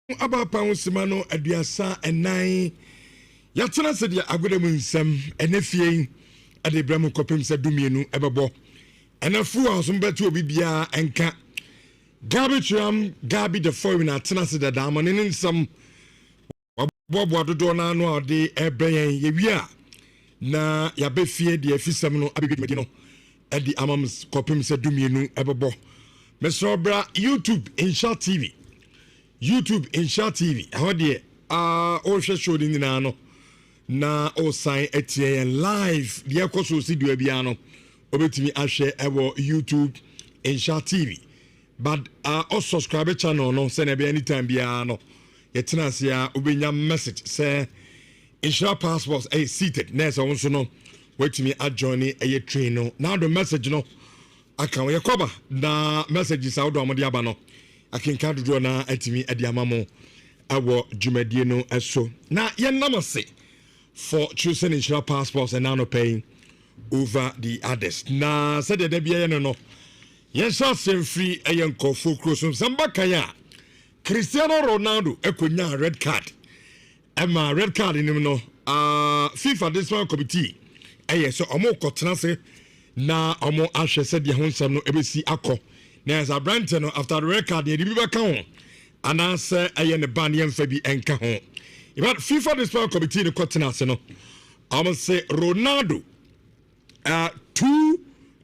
Aba pound simano aduasa enai yatena se dia agodemu nsam enefie ade bramu kopem se dumienu ebebo enafu a so betu obi bia enka gabi the foreign atena se da damane nsam bobo dodo na anu ade ebren yewia na yabefie de afisam no abegedimedi no edi amam kopem se dumienu ebebo mesobra YouTube Nhyira TV YouTube Nhyira TV how de o show din na no na o sign etie live de ekoso si do bia no obetimi ahwe ewo YouTube Nhyira TV but o subscribe channel no say na be anytime bia no yetena se a obenya message say Nhyira passports seated next on so no wetimi adjoin e train no now the message no aka we koba na messages out do amode aba no akinka dodo na atimi ade amamo awo dwumadie no eso na yenamase for choosing Nhyira passports and now paying over the others na said the bia no yen shall free ayen kofo kroso samba kaya Cristiano Ronaldo ekonya red card ema red card ni no FIFA disciplinary committee so omo kotena se na omo ahwe se de honsam no ebesi akọ na as a brand no after the record the biba kan and answer aye ne ban yem fa bi enka ho about FIFA disciplinary committee the kotena se no omo say Ronaldo 2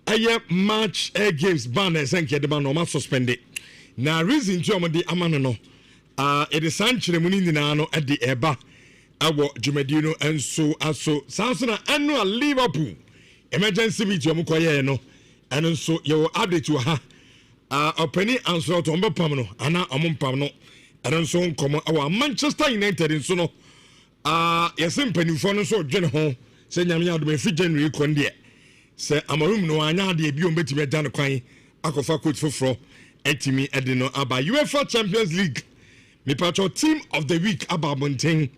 aye match games ban esenke de ban no ma suspended na reason to omo de amano no it is sanchere muni nyina no e de eba awo jumadino enso aso sansona annual Liverpool emergency meeting omo koye no eno so ye update to ha openi answer to mbapam no ana omompam no eno so nkomo awa Manchester United nso no yesen panimfo no so dwene ho se nyame adom fi January konde se amarum no anya ade bi ombetimi agya no kwan akofa coach foforo etimi ede no aba UEFA Champions League me patcho team of the week aba Mountain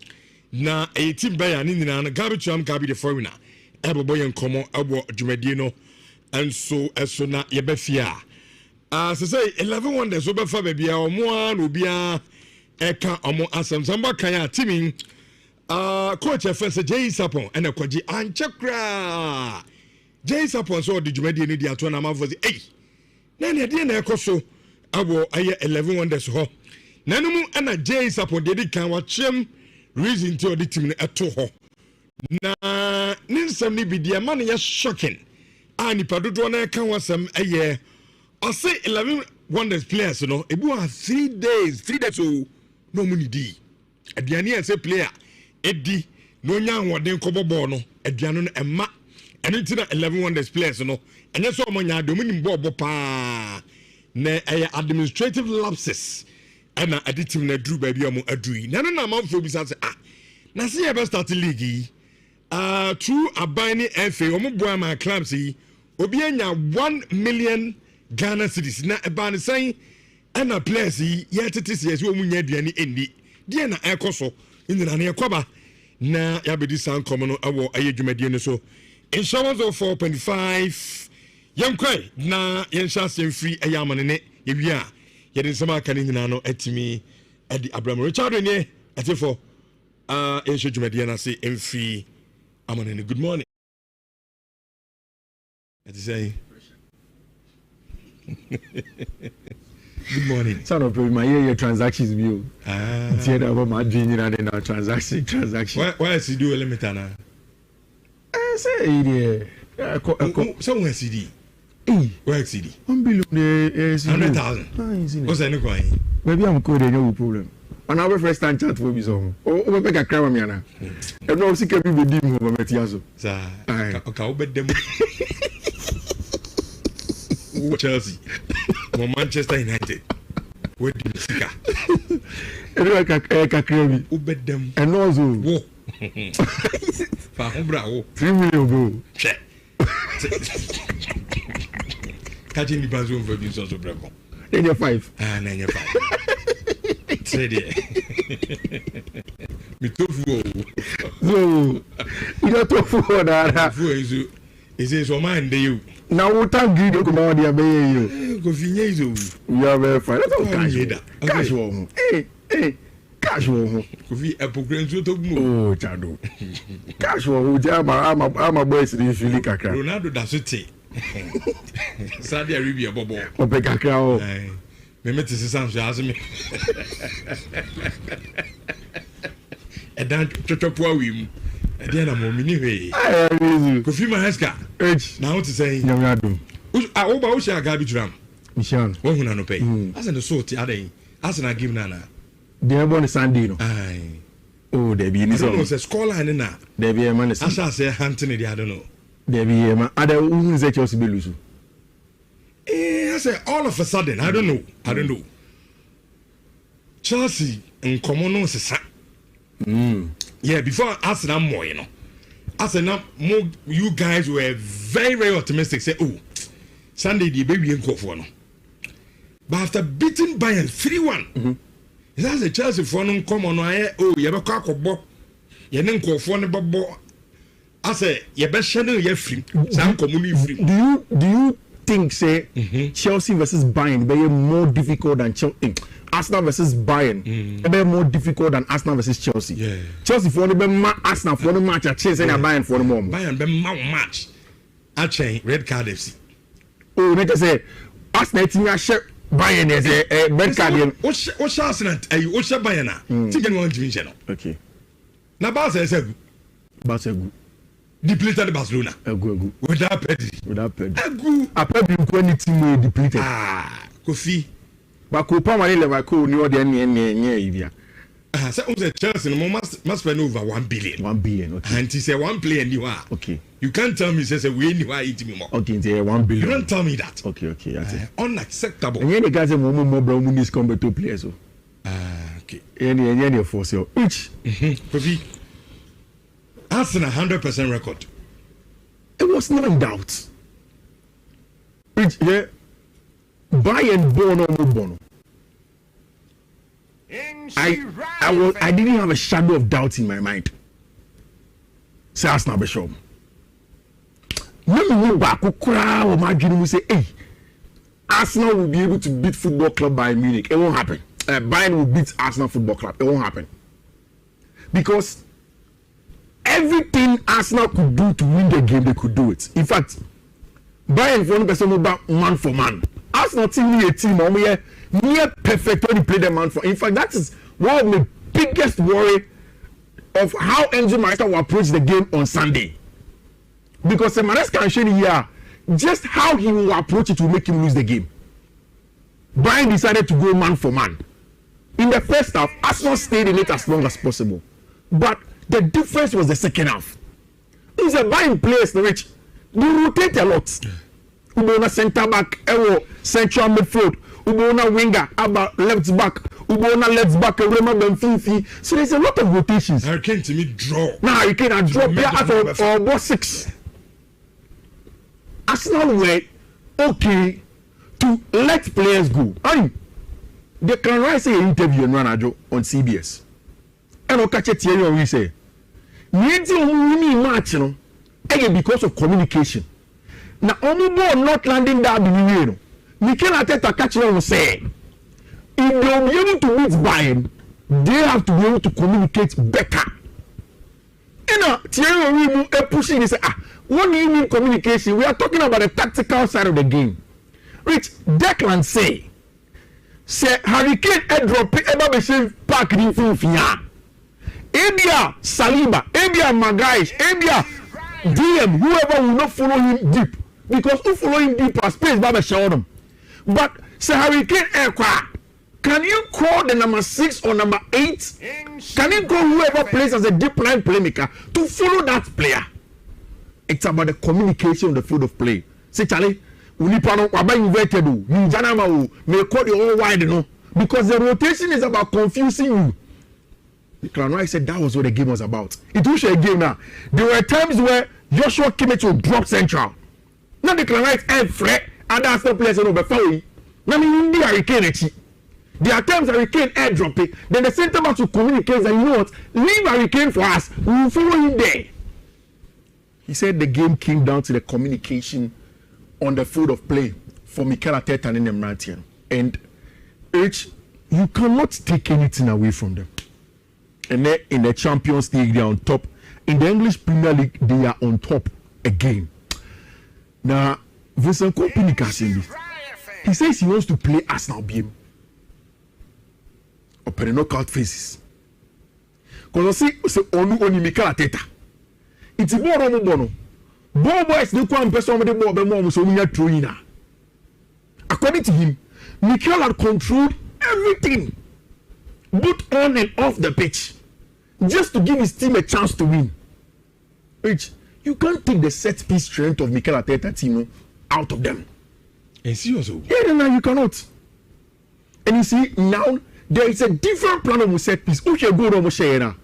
na a team Bayern ni na gabi the foreigner ebobo yen komo abo dwumadie no enso eso na yebefia so say 11 wonders obefa bia omo an obia eka omo asem samba kan ya team coach efense Jay Sapon ena kwaji anchekra Jay Sapon so the dwumadie ni dia to na mafo say na ne de na ekoso abo aye 11 wonders ho nanumu ena Jay Sapon de kan wa chem reason to the team eto ho na ninsam ni bidia man ya shocking ani padodo na kan wasam eye I say 11 wonders players no ebu 3 days so no money di aduane ya say player edi no nya hoden kobobo no aduane no emma eni ti na 11 wonders players no enye so omonya do munim bobo pa na eye administrative lapses ana aditim na dru ba bia mo adui na no na manfo bi sa say na say e start league true abani FA omo boa ma clubs yi obi anya 1 million Ghana cedis na ebane say ana players yi yetete se yeso omunya aduane endi die na ekoso nyina na ekoba na yabedi san komo no awo ayedwumadie no so insurance of 4.5 yankwai na yenhyase free ayamane ne yewia yede sama aka ne nyina no atimi adi Abraham Richard ne atifo ensho dwumadie na se emfree amane. Good morning. What is say? Good morning. Son of my year transactions view. It's here about my dream and our transaction. Why is he do a limit now? I say somewhere CD. Where CD? 1 billion 100,000. What's any coin? Maybe I'm coding no problem. And our first time chat for me so. Oh, make a crime me na. E no see can be dim over Metiaso. Sa. Okay, obed them. Chelsea. Manchester United. Where did Sika? E no ka crime. Obed them. E no so. Wo. Fa hombra wo. 3 million go. Che. Kaji ni banzo mfa bi so breko. Then 5. Na 5. Say there. Me tofu. So, you tofu na. Tofu is so man dey you. Now what time do you come out there be you? Go finye izo. You are very fine. That's all cash. Cash wo. Hey. cash wo Kofi epokren so to mu. Oh chado. Cash wo ama boys dey feel kakra. Ronaldo da so te. Saudi Arabia bobo. Ope kakra o. Me meti sisan so azumi. Edan chochopo awi mu. Ede na mo mini hwe. Kofi Maheska. Na what to say? Nyamyadum. Wo ba wo share gabi drum. Mishan. Wo huna no pay. As in the sort aden. As na give nana. They born Sunday no. Aye. Oh, there be ni so. No say score line na. There be man. Asha say hunting it I don't know. There be man. Ada who say Chelsea be lose. I say all of a sudden I don't know. Chelsea in common no say yeah, before Arsenal more, you know. Arsenal more you guys were very, very optimistic. Say, oh, Sunday the baby ain't call for no. But after beating Bayern 3-1, that's a Chelsea for no come on. Oh, you have a cock of bo. You didn't call for no bo. I say, you best channel your free. Some community free. Do you think say Chelsea versus Bayern be more difficult than Arsenal versus Bayern? Be more difficult than Arsenal versus Chelsea. Yeah. Chelsea for the Arsenal for the match at Chelsea and Bayern for the moment. Bayern be match. I change red card FC. Oh, let us say Arsenal team share Bayern as a red card. What's Arsenal? What's Bayern na? Chicken one division. Okay. Na Barca say good. Depleted Barcelona. Good. Without Pedri. Good. Apart from any team depleted. Kofi. But Copa Manila ko ni ode nia. So on Chelsea no must spend over 1 billion. 1 billion, okay. And he say one player anywhere. Okay. You can't tell me say we anywhere eat me more. Okay, say 1 billion. You don't tell me that. Okay, that's it. Unacceptable. And the guys say more brown munis come to players so. Okay. Any force you. Which Kofi. Arsenal 100% record. It was not in doubt. Which Bayern Bono. I didn't have a shadow of doubt in my mind. Say Arsenal be sure. No back crowd my dream will say, hey, Arsenal will be able to beat Football Club Bayern Munich. It won't happen. Bayern will beat Arsenal Football Club. It won't happen. Because everything Arsenal could do to win the game, they could do it. In fact, Bayern for 1% about man for man. Arsenal team need a team near perfect when you play the man for. In fact, that is one of the biggest worry of how Enzo Maresca will approach the game on Sunday. Because Maresca can show here just how he will approach it will make him lose the game. Bayern decided to go man for man. In the first half, Arsenal stayed in it as long as possible. But the difference was the second half. It's a Bayern players which they rotate a lot. Ubona center back, central midfield, Ubona winger, about left back, Ubona left back, Rema Benfifi. So there's a lot of rotations. Hurricane to me draw. Now Hurricane and draw player out of both 6. Arsenal were okay to let players go. I they can write an interview on Ranajo on CBS. And I'll catch it here we say, we match because of communication. Now, only not landing that beginning. Mikel Arteta catch them and say, if they will be able to beat Bayern, they have to be able to communicate better. You know, Thierry Henry pushing this. What do you mean communication? We are talking about the tactical side of the game. Which Declan say Hurricane airdrop ever be park in Finfia. Abia Saliba, Abia Maguire, Abia DM, whoever will not follow him deep. Because who follow him deep as space Baba show them. But say Hurricane aircraft. Can you call the number 6 or number 8? Can you call whoever plays as a deep line playmaker to follow that player? It's about the communication on the field of play. Say Charlie, Unipano Waba invited you, Ninjanama may call you all wide, no? Because the rotation is about confusing you. Clanwright said that was what the game was about. It was a game now. There were times where Joshua Kimmich would drop central. Now the Clanwright and Fred, and that's the players over before. Now the Hurricane. There are times Hurricane airdrop it, then the center back will communicate and you know what? Leave Hurricane for us. We will follow him there. He said the game came down to the communication on the field of play for Mikel Arteta and Emrantian. And you cannot take anything away from them. And then in the Champions League, they are on top. In the English Premier League, they are on top again. Now, Vincent Kompany Kasindi, he says he wants to play Arsenal BM. Open the knockout phases. Because I see only Mikel Arteta. It's a more on bono. Boys, the one person with the ball, so we are throwing. According to him, Mikel had controlled everything, both on and off the pitch, just to give his team a chance to win. Which you can't take the set piece strength of Mikel Arteta team out of them. And seriously, yeah, no, you cannot. And you see now there is a different plan of set piece. Okay, go on, Shayna.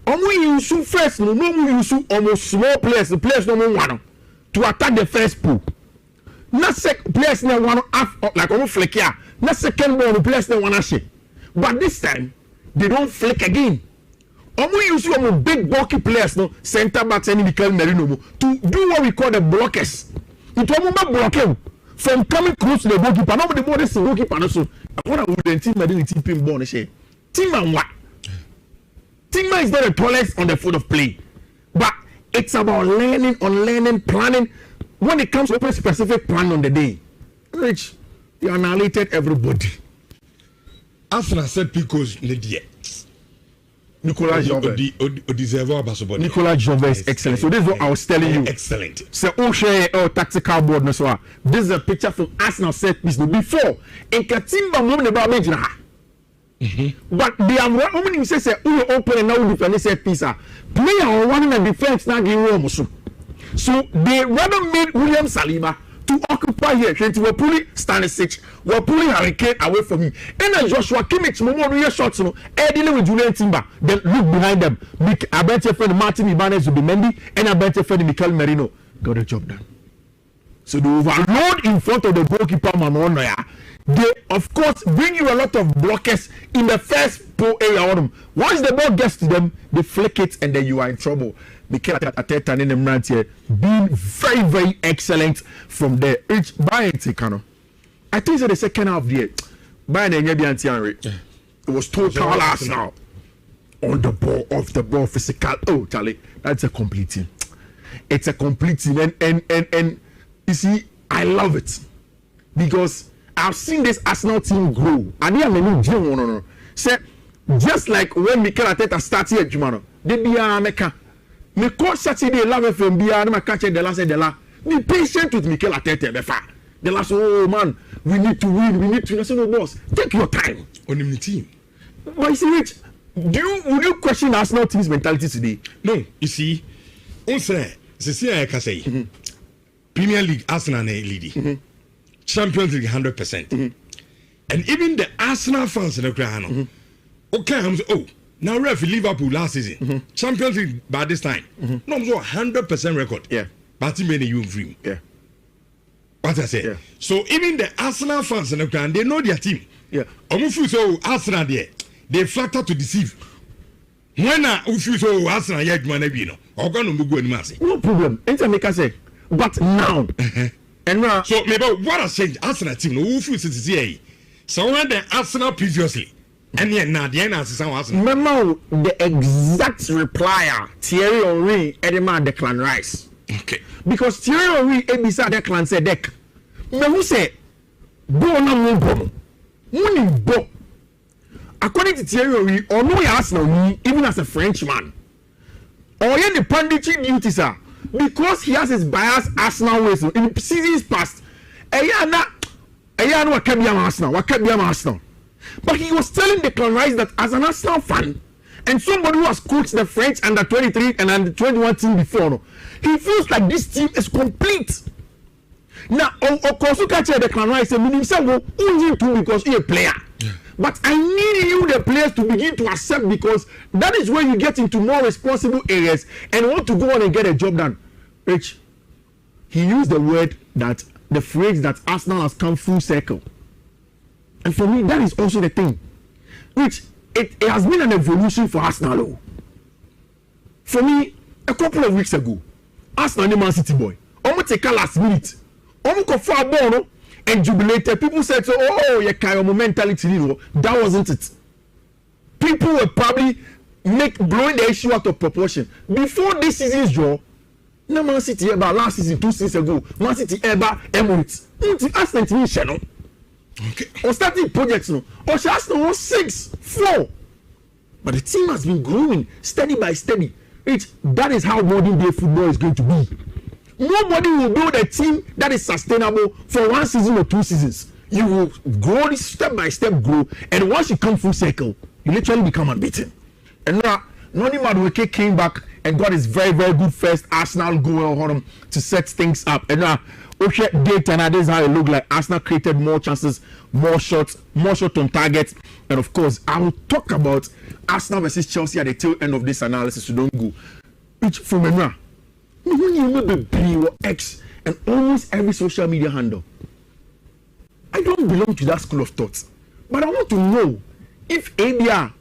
Use first, no use almost small players, the players no one to attack the first pool. Not players no one like almost flick here. Not second ball, the players no one shit. But this time they don't flick again. Use big bulky players, no center backs and Mikel Merino to do what we call the blockers. It won't block from coming close to the goalkeeper. Nobody more is the goalkeeper. So what I would team the team born say team and what? Tingma is not the tallest on the foot of play, but it's about learning, planning. When it comes to a specific plan on the day, which you annihilated everybody. Arsenal said because Nicolas Joves excellent. So this is what I was telling you. Excellent. So tactical board no so. This is a picture from Arsenal set piece before. In Katimba moment about major. But they are when you say we open and now defend set piece. Player on one in the defense now give room so. So they rather made William Saliba to occupy here. They were pulling Stanisic, were pulling Harry Kane away from him. And then Joshua Kimmich, Momo shots, dealing with Julian Timber. Then look behind them. I bet your friend Martin Ibanez will be Mendy, and I bet your friend Mikel Merino got the job done. So the overload in front of the goalkeeper Manoya. They of course bring you a lot of blockers in the first pool area. Once the ball gets to them, they flick it and then you are in trouble. Mikel Arteta and Emrant here being very, very excellent from there. Each Bayern Tikano. I think so the second half there, Bayern and Yabian it was total Arsenal on the ball, off the ball, physical. Oh, Charlie, that's a complete team. It's a complete team, and you see, I love it because I've seen this Arsenal team grow. And they are no. Say, just like when Mikel Arteta started here, Jumano, they be a meka. Me coach Saturday love from Bia, ma catch the last de la. Be patient with Mikel Arteta, befa. The last, oh man, we need to win, we need to. I say, no boss, take your time. On the team. But you see, Rich, would you question Arsenal team's mentality today? No, you see, on say, I can say, Premier League Arsenal leading. Champions League 100%. And even the Arsenal fans in the crowd, okay, I'm so, oh, now ref Liverpool last season, Champions League by this time, no, I'm so 100% record. Yeah, but he made a you dream. Yeah, what I say. Yeah. So even the Arsenal fans in the crowd, they know their team. Yeah, almost so Arsenal there, they flatter to deceive. When I feel so Arsenal, yet man, or going to go and mass. No problem. Enter say, but now. And now, so maybe what I said, Arsenal team, who feels it is so when the Arsenal previously, and yet now the end of Arsenal. Remember the exact replier Thierry Henry, Edema Declan Rice. Okay. Because Thierry Henry, Ebisa Declan said, Deck. Me who say, Bo na mo bo. According to Thierry Henry, or no Arsenal, even as a Frenchman, or any punditry duties are. Because he has his bias Arsenal ways in seasons past. Ayana what can be Arsenal. But he was telling Declan Rice that as an Arsenal fan and somebody who has coached the French under 23 and under 21 team before, he feels like this team is complete. Now, of course, you can tell Declan Rice and because he's a player. Yeah. But I need you, the players, to begin to accept because that is where you get into more responsible areas and want to go on and get a job done. Rich, he used the word that the phrase that Arsenal has come full circle. And for me, that is also the thing. Which it has been an evolution for Arsenal. For me, a couple of weeks ago, Arsenal and Man City boy, almost take a last minute. Almost go for a ball, and jubilated. People said, so, oh, you carry your mentality. That wasn't it. people were probably blowing the issue out of proportion. Before this season's draw, no Man City ever last season, 2 seasons ago, Man City ever Emirates. Arsenal team channel. Okay. Or starting projects no. Or Arsenal was 6-4. But the team has been growing steady by steady. That is how modern day football is going to be. Nobody will build a team that is sustainable for 1 season or 2 seasons. You will grow this step by step grow, and once you come full circle, you literally become unbeaten. And now, Noni Madueke came back and got his very, very good first Arsenal goal to set things up. And now, okay, data now, this is how it looked like. Arsenal created more chances, more shots on target. And of course, I will talk about Arsenal versus Chelsea at the tail end of this analysis. So don't go. Which from now, when you remember X and almost every social media handle, I don't belong to that school of thought. But I want to know if ABR,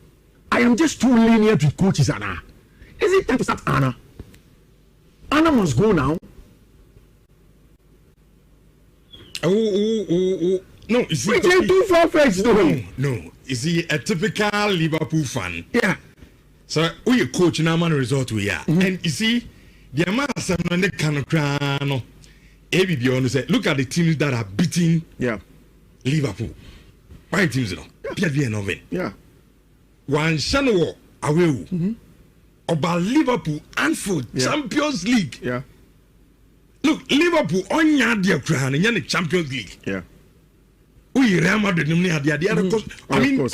I am just too lenient with coaches, Anna. Is it time to start Anna? Anna must go now. No, is he too far-fetched though? No. Is he a typical Liverpool fan? Yeah. So we coach now man result we are. And you see, the amount of when they can cry no. ABB on say, look at the teams that are beating Liverpool. Why teams no? Yeah. One channel away. About Liverpool Anfield Champions League. Yeah. Look, Liverpool on your crown in the Champions League. Yeah. We Real Madrid the other course. I mean,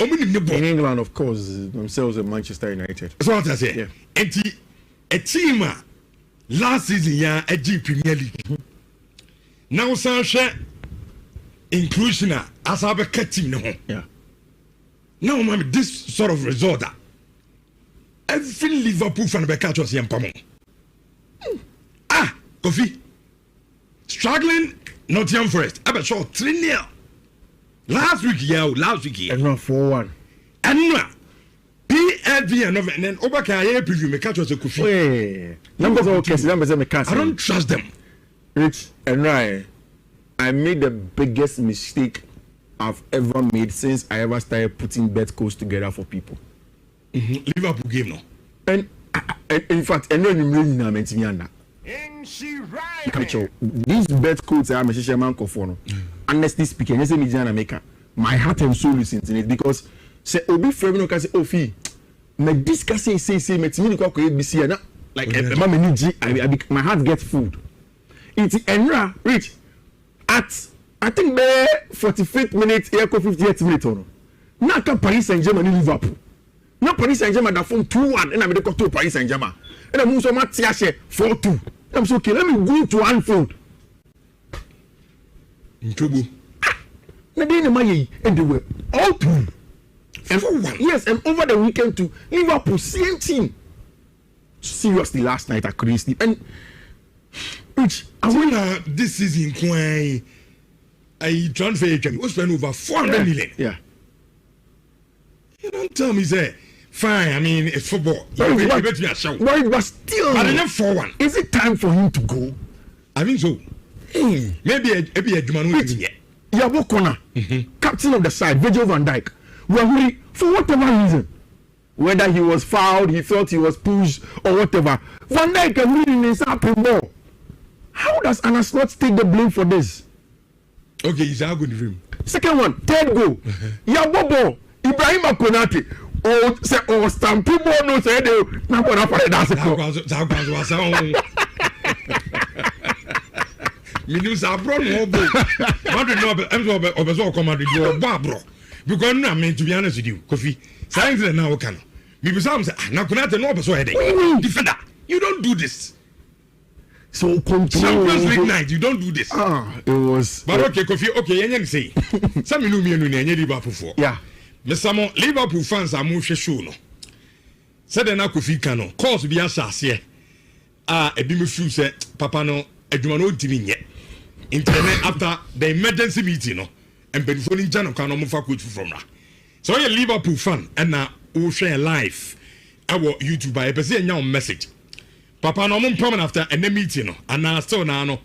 in England, of course, themselves at Manchester United. That's what I say. Yeah. And a team last season, a G Premier League. Now, Sanche inclusion as I have a team. Yeah. Now, man, this sort of result. Every Liverpool fan be catch us in Pamon. Kofi. Struggling Nottingham Forest. I bet sure 3-0. Last week. And not 4-1. And now, PLV and then Obaka preview me catch us a Kofi. Hey, numbers are okay. Numbers are I don't trust them. Rich and I made the biggest mistake I've ever made since I ever started putting bet codes together for people. Liverpool game no. And in fact, and then you meant me under. These bet codes are a man for honestly speaking, yes, my heart and soul is in it because say Obi Fremino can say Ofi, me discussing say me to me ABC and like my heart gets food. It's Enra Rich at I think the 45th minute, 58th minute or no. Now Paris Saint-Germain Liverpool. Now Paris Saint-Germain that phone 2-1 and I'm going to Paris Saint-Germain. And I'm also at 4-2. I'm so okay, let me go to Anfield. In trouble. Now and they were all two. And 4-1. Yes, and over the weekend too, Liverpool, same team. Seriously, last night I couldn't sleep. And which I wonder this season when I transfer we spend over 400 million. Yeah. You don't tell me say fine, I mean it's football. But still, but then 4-1. Is it time for him to go? I think so. Hey. Maybe a Jumanu yet. Yabo Kona, captain of the side, Virgil van Dijk, were for whatever reason. Whether he was fouled, he thought he was pushed, or whatever. Van Dijk can win in his happy ball. How does Anna Slot take the blame for this? Okay, he's a good dream. Second one, third goal. Yabobo, Ibrahim Konate, or Stampy Bono said, "Now what happened? That's Minus are brought over. I don't know about command your barbro. Because I mean to be honest with you, Kofi, science and now can. Maybe some say, now Konate no so headache. Defender, you don't do this. So Champions League night, you don't do this. It was. But okay, Kofi, okay, and say. Some you know me and Liverpool for. Yeah. Mr. Liverpool fans are more show no. Said na Kofi Kano, course be asase. A be me feel say papa no adwuma no ntimi nye. Internet after the emergency meeting no. And benefoni jano kan no fa coach from ra. So you Liverpool fan and na we share live our YouTube by person nya message. Papa no mo pam after and meeting no and na still na no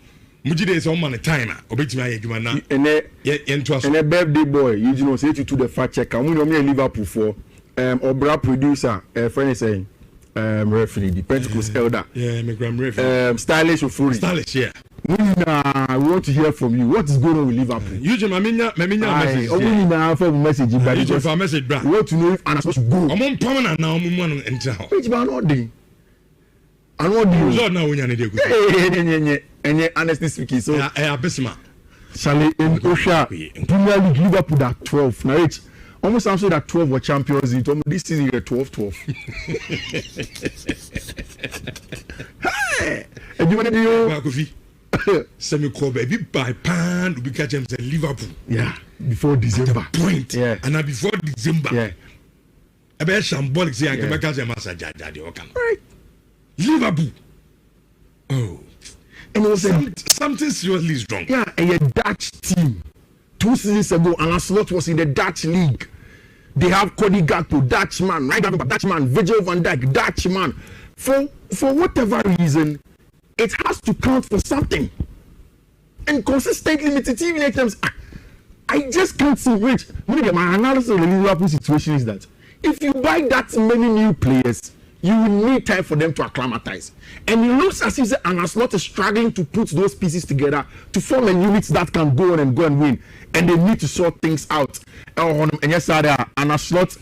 mujide say o man time na obetimi aye adwuma na ene birthday boy you know say to the fact checker we no me Liverpool for Obra producer, friend is saying, referee, the Pentecost elder. Yeah, my grand referee. Stylish Ofuri. Stylish, yeah. We want to hear from you. What is going on with Liverpool? Usually, my message. Oh, we now for message. Usually, for message, bro. We want to know if Anna supposed to go. I'm on permanent now. I'm on enter. Which man not doing? I know the result now. We need to go. And honestly speaking, so. Abisma. Charlie in Osha, Premier League Liverpool at 12. Now it's almost I'm saying that 12 were champions. This season you're 12. Hey, and you want to do? Semi Kobe, be by pan, we catch him in Liverpool. Yeah, before December. Point. Yeah. And now before December. Yeah. I bet shambolic say I can catch him as a judge. Right. Liverpool. Oh. And it was something seriously is wrong. Yeah, and a Dutch team 2 seasons ago, and Slot was in the Dutch league. They have Cody Gakpo, Dutchman, right? Dutchman, Virgil van Dijk, Dutchman. For whatever reason, it has to count for something. And consistently, TV items, I just can't see which. My analysis of the Liverpool situation is that if you buy that many new players, you will need time for them to acclimatize. And it looks as if Anna Slot is struggling to put those pieces together to form a unit that can go on and win. And they need to sort things out. And yes, Anna Slot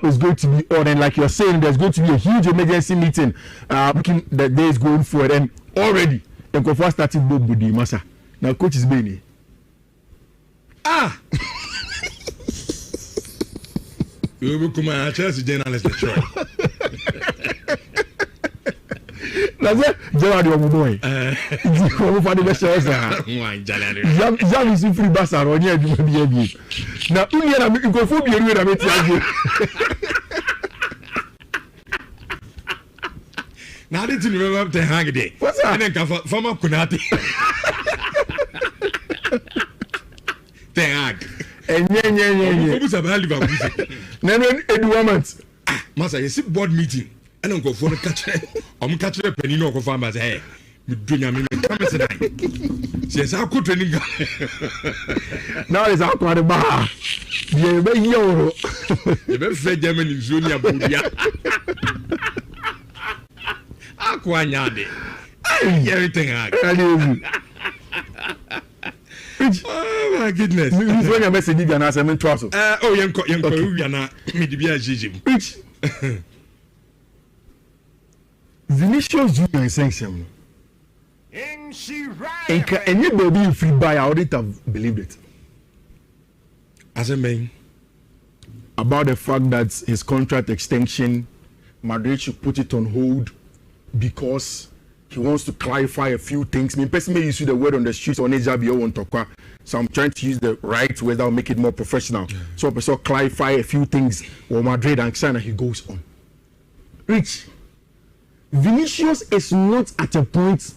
is going to be on. And like you're saying, there's going to be a huge emergency meeting looking the days going forward. And already, the Kofa started Bob Budi Masa. Now, coach is Benny. You will come and Chelsea journalist. That's it. Gerard, your boy. Come for the best chance. Jam is free bus around here. Now, you go for me. Now, did you remember the hang day? What's that? And then from up Kunati. The hang. And who's about Liverpool? Edward. Master, you see board meeting. I don't go for the catcher. I'm catching a penny no farmers. Hey, we bring a minute. Yes, I could training. Now it's out of the bar. The best fed Germany is only a Buddha. Aquanyade. Everything. Oh my goodness. Who's when a message you can ask him in trouble? Oh, young Yana, Midibia Jim. Which Vinicius Junior is saying something. And you baby free buy, I wouldn't have believed it. As a man, about the fact that his contract extension, Madrid should put it on hold because he wants to clarify a few things. I mean, personally, you see the word on the streets on Ejabio on Tokwa, so I'm trying to use the right word that will make it more professional. Yeah. So I clarify a few things or Madrid and China. He goes on. Rich, Vinicius is not at a point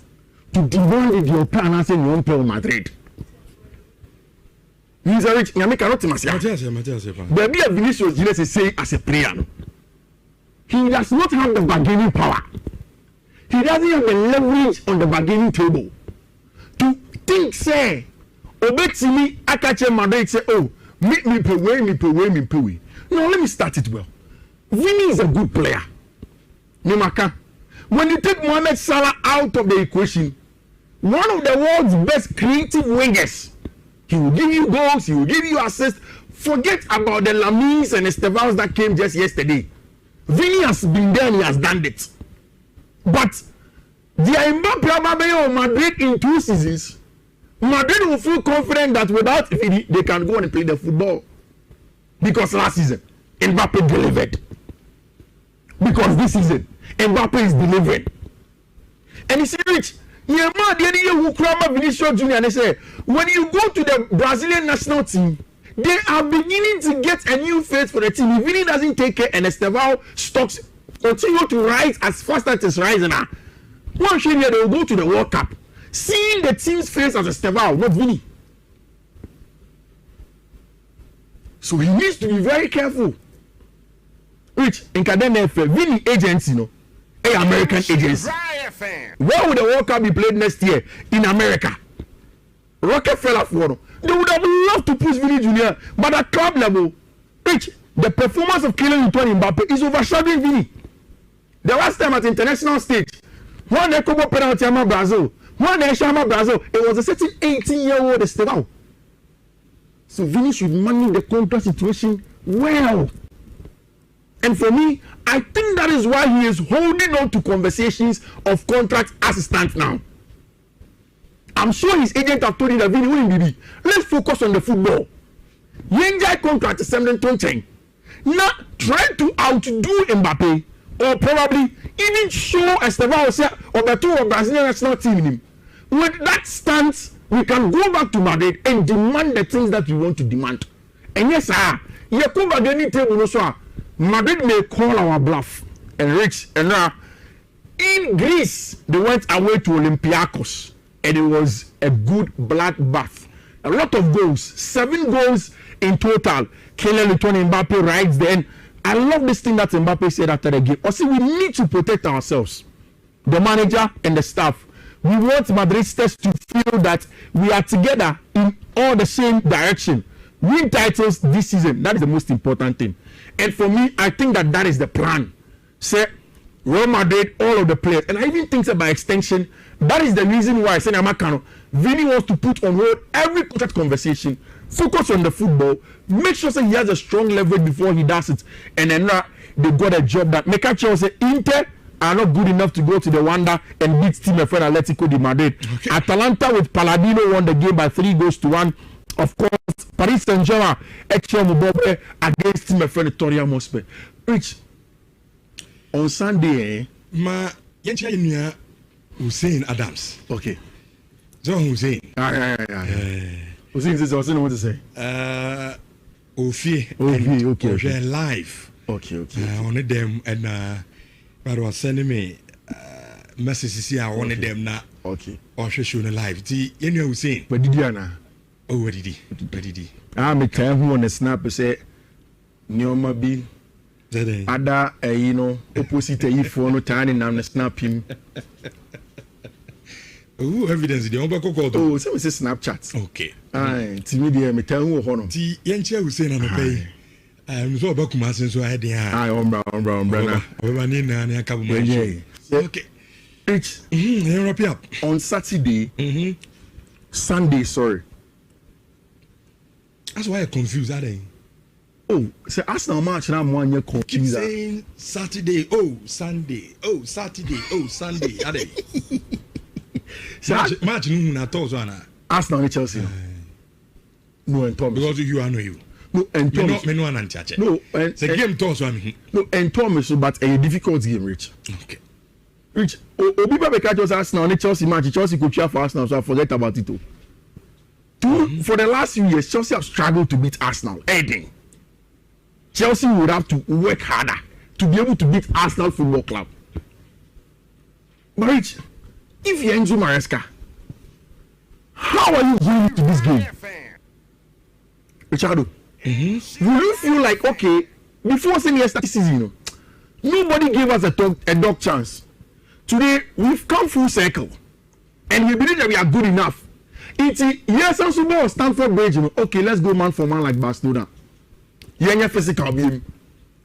to demand your plan as in one play Madrid. He's a rich. You make a lot of money. There be a Vinicius just say as a player. He does not have the bargaining power. He doesn't have the leverage on the bargaining table to think, say, Obetimi Akache Madrid say, oh, make me pay way. No, let me start it well. Vinny is a good player. Nimaka. When you take Mohamed Salah out of the equation, one of the world's best creative wingers, he will give you goals, he will give you assists. Forget about the Lamines and Estevans that came just yesterday. Vinny has been there and he has done it. But the Mbappe or Madrid in 2 seasons, Madrid will feel confident that without Vinny, they can go and play the football. Because last season, Mbappe delivered. Because this season, Mbappe is delivering. And you see, Rich, Vinicius Junior, and they say, when you go to the Brazilian national team, they are beginning to get a new face for the team. If Vinny doesn't take care and Estevao stocks continue to rise as fast as it's rising now, one year they will go to the World Cup, seeing the team's face as Estevao, not Vinny. So he needs to be very careful. Rich, in Kadene Vinny agency, American agency. Where would the World Cup be played next year? In America. Rockefeller for they would have loved to push Vinny Jr., but at club level, Rich, the performance of Kylian Mbappe is overshadowing Vini. The last time at international stage, when they come up penalty against Brazil, when they shama Brazil, it was a certain 18-year-old Estevao. So Vini should manage the contract situation well. And for me, I think that is why he is holding on to conversations of contract assistant now. I'm sure his agent have told him that Vini wouldn't be. Let's focus on the football. Yenjai contract is 7-10. Now try to outdo Mbappe or probably even show Estevao or the two of Brazilian national team in him. With that stance, we can go back to Madrid and demand the things that we want to demand. And yes, Madrid may call our bluff and reach. And now, in Greece, they went away to Olympiacos, and it was a good bloodbath. A lot of goals, 7 goals in total. Kylian Mbappe rides then. I love this thing that Mbappe said after the game. Also, we need to protect ourselves, the manager and the staff. We want Madridistas to feel that we are together in all the same direction. Win titles this season. That is the most important thing. And for me, I think that is the plan. Say, Real Madrid, all of the players. And I even think that by extension, that is the reason why I say Namakano, Vini wants to put on hold every contract conversation, focus on the football, make sure that he has a strong leverage before he does it. And then they got a job that make sure say Inter are not good enough to go to the Wanda and beat Team Friend Atletico de Madrid. Okay. Atalanta with Palladino won the game by 3-1. Of course, Paris Saint-Germain extra Mubarak against Team Friend Torreya Mospe. Rich, on Sunday, Ma Yenchia Hussein Adams. Okay. John Hussein. Hussein says, what to say? Okay. Live. Okay. On them and but was sending me messages here. I wanted them now. Okay. Or show the live. See, you know Hussein. But did you know? Oh, what did he? I'm a time who on the snap say, Nyoma B. Ada, opposite if no time and I'm snap him. Oh, evidence. The Oba Coco. Oh, so say Snapchat. Okay. Aye, Timmy, me tell you honor. Ti Yenchia Hussein on the pay. I'm so about Kumasin, so I had the eye. Umbra. Okay. It's Europe on Saturday. Sunday, sorry. That's why I'm confused, are they? Oh, so Arsenal match now one year confused. Keep saying Saturday, Sunday, Saturday, Sunday, are they? Match na tozo ana. Arsenal and Chelsea. No, and Thomas. Because you are know you. No, and Thomas. Me no an chache. No, the game tozo am. No, and Thomas, but a difficult game, Rich. Okay. Rich, Obi Babeka just Arsenal and Chelsea match. Chelsea could cheer for Arsenal, so I forget about it too. For the last few years, Chelsea have struggled to beat Arsenal. Heading. Chelsea would have to work harder to be able to beat Arsenal Football Club. But Rich, if you're Enzo Maresca, how are you going to this game? Richardo, will you feel like, okay, before saying yesterday season, nobody gave us a dog chance. Today, we've come full circle. And we believe that we are good enough. It's yes, and so Stamford Bridge, okay, let's go man for man like Barcelona. You're physical game.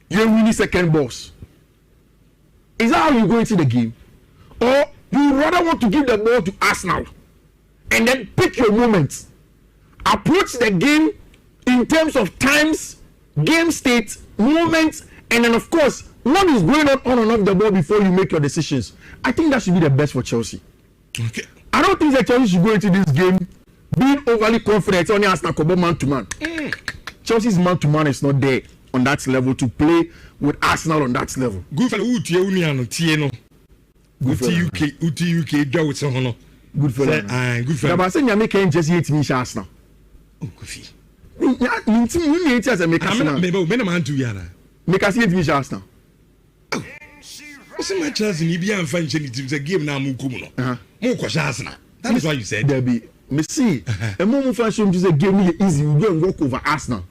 You're winning second boss. Is that how you go into the game? Or you rather want to give the ball to Arsenal and then pick your moments? Approach the game in terms of times, game state, moments, and then of course, what is going on and off the ball before you make your decisions. I think that should be the best for Chelsea. Okay. I don't think that Chelsea should go into this game being overly confident on the Arsenal Kobo man-to-man. Chelsea's man-to-man is not there on that level to play with Arsenal on that level. Good fellow, UK, do with some good fellow. Good fellow. But I say you make just 8 minutes Arsenal. Oh, Kofi. You need to make Arsenal. Maybe man to Yana. Make us 8 minutes Arsenal. What's my chance in Ibian function? It's a game now. That is why you said. Debbie, me see. A moment function is a game easy. You go and walk over Arsenal.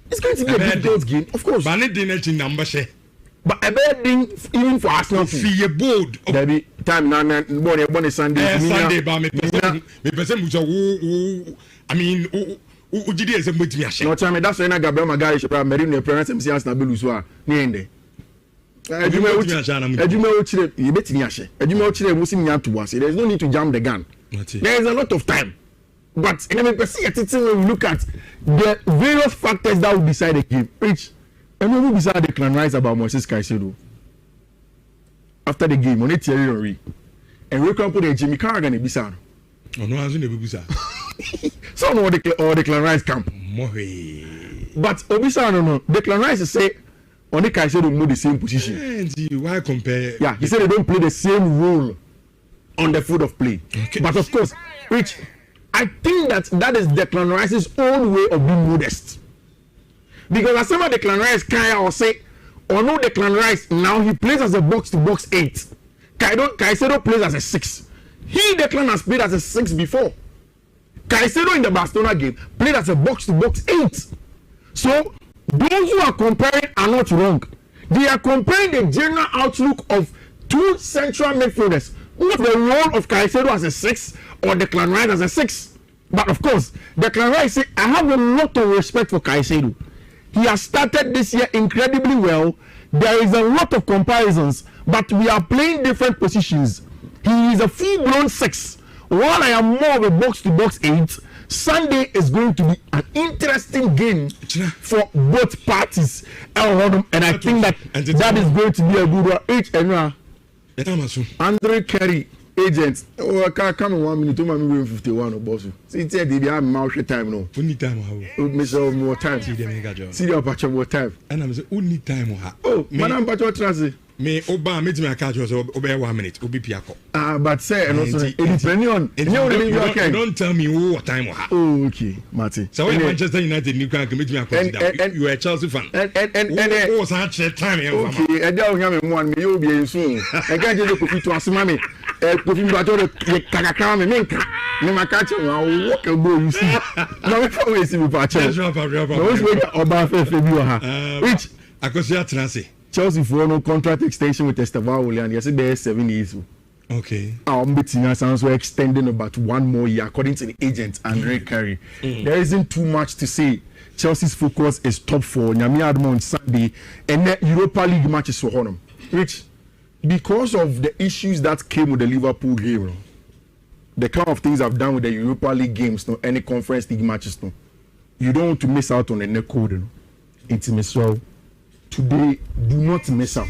It's going to be a difficult game, of course. But I didn't number share. But a bad thing even for Arsenal. Fee board. Debbie, time now, born Sunday. Sunday, but me person I mean, ugidi ese mbetimi ahye no chame that's why na Gabriel Magai shepra meri no parents MC as na belu so a ne ende adwuma o chire ye betimi ahye adwuma o chire musim nya to was there is no need to jam the gun. There is a lot of time, but when we look at the various factors that will decide the game, which and we will decide the Clan Rice about Moses Caicedo after the game on it Thierry and we can put a Jimmy Carragher in Bissau. Oh no, as in the Bissau. So no the Clan Rice camp. But Obisa no the Clan Rice say on the Caicedo know the same position. Why compare? Yeah, he said they don't play the same role on the field of play. Okay. But of course, Rich, I think that is Declan Rice's own way of being modest. Because as some of Declan Rice can or say, or no Declan Rice, now he plays as a box-to-box 8. Caicedo plays as a 6. Declan has played as a 6 before. Caicedo in the Barcelona game played as a box-to-box 8. So, those who are comparing are not wrong. They are comparing the general outlook of two central midfielders. Not the role of Caicedo as a 6 or Declan Rice as a 6. But of course, Declan Rice say, I have a lot of respect for Caicedo. He has started this year incredibly well. There is a lot of comparisons, but we are playing different positions. He is a full-blown 6, while I am more of a box-to-box 8. Sunday is going to be an interesting game for both parties. And I think that is going to be a good one. Andre Kerry agent come in 1 minute. I'm going 51 or boss. See, it's a time no. Only time how? Miss more time. See the opportunity more time. And I'm saying only time how? Oh, Madam Pacho Transi. Me Oba made me a catch us over 1 minute. Obi Piako. But say and also depending on. Don't tell me what time how. Oh, okay, Marty. So when Manchester United new can make me a consider. You are a Chelsea fan. And what's that time? Okay, and now we have one. Me you be soon. I can't just go to Asimami. Kofi Bato the kakaka me menka. Me makacho I walk a go you see. Now we for we see me patch. No we Oba Fefe bi ha. Which Akosia Transi. Chelsea for no contract extension with Estevao Willian. Yes, there 7 years. Okay. Our meeting sounds so extending about 1 more year, according to the agent Andre Carey. There isn't too much to say. Chelsea's focus is top 4. Nyami Admo on Sunday, and the Europa League matches for Honor. Which, because of the issues that came with the Liverpool game, the kind of things I've done with the Europa League games, no, any conference league matches, no, you don't want to miss out on the neck code. No. Intimacy. Today, do not miss out.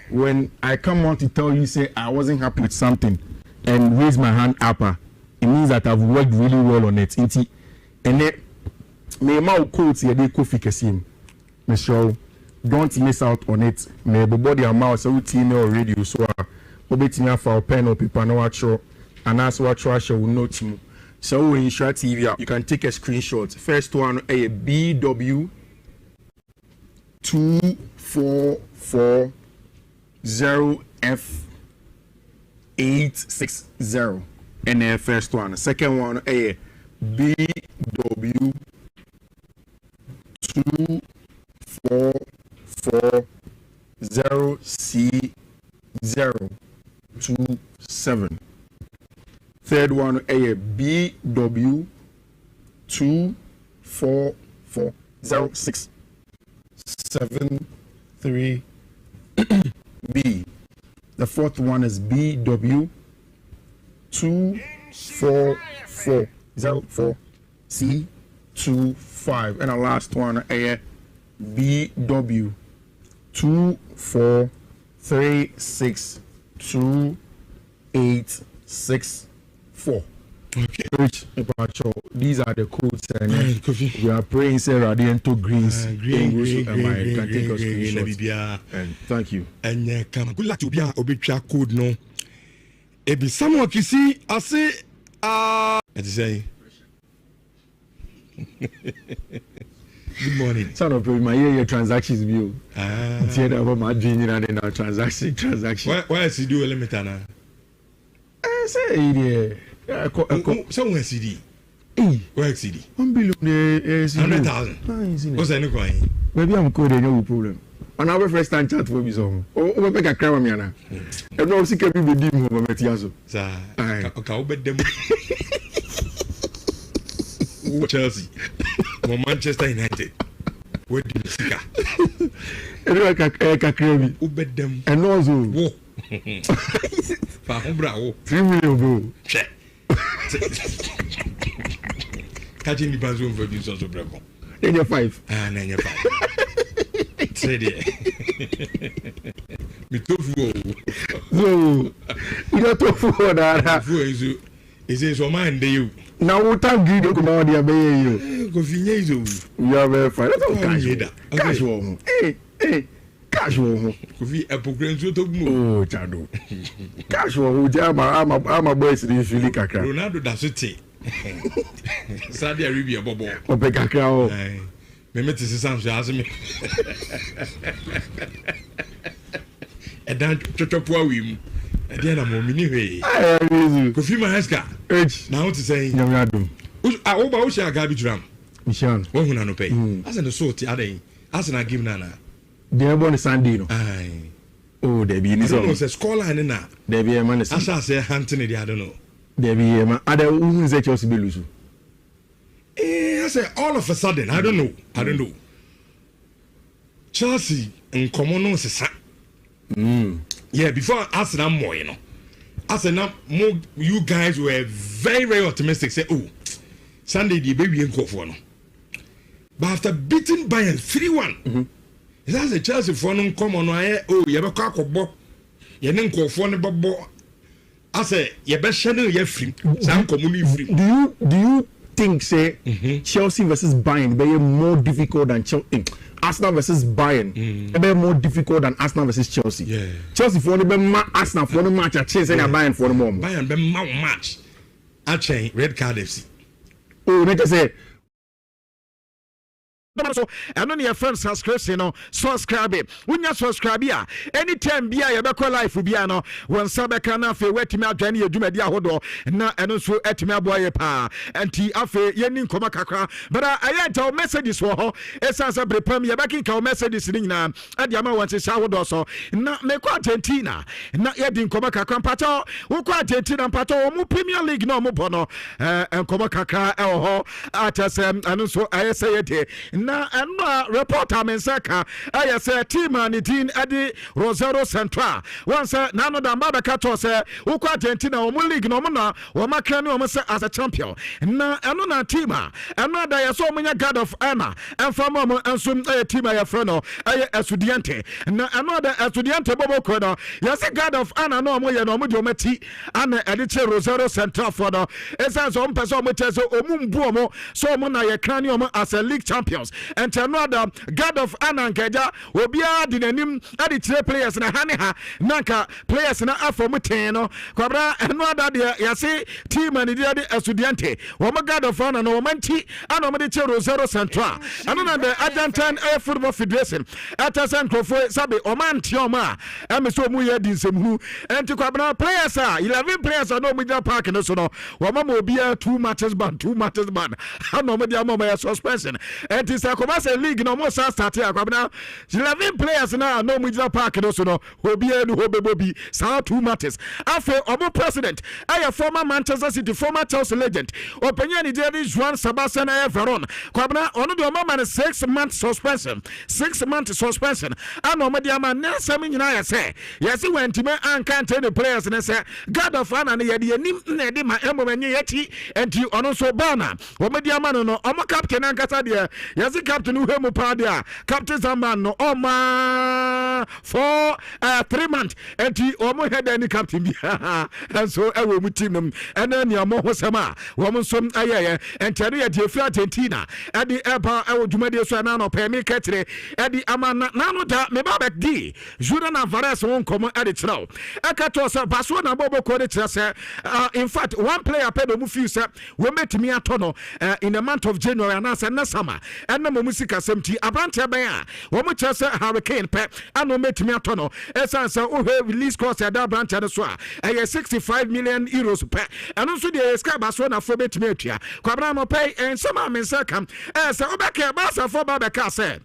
When I come out to tell you, say I wasn't happy with something and raise my hand up, it means that I've worked really well on it. And then, may my coach here they coffee kasim. Michelle, don't miss out on it. May the body and mouse so team or radio so obetina for pen or paper no actual and that's what trash will note you. So when you share TV, you can take a screenshot. First one a BW 2440F860 and the first one. Second one a BW 2440C027. Third one a BW 2440673B. The fourth one is BW 24404C25, and the last one a BW 2436284. Okay. These are the codes, and we are praying, say Radianto Greens. Green. Can take us screenshots. And thank you. And come good luck to be a obituary code no. It be someone you see. I say, let's say. Good morning. Son of my year transactions view. It's here about my dream and our transaction. Why is he do a limit now? I say, yeah. Somewhere CD. Where CD? 1 billion. 100,000. What's any coin? Maybe I'm coding no problem. And our first time chat for me song. Oh, make a crowd me na. I know see can be dim over Metiaso. Sa. Okay, obed them. Chelsea, Manchester United. Where do you see? Anyway, Kakremi. Who bet them? And also, whoa. 3 million, bro. Check. Catching the Banzo for this also, bro. Then you're 5. Then you're 5. Say there. Me tofu. So, you don't tofu or that. Tofu is so man de you. Now what time do you come out there be you? Go finyezo. You are very fine. That's all Cash. Casual. Hey. Casual. Go fi apogren so to mu. Oh, chado. Casual. I'm a boy in Philly kakra. Ronaldo da so te. Saudi Arabia bobo. Ope kakra o. Me meti sisam so aso me. Edan chochopo awi mu. Ede na mo mini hwe. Go fi my haska. Now what to say? Nyamyadum. Wo ba wo share garbage drum. Mission. Wo huna no pay. As na so ti adan. As na give na. They are born Sunday no. Aye. Oh, there be any song. No say score line na. There be a man. Asa say hunting it I don't know. There be a man. Other who say Chelsea be lose. I say all of a sudden I don't know. Chelsea in common no say. Yeah, before Arsenal more, you know. Arsenal more you guys were very very optimistic say oh Sunday the baby ain't go for no. But after beating Bayern 3-1, that's a Chelsea for no come on oh you be kwa kobo. You nen ko for no bobo. I say you be channel you free. Sam communi free. Do you think say Chelsea versus Bayern be more difficult than Arsenal versus Bayern be more difficult than Arsenal versus Chelsea? Yeah. Chelsea for the Arsenal for the match a chance and Bayern for the moment. Bayern be match. I change red card FC. Oh, let us say so and on your friends subscription no subscribe when you subscribe ya anytime bia you be call life bia no when sabeka na fe wetimi adwane adwumadi ahodo na eno so etimi aboye pa anti afe yeni nkoma kakra but I tell messages wo ho esansa brepam ye bakin ka messages ni nyina ade ama won se ahodo so na me ko Argentina na ye di nkoma kakra mpato wo ko Argentina mpato mu Premier League no mo bono nkoma kakra e ho atasem eno so ayese yede na anwa reporter mensaka ayese team and team adi Rosario Central once nano da mbabeka to say ukwa Argentina o league no mo na o makra ne o say as a champion na eno na team eno da yeso omunya God of Honor enfama mo ensum team ya freno aye Estudiante na eno da Estudiante bobo ko no yesi God of Honor no mo ye no mo di o mati ana ediche Rosario Central for no esan so mpese o mo chese omumbu o mo so mo na ye krani o mo as a league champions and another God of Honor nkeja obia di nanim adi tire players na haneha nanka players na afomuten no kwabra another de yase team and the Estudiante wo God of Honor no manti ana mo de che Rosario Central another the Argentine Football Federation atasan krofo sabe o man ti o ma emeso mu ye di nsemhu enti kwabra players 11 players no mo ja park no so no wo ma obia 2 matches ban ana mo de ama suspension enti Komase league no mo start akwabna 11 players na no Mujira Park no so no obi enu hobebobi sa 2 matches afa obo president aya former Manchester City former Chelsea legend openya ni Jerry Juan Sebastian Veron kwabna ono de mama 6 month suspension ano mo de ama na sam nyina ya say yes wentime anka the players na say God of Honor na ye de nim na de ma emomenye yachi enti ono so bana wo me de ama no omo captain ankasa de yes captain who mu padia captain Zaman no for 3 months enti omo head any captain bi and so ewe mu team num ena ne omo hosema wo mo so ayeye enti no ye de fi Argentina edi eba ewo dwumade so na no pe me katire edi ama na no da me ba back di Julian Alvarez won komo edi chiraw akato so baso na bobo ko de chira se in fact one player paid mu few se we metimi atono in the month of January and na summer and mo musika semti abrante ben a wo mo chese hurricane pe ano metimi atono esansa o release cost ya da branch de so a 65 million euros pe ano so de ska baso na fo betimi atua kwabra mo pe ensama mensa kam se obeka ba sa fo ba beka se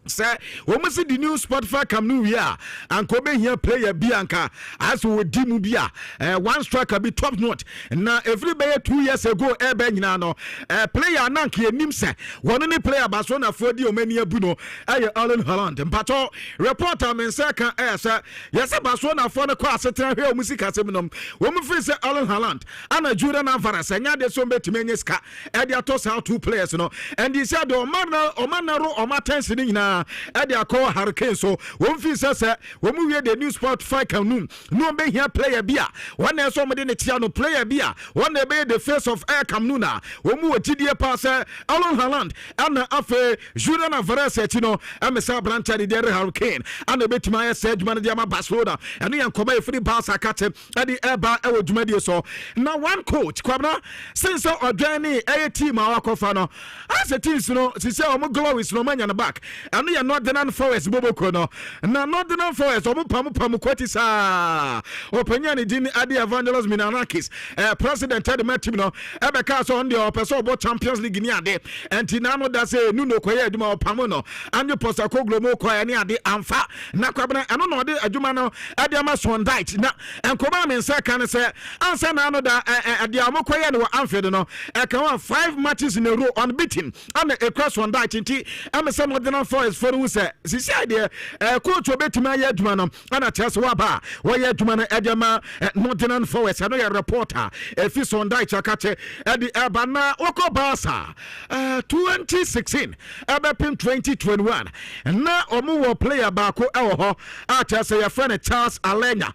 Say, we must see the new Spotify come new year and come here player Bianca as we dimu bia one striker be top note. Now every player 2 years ago nano player nanki nimse one any player Barcelona for the Omania Bruno Alan Holland but reporter men second yes Barcelona for the class here music seminum woman face Alan Holland and Jordan Alvarez and ya de so bet menyeska and they toss out 2 players and he said Omanaro Omatensi Edia call Hurricane so one fee says when we the new Spotify can no be here player beer one day somebody the Tiano player beer one day be the face of air Camnuna when we TDA pass Alan Holland and Afe Julian Alvarez Mesa Brancha the Hurricane and the bit my said Manadiama Barcelona and the come free pass a cat at the airbar Ewodumedia so now one coach Kwabna since or Johnny a team our Kofano as a team she say glory is no man on the back and we are not the non-forest Boboko no not the non-forest Pamu Quetisa Opinion Dini Adi Evangelos Minanakis President Ted Metino Ebeka on the Opeso Champions League in Yade and Tinano does a Nuno Koya Duma Pamono and you post a Koglomo Koya the Amfa Nakabana and no the Adumano Adiama Swandite and Kobam and Sakan say answer Nano da Adiamo Koya no Amfedono I can have 5 matches in a row unbeaten and a cross one dite in tea and some of the non-forest for who say she said coach Obetima Yedman and a test waba where Yedman Edema Nottingham Forest and a reporter if it's on dite Chakate at the Abana Oko Basa 2016 Abapim 2021 and now Omu player Bako Eho at say a friend Charles Alena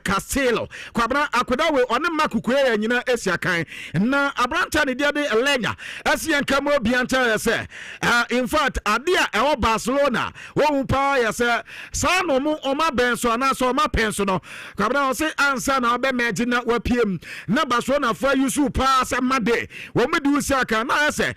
Castello Kwabra Akudawe on the Makukwe and Esiakai na Abranta ni Diade Alena Asian Camo Bianta say in fact Adia Ewa Barcelona wo pa ya say sa no mu oma benso na so ma penso no Kwabra say ansa na obe meji na wapiem na Barcelona for yusu pa sa made wo me du saka na say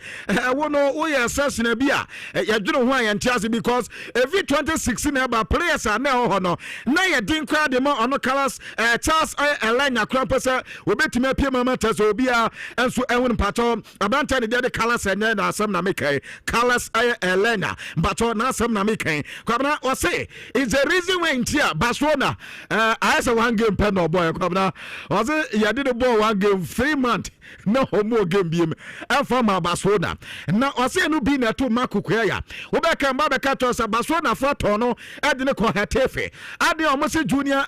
wo no wo ya session bia ya dwene ho ayantiase because every 2016 eba players are na ho no na ya din kwa de mo ono Carlos Charles Elena Krampesa wo betime pie mama taso bia enso enwon pato Abranta ni de Carlos enya na asem na mekai Carlos Elena but na asem na mekai Kwabna o say is the reason when tia Barcelona I say one game pen no boy Kwabna o say ya did the ball 1 game 3 months no more game biem and from Barcelona na o say no be na to Makukwea ya wo be kan ba be ka to say Barcelona for no e de ne ko hatefe ade o mo say junior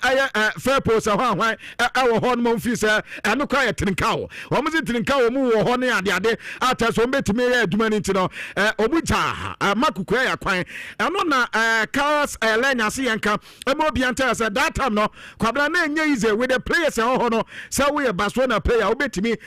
fair post hwan wo hon mo fi say eno kwa ya trinkawo o mo say trinkawo mu wo hon ade ata so betime ya aduma ni ti no obuja Makukwea ya kwan eno na Carlos Elena se yanka e mo bianta say that time no Kwabla na enya easy with the players ho no say we Barcelona player wo betime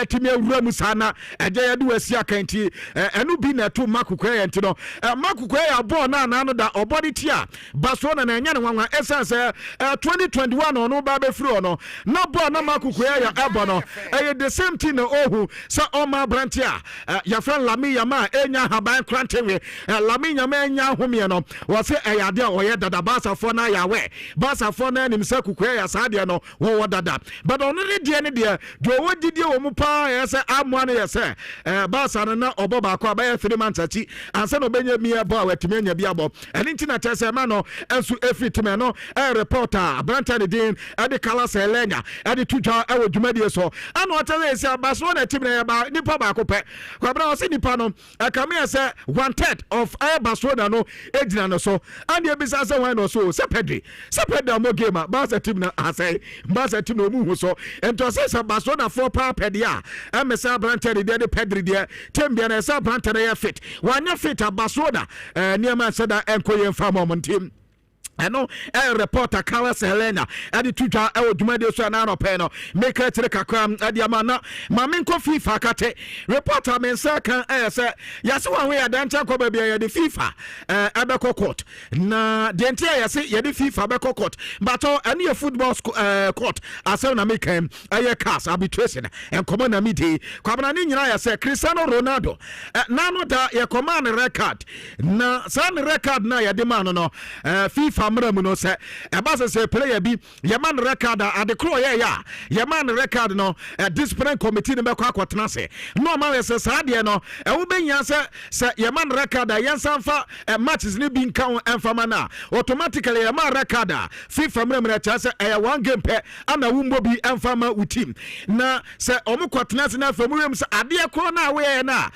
timi awura mu sana eje ya do asia kanti enu bi na to Makukwea nti no Makukwea ball na no da obody tia Barcelona na enya ne wanwa essence 2021 no ba be free no na ball na Makukwea ya ebo no the same thing na ohu sa Oma Brantia ya friend Lami Yama enya haban krantewe Lami Yama enya homie no wo se eyade oye dada Barca for na ya we Barca for na nim sa Kukwea ya sa de no wo dada but ono ne de do wo didi wo mu pa ya se amwa ne ya se Barca na obo ba kwa ba ya 3 months achi ansa no benya mi abo awatimi anya bi abo eni ntina chese ma no ensu efitime no reporter Branta de din ade Carlos Elena ade tuja ewo dwumadie so ana o tele ese Barcelona team na ya ba nipa ba ko pe Kwabra o se nipa no akame ya se 1/3 of Barcelona no ejina no so and e bisa se wan no so se Pedri mo game Barca team na asai Barca team no mu hu so ento se Barcelona for pa pedia emesa Branta de de Pedri de tembia na se Branta na ya fit wanya fit Barcelona niema sada enkoye famo montim eno reporter Carlos Helena adi tuja dwumade so na no pe no make it kakram adi amana mamenko FIFA kate reporter mensa kan say yase wan we adancha ko ba bia de FIFA abeko court na de ntia yase ye de FIFA abeko court but any football court asem na make cast arbitration and command na media kwabana ni nyina yase Cristiano Ronaldo na no da ye command record na san record na ye de man no FIFA amra mu no se eba se player bi ye man record ade kro ye man record no discipline committee no be kwa kwotena se no ma we se saade no wo benya se ye man record ye sanfa matches ni bi nka enfama na automatically ye man record FIFA mra cha se one game pe ana wumbo bi enfama with team na se omo kwotena se na famu wem se ade kro na we na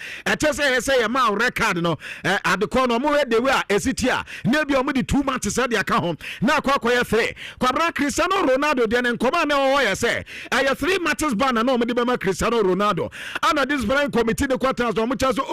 say ye man record no ade kro no mo we de we esitia na bi omo di 2 matches de aka ho na akwakoye 3 kwabra Cristiano Ronaldo de nkoma na wo ye say 3 matches ban na omo de be ma Cristiano Ronaldo ana this blind committee the quarters omo cha so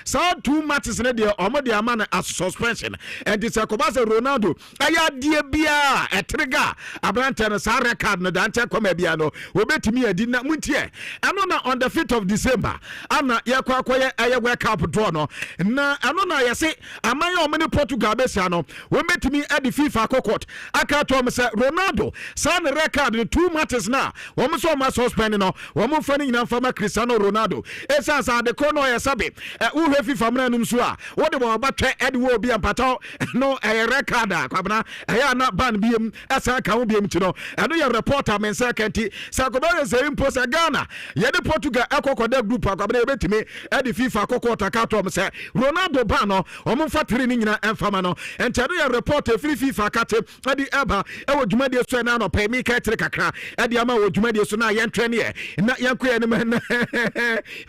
so 2 matches ne de omo de ama na as suspension and this akobase Ronaldo aya die bia trigger abrante na sa record no dan che koma bia no obetimi adi na muntie ano na on the 5th of December ana ye kwakoye World Cup draw no na ano na ye say amanya omo ne Portugal be sia no we metimi at the FIFA court aka to me say Ronaldo sign record the 2 matches na wo mo so ma suspend no wo mo fa ni nyina fama Cristiano Ronaldo esa sa de kono ya sabe wo hwe FIFA mna num so a wo de bo ba twe ede wo bi ampato no record kwabna ya na ban biem esa ka wo biem ti no eno ya reporter men second sa ko ba se impo sa Ghana ye de Portugal ekokoda group akwabna e betimi at the FIFA court aka to me say Ronaldo ba no wo mo fa 3 ni nyina enfama no entado ya reporter free FIFA kate adi eba ewo dwumadi so na no pay me ka tire kakra adi ama wo dwumadi so na ye ntwene ye na yankoye ne man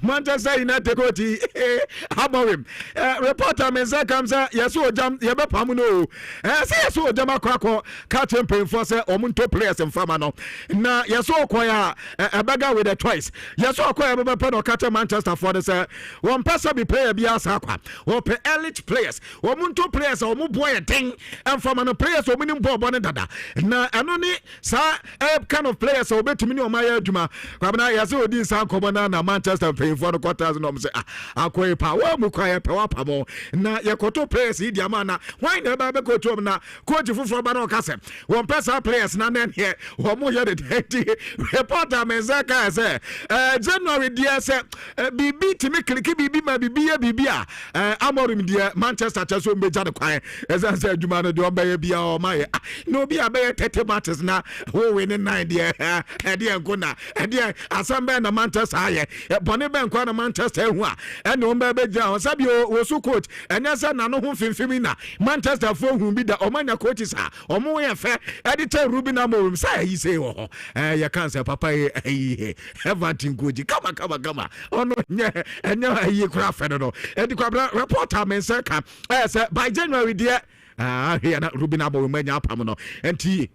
Manchester United coach abawem reporter menza kamza yeso ojam ye be pam no say yeso ojam akwa ka champion for say omunto players mfama no na yeso okoya ebaga with the twice yeso okoya be pe no ka Manchester for the say one person be player bi asa akwa wo pe elite players omunto players omu boy thing mfama no players omunim bobo ne dada na eno ni sa kind of players obetumi ni omaya adwuma kwabna yeso odi san kobo na Manchester paying for the quarters no say akoy pa wa mu kwa pe wa pa mo na yekoto players idi amana why na ba be coach na coach fufu ba na okase one person players na nen here wo mo ye the reporter menzaka say January dia say bibi timi kliki bibi ma bibi ya bibi a amorim dia Manchester chaso mbeja de kwan eza say adwuma no de obaye bia o maye no bia be 30 matches na wo win 9 dia e dia nkona e dia asamba na Manchester aye bone ben kwa na Manchester hu a ene o mba beja o sabi o su coach enya se na no hu finfimi na Manchester fo hu bi da o manya coaches a o mo ye fe editor Ruben Amorim say yi say o ya kan say papa e Everton coach kama ono nye enya yi kura fe no edi kwa reporter men say ka say by January there here na Ruben Amorim manya apam no enti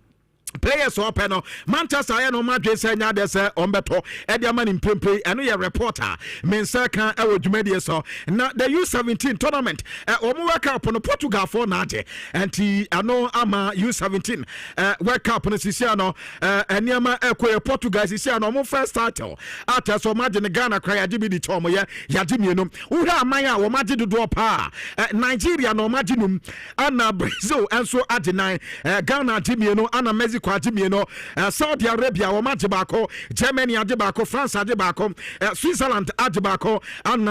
players open no Manchester ya no madwe se nya de se ombeto e de man impempe eno ye reporter mensa kan e wodwumade so na the U17 tournament omo World Cup no Portugal for na age enti ano ama U17 World Cup no sisia no eniama ekoye Portugal sisia no omo first title ata so madwe ne Ghana kra ya gibi di chomo ye ya gimienum uhra amanya wo madwe dodo pa Nigeria no madwe num ana Brazil enso adenai Ghana gimienu ana Mexico Ajimino, Saudi Arabia, Omajibako, Germany Ajibako, France Ajibako, Switzerland Ajibako, and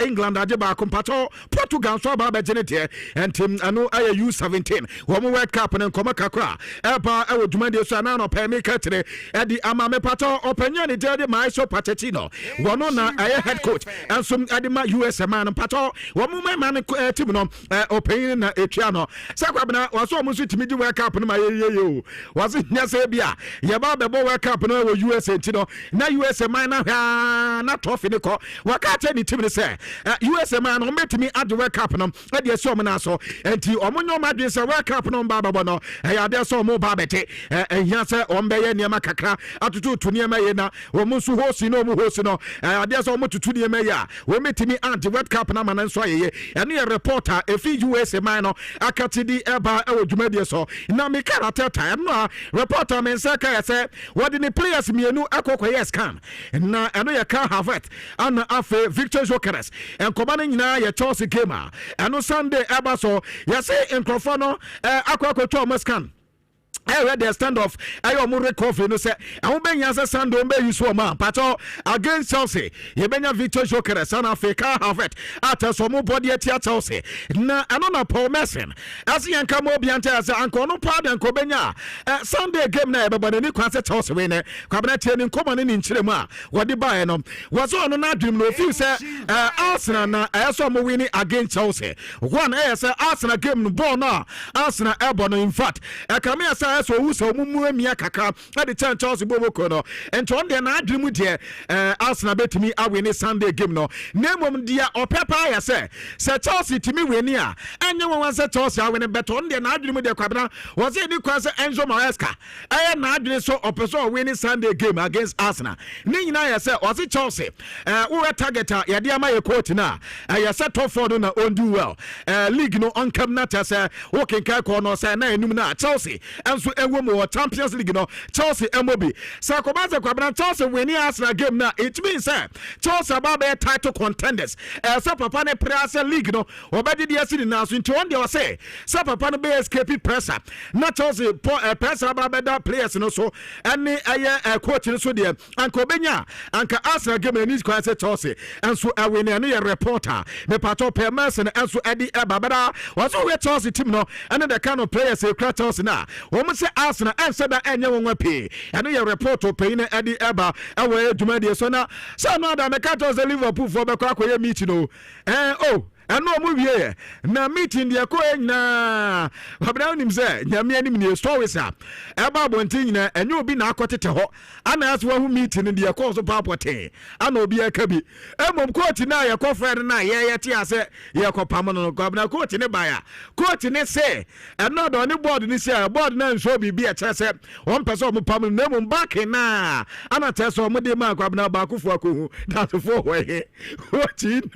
England Ajibako, Pato, Portugal, so Baba Genete, and Tim Anu U17, Woman World Cup and Komakakra, Eba, Ewudumendi Sanano, Pemikatre, Eddie Amame Pato, Opinion, Daddy Maestro Patetino, Wanona, head coach, and some Adima US man, Pato, Woman man, Timino, Opinion, Etriano, Sakrabana, was almost with me to World Cup in my was it Nasabia? Yaba the World Cup no USA Tino, na USA man not tough in the call. What can't any team say? USA man who met me at the World Cup no, at the Somanaso, and to Omono Madris a World Cup no Bababono, and I saw more Babette, and Yasa Ombe Yamakaka, at to near Mayena, or Musu Hosino Muhosino, and there's almost to near Maya. We met me at the World Cup Naman and Soye, and near reporter, a few USA man, Akatidi Eba, Jumedia so, Namika time. Reporter Mensaka said, what did the players me no akoko yes can na eno ya can have it and afe Victor Jokeres and commanding na ya Chelsea gamer and on Sunday abaso ya say in Crofano akoko Thomas can I read the standoff. I almost recover. No say. I won't be answer stand. Don't be useful man. Pato against Chelsea. You be Victor Joker. Son of a car have it. After some more body at Chelsea. Na anona Paul Messin. As you come over and tell us, Uncle no pardon Kobenya. Sunday game na but the new concert Chelsea winner. Cabinet training common in Chilema. What the buy no was on a dream. No few say Arsenal na also winning against Chelsea. One say Arsenal game no ball na Arsenal elbow in fact. Come here say so who so mumu mia kakra na the chance Chelsea boboko no and on the na dream there Arsenal betimi awin Sunday game no name dia opepa ya say Chelsea timi win ya anya won say Chelsea awin bet on the na dream there kwabna was it the kwase Enzo Maresca na dream so opeso win Sunday game against Arsenal ni nyina ya say was it Chelsea we target ya dia ma ye coach na ya say top four na on do well league no on come na say working kai ko no say na enum na Chelsea so ewo mo Champions League no Chelsea MOB Sakobaze kwabna Chelsea win Arsenal game na it means Chelsea about title contenders so papa ne pressure league no obedi dia sini na so nti on dey say so papa ne be escape pressure na Chelsea pressure about players no so any coach no so dey anka obenya anka Arsenal game ni kwa say Chelsea and so win no your reporter me pato permission and so Eddie Babada was we Chelsea team no and the kind of players e cra Chelsea na say Arsenal and said that any one pay and your report to pay Eddie Eba away to media so now that the catch was a Liverpool for the crack meeting and no movie here. Na meeting the Koen na Abraham him say, Yamianim near stories up. Eba Bontina, and you'll be now caught it ho. And as one who meeting in the course of Papote. I know be a cabby. Emom court now, your co-friend and I, yeah, say, Yako Pamano Governor court in a buyer. Court in a say, and not on the board in this year, board name should be a chess. One person of Pamon Nemon back in now. And I tell some of the man Governor Baku for that's a 4-way. What in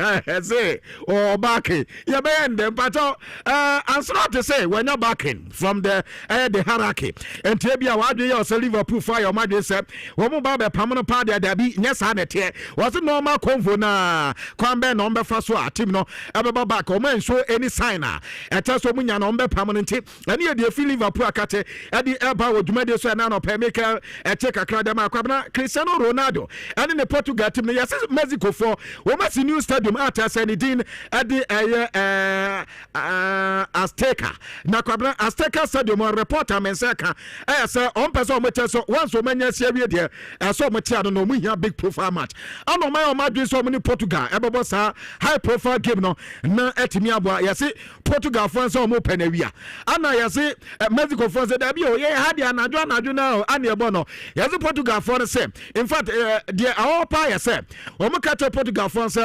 say, or backing. You bend them, but answer not to say when you're backing from the hierarchy. And Tabia, why do you Liverpool fire? My dear, said, Woman Baba Pamano Party, there be yes, I net was it normal convo na Quambe number first team no ever back or man show any signer. At us, woman, number permanent tip, and here the Liverpool Acate at the airport with Medio Nano Pemaker, a check a crowd Cristiano Ronaldo, and in the Portugal team, yes, Mexico for Woman's new stadium at Sanidine at the Azteca. Nakwabra Azteca Stadium reporter Mensaka. Say on person so once so many series there. So much I don't know we have big profile match. I know my Madrid so many Portugal. Ebobosa high profile game no na etimi aboa. You see Portugal fans so mo penewia. Ana you see Mexico fans that be yeah had ya anadwo now ani ebono. You see Portugal fans say in fact the our pa say we mo catch Portugal fans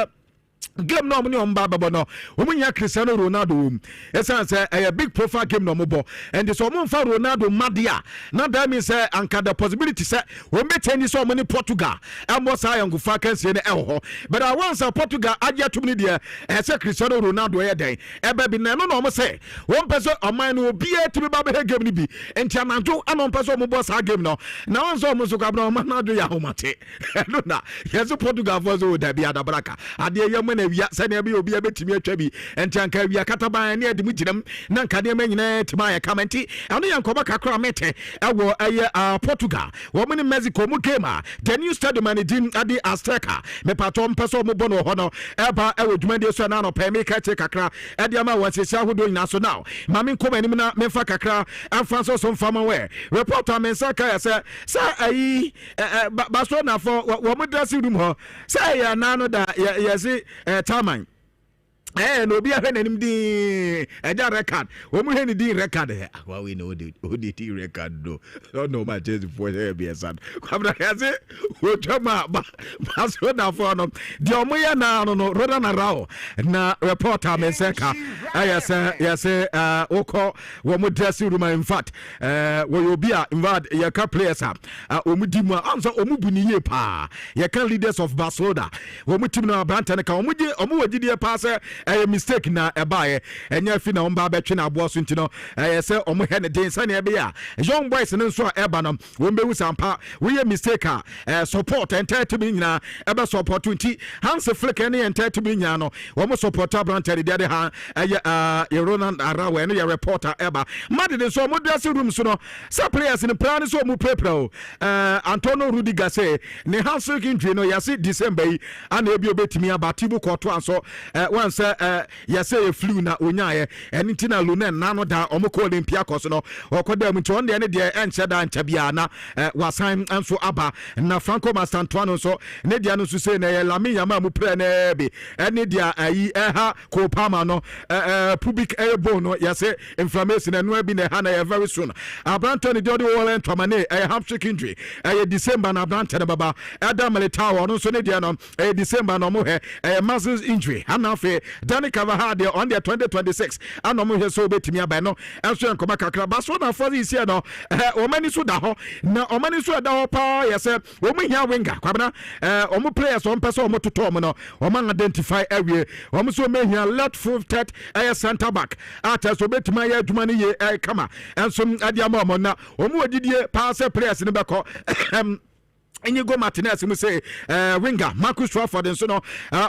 game no money on baba no omunya Cristiano Ronaldo esan say a big profile game no mobo and so mo fa Ronaldo madia na that means say anka the possibility say we meet so many Portugal and mo say yango fa kan say na ho but I want say Portugal adia to me there say Cristiano Ronaldo e den e ba bi na no mo say one person oman no obi e to be baba game ni bi enti ananjo anon person mo boss game no na one so mo so ka bra Ronaldo ya ho mate no na yes Portugal for so da bi adabraka ade na wia sane bi obi abetimi atwa bi enti anka wia kataban na adimu ginam na nka de manyina tima ya kamenti eno yankoba kakra mete ewo Portugal wo mini Mexico mu game the new stadium and din ade Azteca me patom peso mu bono ho no eba ewo dwumade so na no pe me ka che kakra ade ama wasesa hodo nyina so now mame nkoma nim na me fa kakra amfa so mfama we reporter me saka ya say ayi baso na for wo mu dressing room ho say ya na no da ya see Taman no be a nanim di eja record wo mu heni di record wa we know the ODT record do no my just for be sad kwabra kaze wo chama ba so na for no di omo ya na no roda na rawo na reporter me seka yes oko wo mu dressing room in fact wo yo be a invad ya ka players omu di mu anso omu buniye pa ya ka leaders of Barcelona wo mu team na branta na ka omu wagidi pa se mistake na ɛbaeɛ ɛnyɛ fi na ɔmba bɛtwe na aboa so nti no sɛ ɔmo hɛ ne den sɛnea ɛbɛyɛ a young boys no nso a ɛba no wɔmbɛhu sampa woyɛ mistake a support entire team nyinaa ɛbɛ support nti Hans Flick ne entire team nyinaa no wɔmo support abrantɛ de ha ɛyɛ Ronald Arawa no yɛ reporter ɛba made de nso ɔmo dressing room so no sɛ players ne plan so ɔmo prepare o Antonio Rudiger sɛ ne hamstring injury no yɛse December yi ana ebi obetumi aba tibu kɔto anso once yɛse flu na onyaayɛ ɛne nti na Lunen nano da ɔmo kɔ Olympiacos no ɔkɔda mu nti ɔno deɛ ne deɛ ɛnkyɛ da nkyɛ bia na wasan nso aba na Franco Mastantuano nso ne deɛ no nso sɛ na yɛ Lamine Yamal mu prɛ na bi ɛne deɛ ayi ɛha Kopama no pubic elbow no yɛse inflammation ɛno bi na ɛha na yɛ very soon abrantɔ ne deɛ ɔde wɔlɛ ntɔmane ɛyɛ hamstring injury ɛyɛ December na abrantɔ ne baba ɛda Militao ɔno nso ne deɛ no ɛyɛ December na ɔmo hɛ ɛyɛ muscles injury ana afei Dani Carvajal deɛ on deɛ 2026 ana ɔmo hɛ so obetumi aba no ɛnso yɛ nkɔmɔ kakra baso na afɔ yi sie no ɔmani so da hɔ na ɔmani so da hɔ paa yɛ sɛ ɔmo hia winger kwabena ɔmo players ɔmo pɛ sɛ ɔmo totɔ ɔmo no ɔmo identify awie ɔmo so ɔmo hia left footed ɛyɛ center back ata so obetumi ayɛ adwuma no yie kama ɛnso ade ama ɔmo na ɔmo odidie paa sɛ players no bɛkɔ Inigo Martinez mu say winger Marcus Rashford nso no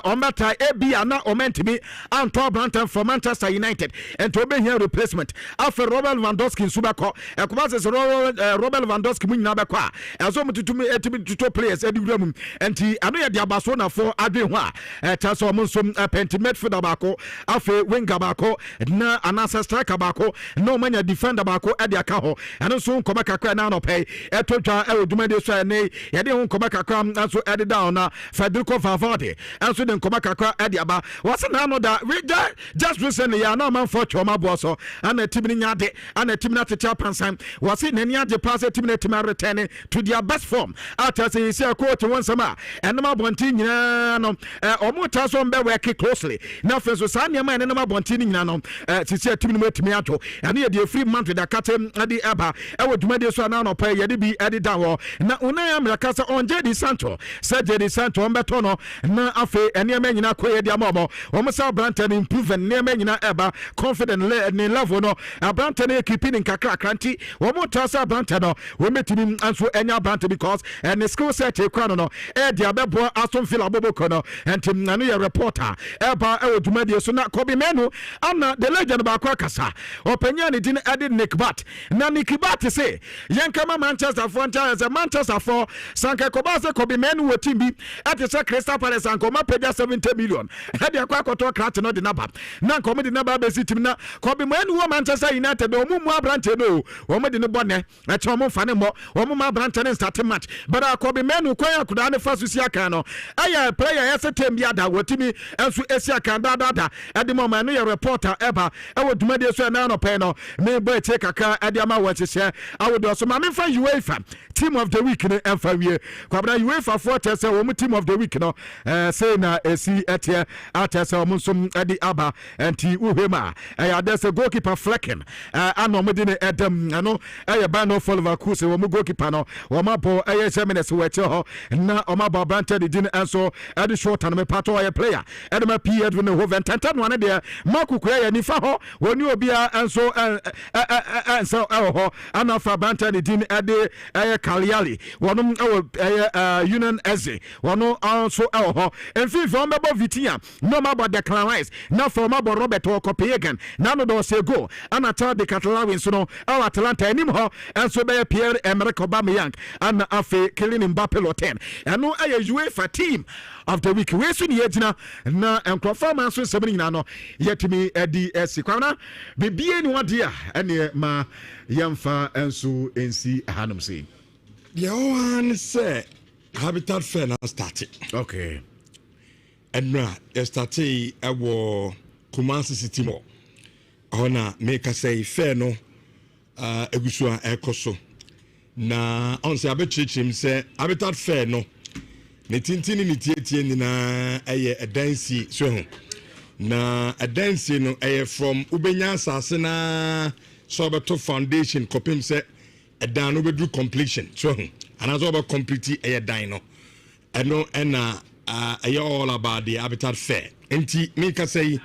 ometa ebia na omentimi Antoine Branton from Manchester United and to be here replacement after Robert Lewandowski nso beko ekoma se Robert Lewandowski mu nyina beko a enso mututumi etimi tuto players ediwura mu enti ano ye de abaso na for adwen ho a taso mo nso penti midfielder bako after winger bako na anasa striker bako no manya defender bako e de aka ho eno nso nkoma kakra na no pay etodwa e oduma de so ne yɛde ho nkɔmɔ kakra nso ɛde down na Federico Valverde nso de nkɔmɔ kakra ɛde aba wɔse na no da just recently ya na man for choma boɔ so ana team ni nyade ana team na tete apansan wɔse na nyade pass team na team return to their best form after say say coach one sama ɛnoma bonti nyina no ɔmo ta so mbe work closely na fɛ so saa nneɛma ɛnoma bonti nyina no sisi team no matumi ato ɛne yɛ de free month da katem ɛde aba ɛwɔ dwumadi so na no pɛ yɛde bi ɛde down na unai America sɛ on Jadon Sancho sɛ Jadon Sancho on beto no na afe nneɛma nyina kɔyɛ de ama ɔmo sɛ Branton improve nneɛma nyina ɛba confident ne level no Branton keeping in kakra kranti ɔmo ta sɛ Branton no wɔmetimi anso enya Branton because ne skill set ekura no de abɛboa Aston Villa boboko no ntim na no yɛ reporter ɛba ɛwɔ dwumadi so na Kobe Menu ana the legend ba akɔ kasa ɔpanya ne din ɛde Nick Bat na Nick Bat sɛ yɛnkama Manchester for Manchester for Sanka Kobase Kobe Menu wo team bi ate sɛ Crystal Palace ankoma pagya 70 million hade akɔ akɔtɔ krat no de naba na nkɔmo de naba bɛsi team na Kobe Menu wo Manchester United ɔmo mu abrante no ɔmo de ne bɔne ɛkyɛ ɔmo fa ne mmɔ ɔmo ma abrante ne start match but Kobe Menu kwan akuda ne fa so si aka no ɛyɛ player yɛsɛ team bi ada wo team enso esi aka dada ɛde mo ma no yɛ reporter ɛba ɛwɔ dwumadi so na no pɛ no me boy take kakra ɛde ama wɔ hyehyɛ awodo so ma me fa UEFA team of the week ne ɛmfa wie kwabra UEFA for test sɛ team of the week no say na esi ɛteɛ atɛ sɛ wɔn nso ɛde aba nti uhema ɛyɛ adɛ goalkeeper Flecken ana wɔn de ne ɛdɛm ɛno ɛyɛ Bano for Leverkusen wɔn goalkeeper no wɔn abɔ ɛyɛ 7 minutes wɔ ɛkyɛ hɔ na wɔn abɔ Branton de din ɛnso ɛde short and me pato ɔyɛ player ɛde ma pii ɛde ne hoven tɛntɛn no ane deɛ Marco kura yɛ nifa hɔ wɔn ni obia ɛnso ɛnso ɛwɔ hɔ ana fa Branton de din ɛde ɛyɛ Cagliari wɔn ɛwɔ Union Eze wɔn also ɛwɔ hɔ mfinfin wɔn bɛbɔ Vitinha na wɔn abɔ Declan Rice na fɔ wɔn abɔ Robert Copenhagen na no dɔ ɔsɛ goal ana taa de Catalan nso no ɛwɔ Atalanta anim hɔ ɛnso bɛyɛ Pierre-Emerick Aubameyang ana afei Kylian Mbappe lɔtɛn ɛno ɛyɛ UEFA team of the week wei so ne yɛgyina na nkurɔfoɔ ma nso nsɛm no nyinaa no yɛtumi ɛdi ɛsi kwana bibie ni wɔde a ɛneɛ ma yɛmfa nso nsi hanom sei deɛ ɔwan sɛ Habitat Fair na started okay ɛnura yɛstartee ɛwɔ Kumasi City Mall ɔhɔ na meka sɛ fair no ɛgu so a ɛkɔ so na ɔn sɛ abɛkyerɛkyerɛ m sɛ Habitat Fair no ne tintini ne tietie nyinaa ɛyɛ ɛdansi so ho na ɛdansi no ɛyɛ from wobɛnya asase na sɛ ɔbɛto foundation kɔpem sɛ ɛdan no bɛduru completion so ho anaasɛ ɔbɛ complete ɛyɛ dan no ɛno ɛna ɛyɛ all about the Habitat Fair nti meka sɛ yi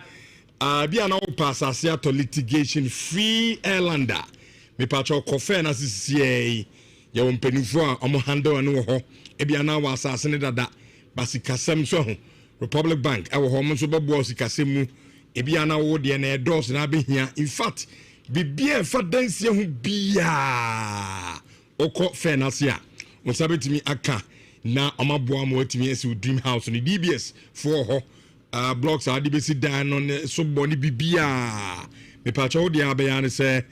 Bia na pass asase to litigation free airlander me pacho kofe na sisi ye wompanifo a omo handle no ho bia na wa asase ne dada basikasem so ho Republic Bank e wo ho mo so bebo sikasem mu bia na wo de na endorse na behia in fact bibia fa dansie ho bia okọ fe na se a mo sabetimi aka na omaboa mo atimi esi dream house ni DBS for ho blocks are DBC down on so boni bibia me pacho de abayane say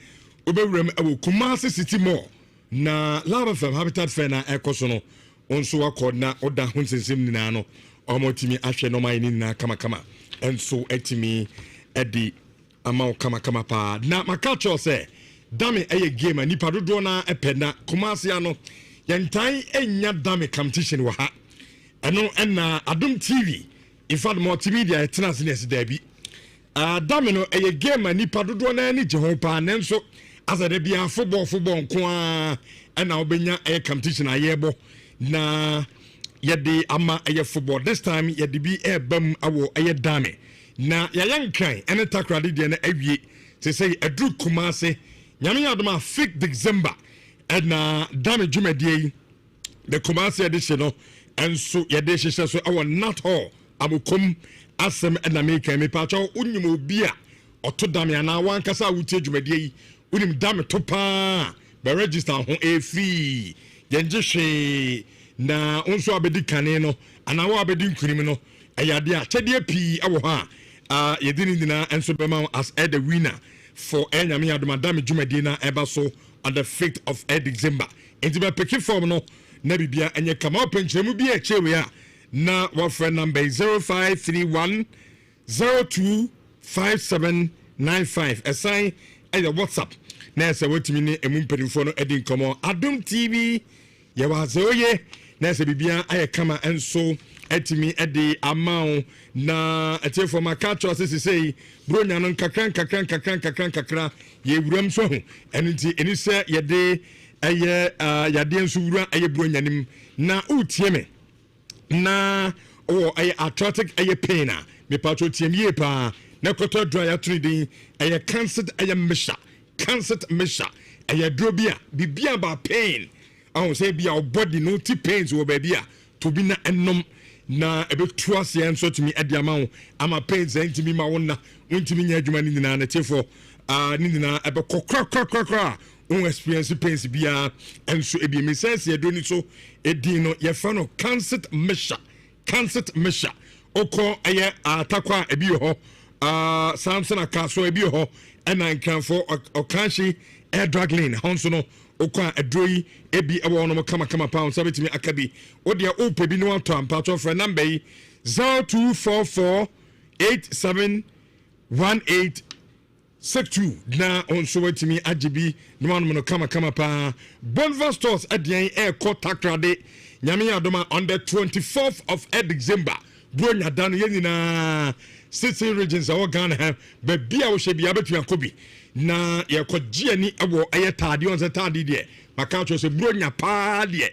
obewrem e Kumasi City Mall na Lava Farm Habitat Fair na ekoso no onso akọ na oda ho nsensem nina no omotimi ahwe no mai nina kama enso etimi edi ama kama pa na makacho say dame eye game ni padodo na epena Kumasi ano yentan enya dame competition wa ha eno na Adom TV in fact multimedia tenancy derby damino a game ni padodo na ni je ho pa nanso asade bia football nko a na obenya a competition ayebo na yede ama a football this time yede bi bam awo a dame na yayankan ene takrade de na awie se say adru Kumasi nyame adoma 5 December na dame jumedie the Kumasi edition no enso yede hyehyɛ so awo not hall amokom asem na make me pacho unyim obi a oto dame ana wan kasa wutie dwumadie yi unim dame to pa be register ho free yenje hwe na onso abedi kane no ana wa abedi nkunim no ayade a chede pi awo ha yedini dina enso be ma as the winner for enyame adoma dame dwumadie na eba so on the 5th of December enti be pick form no na bibia enye kama openchemu bi a chewe a na our friend number 0531 025795 assign at the WhatsApp na say wetimi ne emumperifo no edin komo Adom TV ye wa ze oye na say bibia aye kama enso etimi edi amount na etiefo makacho say bronya no kakran ye wuram so ho enti eni say ye de aye yade enso wura aye bronya nim na utie me na ay arthritic ay pain me patro tiemie pa na koto dry atridin ay cancer ay mesha ay drobia bibia ba pain I say bia body no ti pains wo babia to be na enom na ebetu ase enso timi ediama ama pains entimi ma wonna untimi nya adwuma ni nyina na tefo ni nyina ebe kokra un experience pains bia enso ebi me sense edoni so edin no ye fa no cancer mesha oko eye atakwa ebi ho Samson akaso ebi ho ena nkanfo okanshi air drug lane honso no okwa adroi ebi ewo no kama pound sabetimi akabi odia ope bi no ato ampato for number 0244871862 na onso wetimi ajibi no no kama pa Bonva stores adian air court takrade nyame adoma on the 24th of December bronya dan yenina city regions awo Ghana ha bebia wo hye bia betua kobi na ye kogye ni awo ayetade on setade de maka cho se bronya pa de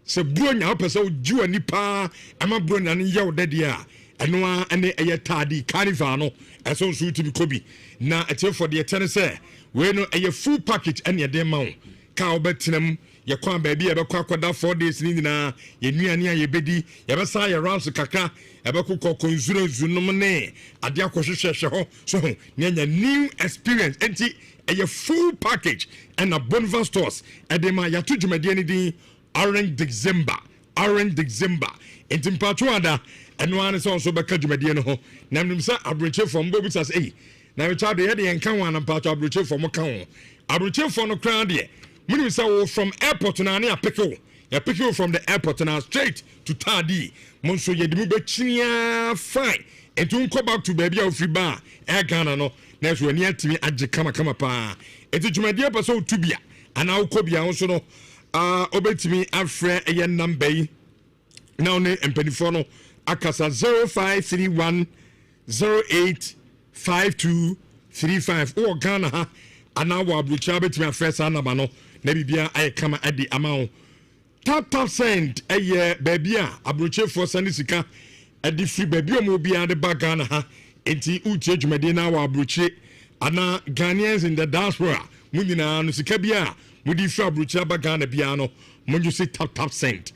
se bronya opese oju ani pa ama bronya ne ye wodade a eno a ene ayetade carnival no eso so timi kobi na etiefo de tene se we no aye full package ene ye de ma wo ka obetinam ye kwa baabi ye bekwa akoda 4 days ni nyina ye nuane a ye bedi ye besa ye rounds kakra ye bekokọ konzurunum ne ade akohwehwehwe ho so nya new experience enti a full package and a Bonva stores edema ya to dwumade ni din Orange December enti mpacho ada eno ane so beka dwumade no ho na mnim sa abroche from bobusas na we child ye de enka wan mpacho abroche from ka ho abroche from no kran de Muni say from airport na na pick you from the airport na straight to Tadi. Monso ye de mu be chinia fine. And to go back to baby of free bar. Air Ghana no. Next when you me aje kama pa. Et to my dear person to be. And now Kobia also no obetimi afre a number. Now ne empenifono akasa 0531 085235 or Ghana ha. And now we will be to first number no. Na bibia ay kama adi amount tap send baby abroche for send sika adi free baby o mo bia de bagana ha enti utie dwumadi na wa abrochi ana Ghanaians in the diaspora mu nyinaa no sika bia mudi fi abrochi aba Ghana bia no monju se tap cent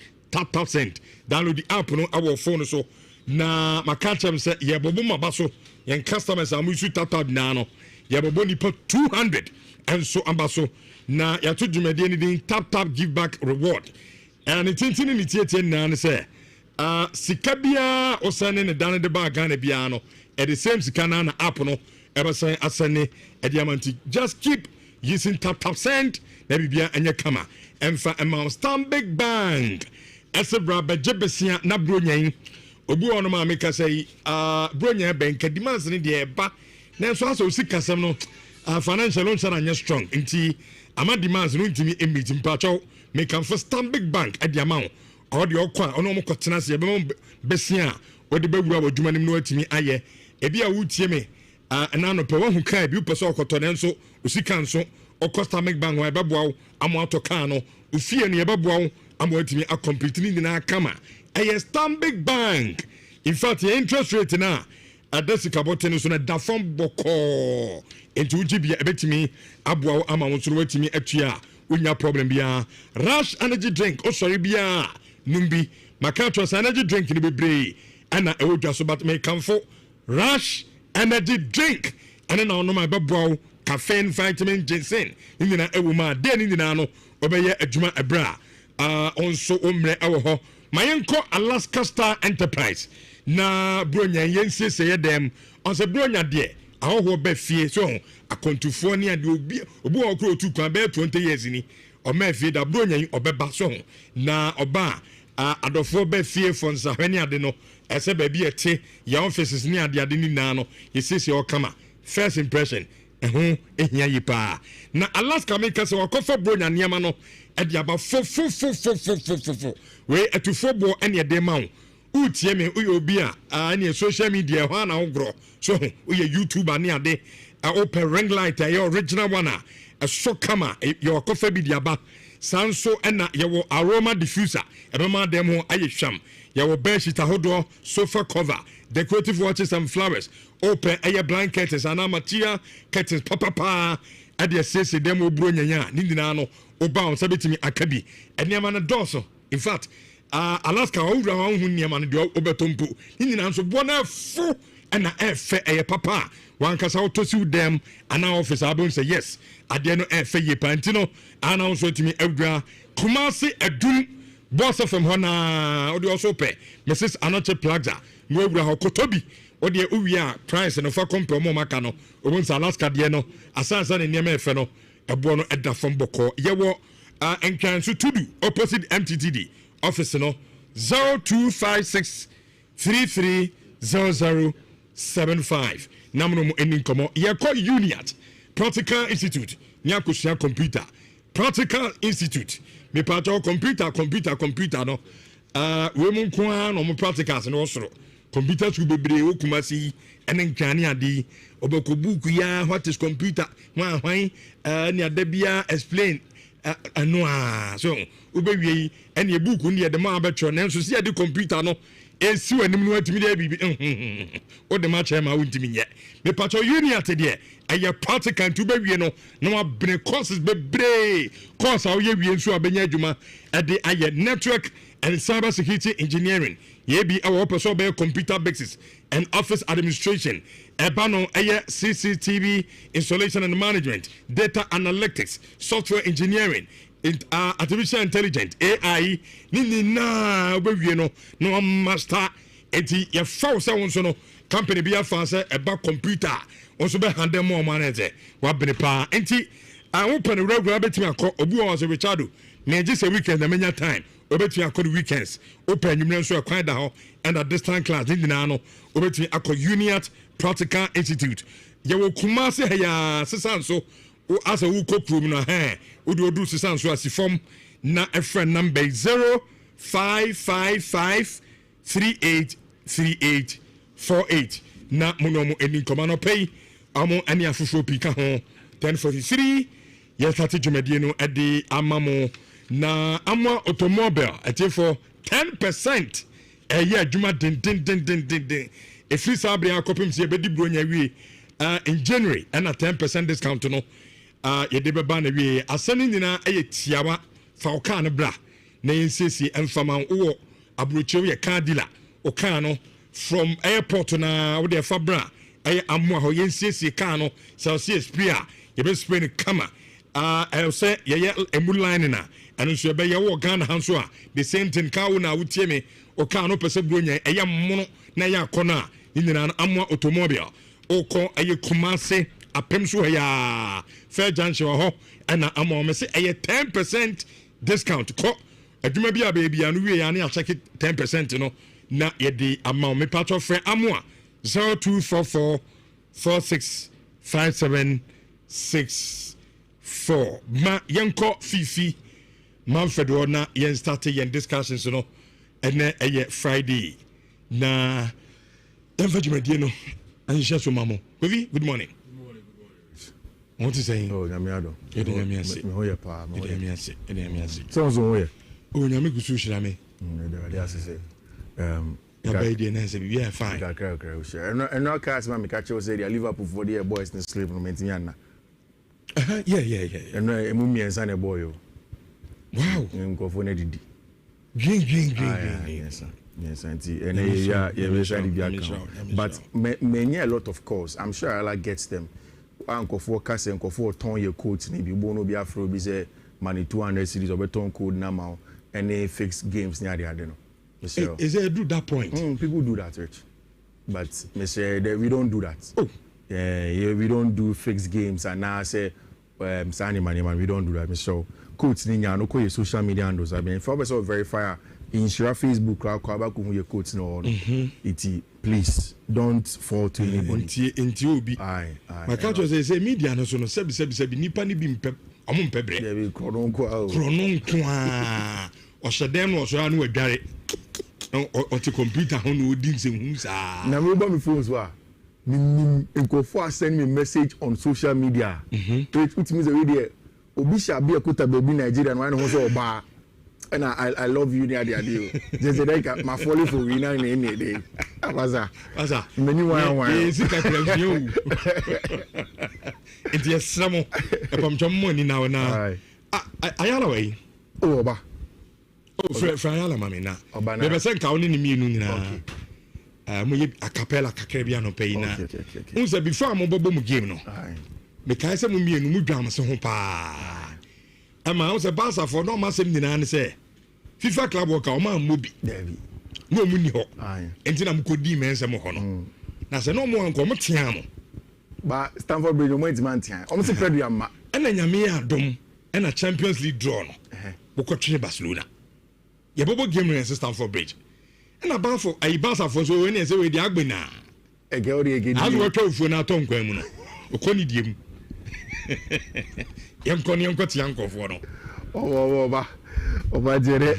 download the app no our phone so na makachem say ye bobo mabaso yen customers amu su tap na no ye bobo nipa 200 and so ambaso na ya to dwumadi ni din tap give back reward and tintin ni tietie na ne say sika bia osane ne dan de ba Ghana bia no at the same sika na app no ever say asane e diamond just keep using tap cent na bibia enye kama emfa amount Stanbic Bank esebra bejebesia na bronyan obi ono ma meka say bronyan bank demands ni de eba na so aso sikasem no financial loan share anya strong nti ama demands no ntimi emit mpacho make am for Stanbic Bank at the amount or the okwa ono mo kotena se be besia wode bewura wadwuma nim no atimi aye ebi a wutie me na no pe wo hu kai bi pese okotone nso osika nso Stanbic Bank wa beboa amo atoka no ofie ne beboa amo atimi a complete ni na kama Stanbic Bank in fact the interest rate na adesika botene so na da fom boko enti ugibia ebetimi aboa ama wo so watimi atua onya problem bia Rush energy drink sorry bia numbi makato energy drink ni bebre ana ewodwa so but me kamfo Rush energy drink ana na ono ma beboa caffeine vitamin ginseng nyina ewuma de nyina no obeye adwuma ebra onso omre ewo ho mayenko Alaska Star Enterprise na bronya yensiese yedem onse bronya de ahoho be fie so akontufo ne ade obi okro otu kwan be 20 years ni o ma fie da bronya obeba so na oba adofo be fie for nsahwani ade no ese ba bi ete ya offices ni ade ni na no yesese o kama first impression ehia yipa na Alaska make se wakofa bronya niama no e dia ba fo we etufo ene e de ma utie me uye obi a ne social media ho na ogro so uye YouTuber ne ade open ring light your original one a so kama your wakofa bi dia ba sanso ena yewo aroma diffuser ebema dem ho ayehwam yewo bedsheet ahodo sofa cover decorative watches and flowers open air blankets and amatia curtains papa ade sese dem obro nyanya ni nyina no oba on sabetimi akabi eniama na doso in fact Alaska owura ho hu niama no de obetompo ni nyina nso bo na fu na efe aye papa wankasa otosi dem ana office abon say yes ade no efe ye pantino ana nso timi awura Kumasi edum boss from hona odi also pe Mrs. Anoche Plaza no awura ho kotobi odi uwia price no fa compare mo maka no obonsa Alaska de no asansa ne niam efe no ebo no eda from boko yewo enkransu tudu opposite MTTD office no 0256 330075 namno mo eni komo ye ko Uniat Practical Institute ni akosia computer Practical Institute me pato computer no we mun kwa no mo practicals no soro computer su bebre okumasi ene nkane ade obekobuku ya what is computer hwan ni adabia explain ano so ubewie ene ebuku ni de ma abetro na nso si ade computer no esi wanim no atimi de bibi o de ma che ma wontimi nye me pato Uniat de eye practical to bewie no na wa bene courses bebre course a ye wie nso abenya adwuma ade aye network and cyber security engineering ye bi our person be computer basics and office administration ebano aye CCTV installation and management data analytics software engineering artificial intelligence AI ni na obewie no no master enti ye faw se wonso no company bi afa se eba computer wonso be handle more manager wa bene pa enti open regular betimi akọ obi o se Richardo na je se weekend na menya time obetumi akọ the weekends open nwumre nso akwan da ho and a distant class ni na no obetumi akọ Uniat Practical Institute ye wo Kumasi heya sesanso o asa wo kokrum no o de odu sesanso asifom na a friend number 0555383848 na monomo eni komano pay amo ani afufo pika ho 1043 ye start dwumadie no ade amamo na amwa automobile ati for 10% eye adwuma den free sabre akopim se bedi bronya wie in January and a 10% discount no ye de beba na wie asane nyina eye tiawa fa oka ne bra na yensesi emfama wo abrochew ye car dealer oka no from airport na wo de fa bra eye ammo ho yensesi car no so se spia ye be spray kama I say ye emu line na anu so be ye wo Ghana hanso a the same thing car na wutie me oka no pese bronya eye mono na ya kona nyina ammo automobile oko eye Kumase apem so ya fair junction ho na ammo me say eye 10% discount ko adwuma bia baby anu wie ya na check 10% no na ye di ammo me patch of friend ammo 0244 465764 ma yenko fifi Manfred na yen start yen discussions no ene eye Friday na enfajumedie no ansha so mamo good morning. What is saying? Oh, Nyamiado. Nyamiase. Me hoye pa, me hoye. Nyamiase. So hoye. Oh, nyame gusu shira me. They say. Ya bay dey na say we are fine. Okay. And no cast man me catch you say the Liverpool for the boys in sleep no mentimi anna. Yeah. And no emu mi ensa na boy o. Wow. Nkofo na didi. Green. Yes, auntie. And yeah, we try to be account. But many a lot of course. I'm sure Allah gets them. Nkofo kase nkofo ton ye coach ni bi bo no bi afro bi say money 200 series or beton code na ma any fixed games near the ade no. Is it do that point? People do that, Rich. But we don't do that. Oh. Yeah, we don't do fixed games and now say Sani man, we don't do that. So coach ni nya no ko your social media handles. I mean, if I was verify Nhyira Facebook crowd ko abaku hu your coach no. Iti please don't fall to anybody. Inti obi. Aye. My catch say media no so no sebi nipa ni bi mpɛ ɔmo mpɛbrɛ. Yeah, we kronon ko. O shedem no so anu adware. O ti computer ho no odi nsɛm saa. Na me ba me phone so a nkofo send me message on social media. It means already obi sha be akuta baby Nigeria no ho so oba. And I love you near the deal. Just like my follow for winner in any day. Asa. Many one. It's yes some from some money now. Ayala way. Oh, Oba. Oh, Frayala mamina. Never sent county in me nuna. A capella cacabiano payna. Unsa before mo bobo game no. Me kaisa mu mi enu mu dwam se ho pa. Ama unsa basa for no masem nyina ne say FIFA club worker o ma mobi. David. No mu ni ho. Enti na mu kodi mensem ho no. Na se no mo anko mo tia mo. Ba Stamford Bridge mo enti man tia. O mo se Pedro amma. Ena nyame adom ena Champions League draw no. Bo ko twe Barcelona. Ye bobo game in Stamford Bridge. Ena ba for ai Barca for so we ne se we di agbena. Ege o di ege. Azu wo twa fu na ton kwan mu no. O ko ni diem. Yanko tia nkofo no. Oba jere.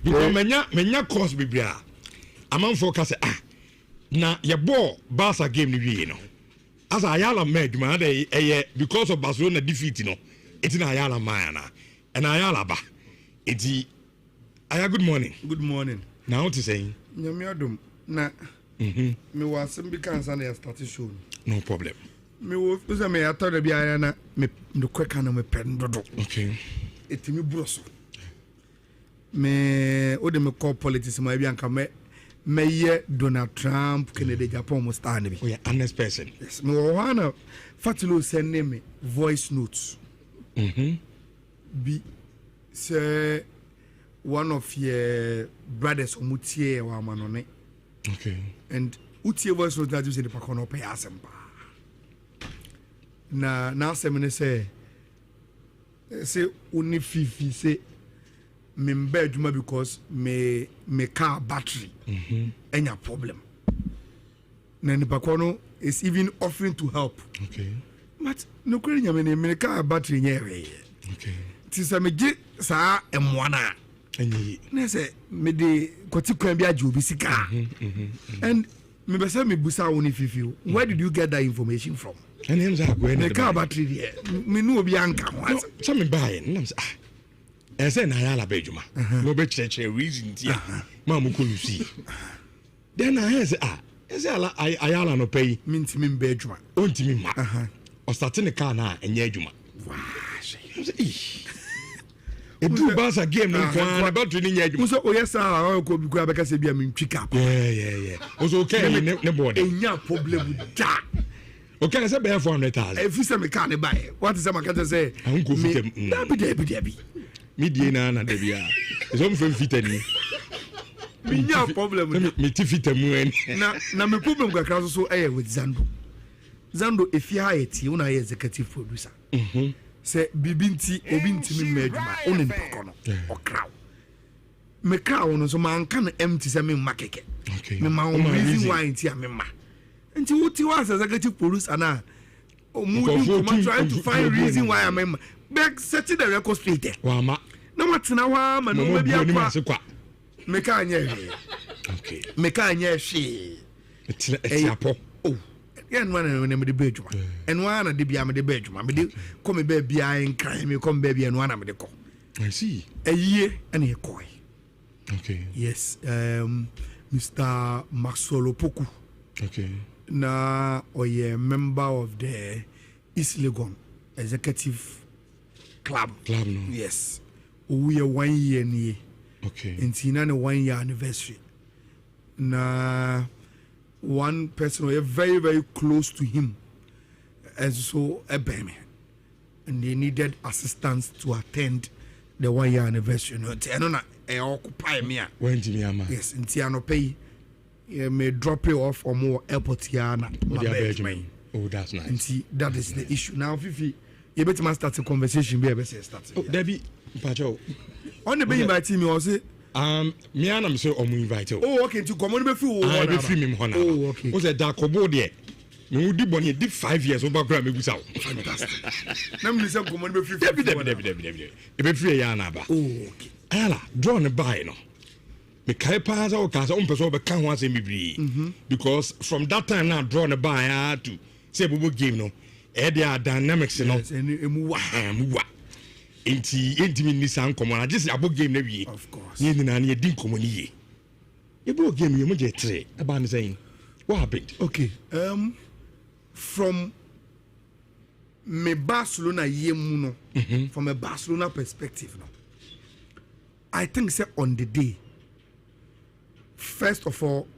Because menya course bibia. Amanfo ka say na ye ball Barca game ni wie no. As Ayala made man because of Barcelona defeat no. It's na Ayala man na. And Ayala ba. Iti Aya good morning. Good morning. Now what you saying? Nyame adom na me wasem bi kan sa na start show. No problem. Me wo uza me atore bi aya na me no kweka na me pendodo. Okay. Etimi broso. Me ode me call politics ma bi anka me ye Donald Trump Kennedy Japan mo stand bi. Oh yeah, honest person. Yes, me wo wana Fatilo send me voice notes. Bi say one of your brothers omutie wa manone. Okay. And utie voice note that you say the pakono pay asempa. Na semene say only fifi say me mbeduma because me car battery any problem. Na ni pakono is even offering to help. Okay. But no kwenya me car battery nyewe. Okay. Tisa me gi saa emwana. Enyi. Na say me de kwati kwan bi age obi sika. And me be say me busa only fifi. Where did you get that information from? And him say go The car battery there. Me no obi anka ho. So me buy it. Nam say say na Ayala bedwuma. No be church reason dia. Ma mu ko lusi. Then I say Is ala ayala no pay. Mintimi mbedjuma. Ontimi ma. O starting the car na enye adwuma. Wow. Edu basa game no kwa about to nya adwuma. So oyesa a ko bi kwa beka se bia mentwi cap. Yeah. Also okay ne board. Enya problem da. Okay, say be 400,000. If you say me can buy. What is my can say? I won't go fit them. Debi. Me die na debi a. So me fit any. Me nya problem. Me ti fit mu en. Na me problem kwa kraso so with Zando. Zando if you hire it, you na executive producer. Say bibinti obinti me meduma onen pokono o kraw. Me kraw no so man kan empty say me makeke. Okay. Me ma reason why ntia me ma. Nti wuti was executive producer na omu trying to find reason why I'm back setting the record straight. Wa ma. Na watina wa ma no ma bia kwa. Me ka anya. Okay. Me ka anya hwe. Etiapo. Oh. Yeah, no one na me de bedwuma. And one na de bia me de bedwuma. Me de come be bia en kan me come be bia no na me de ko. I see. Eyie na e koi. Okay. Yes, Mr. Maxwell Opoku. Okay. Na oye member of the East Legon Executive Club. Club no. Yes. We are 1 year ni. Okay. Nti na 1 year anniversary. Na one person who is very, very close to him as so a baby. And they needed assistance to attend the 1 year anniversary. No, I don't know. I occupy me. When Jimmy Ama. Yes, in Tiano pay. May drop it off or more airport Tiana. Oh, that's nice. And see, that is the issue. Now, Fifi, you better start a conversation. Be able to start. Oh, Debbie, Pacho. On the baby, my team, you say. Me and I'm so invited. Oh, okay, to come on before. I be free me honor. Oh, okay. Was a dark obodia. Me would be did 5 years over Grammy without. Fantastic. Let me say, come on before. Debbie. Be free Yanaba. Oh, okay. Ella, drawn a buy no. Me kai pass our cars on person but can't once me because from that time now drawn a buy to say we game no. There dynamics no. Inti me nisan come on just about game na wie. Of course. Ye na na ye din come on ye. You bo game you mo je tre about saying what happened? Okay. From me Barcelona yemu no. From a Barcelona perspective no. I think say on the day. First of all,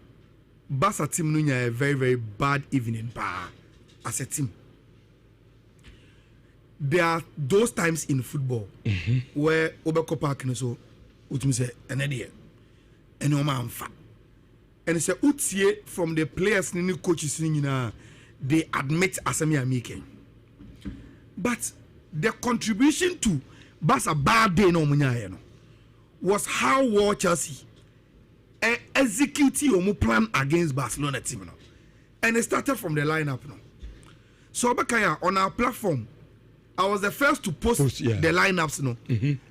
Barca team no a very, very bad evening as a team. There are those times in football where Obeko Park so utumi say enede ene o man fa. And say utie from the players ni coaches ni nyina they admit asemi are making. But the contribution to Barca bad day no munya no was how well Chelsea execute your plan against Barcelona team no. And it started from the lineup no. So Obekaya on our platform I was the first to post the lineups no.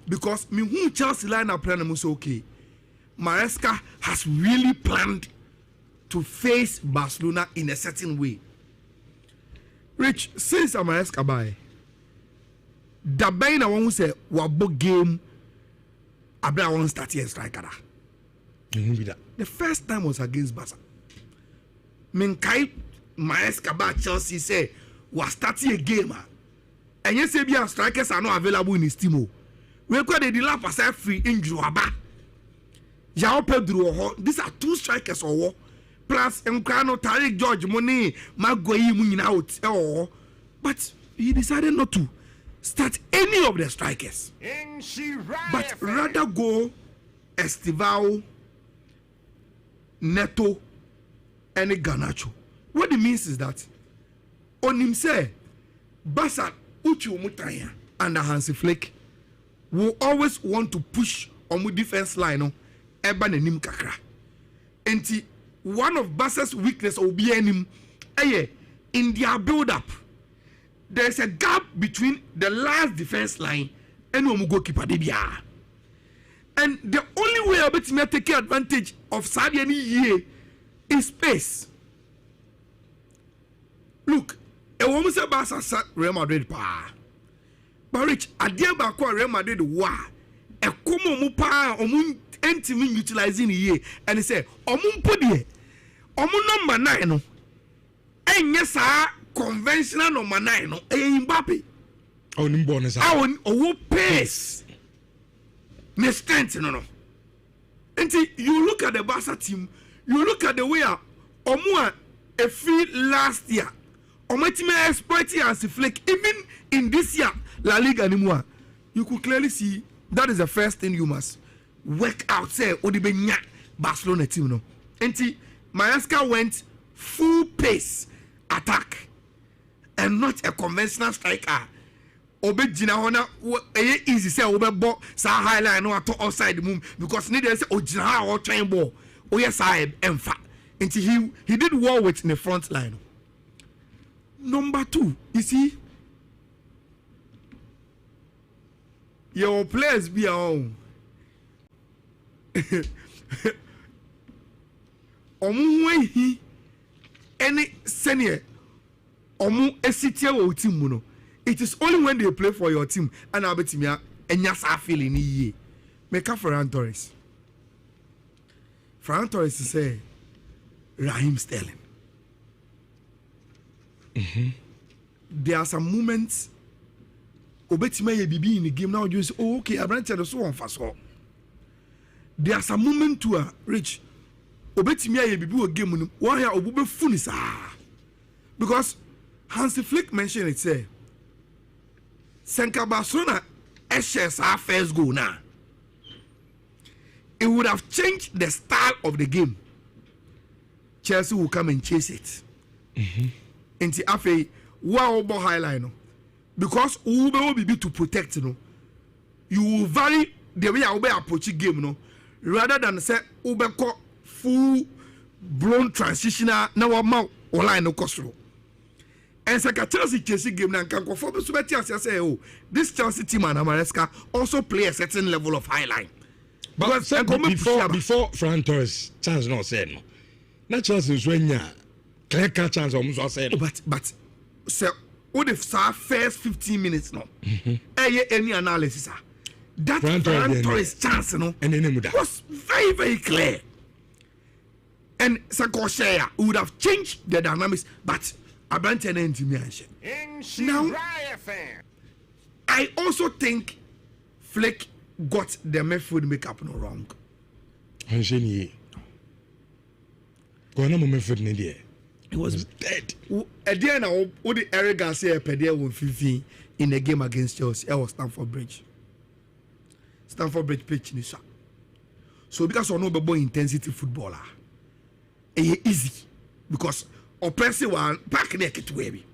Because me who Chelsea lineup plan I say okay. Maresca has really planned to face Barcelona in a certain way. Rich, since Maresca by the bay na one who say wabo game abra won start here striker. The first time was against Barca. Minkai Maresca ba Chelsea say was starting a game. And you say be strikers are not available in his team. We got the lap as free injury aba. Yao Pedro, these are two strikers or war. Plus Mkrano Tariq George Money Magoyi Munin out. Oh, but he decided not to start any of the strikers. But rather go Estival, Neto, and Garnacho. What it means is that on him say Barca Uchi Mutaya and Hansi Flick will always want to push on the defense line no Eban and Nim Kakra. And one of Barca's weakness will be in their build up. There's a gap between the last defense line and the goalkeeper Debia. And the only way about to take advantage of Sabiani ye is space. Look, a woman said Barca Real Madrid pa. But Rich, a dear Bakwa Real Madrid wa a como mupa omun entimi utilizing ye and he said omun podie number 9 no enye saa conventional number 9 no Mbappe nimbo ne sa owo pace ne strength no until you look at the Barca team, you look at the way omo a free last year omo exploiting as a flick even in this year La Liga anymore. You could clearly see that is the first thing you must work out. Say Odibenya Barcelona team no. Until Maresca went full pace attack and not a conventional striker. Obe jina hona easy say obe bo sa highline no ato outside the moon because need say ojina or train ball. Oh yes I emfa. Until he did well with in the front line. Number 2, you see, your players be our own. Omu he any senior omu esitia wo team no. It is only when they play for your team and abetimia enya sa feeling ye. Make up Ferran Torres. Ferran Torres say Raheem Sterling. There are some moments obetima ye bibi in the game now you say oh okay Abrante so on fast. There are some moments to Rich obetima ye bibi o game no one here obube funisa because Hansi Flick mentioned it say Senka Barcelona shares our first goal now. It would have changed the style of the game. Chelsea will come and chase it. Into Afe, wow, highline. Because we will be to protect, you will vary the way I will approach the game, rather than say, Ube full blown transitional, now amount or line of cost. And Chelsea game now can go for say, oh, this Chelsea team and Maresca also play a certain level of high line. But before Ferran Torres chance not said no. Not Chelsea is when clear cut chance almost said. But so what if first 15 minutes no? Any analysis that Ferran Torres chance no was very very clear. And Sakoshea would have changed the dynamics, but Abrante now, I also think Flick got the midfield makeup no wrong. It was dead. At the end, all the Eric Garcia Pedia won 15 in the game against Chelsea. I was Stamford Bridge pitch in so because of no boy intensity footballer, it's easy because oppressive one back there to baby.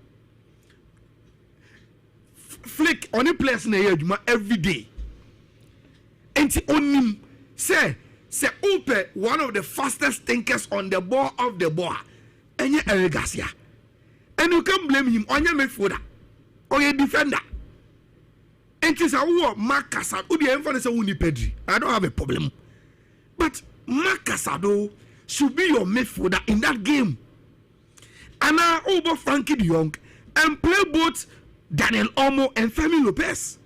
Flick only plays in the every day. And on him say Upe one of the fastest thinkers on the ball of the ball. And you Eric Garcia. And you can't blame him on your midfielder or your defender. And it's a war Mark Casado. Who the emphasis on Pedri. I don't have a problem. But Mark Casado should be your midfielder in that game. And now over Frankie de Jong and play both Daniel Olmo and Femi Lopez.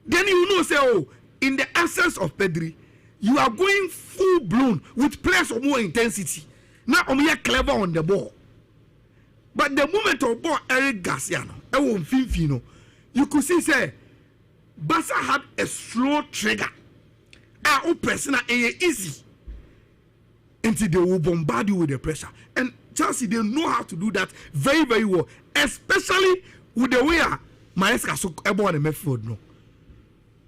Then you know say oh in the absence of Pedri, you are going full blown with players of more intensity. Now I'm clever on the ball. But the moment of ball Eric Garcia you could see say Barca had a slow trigger. Person easy. Until they will bombard you with the pressure. And Chelsea, they know how to do that very, very well. Especially with the way Maresca so able on the midfield. No.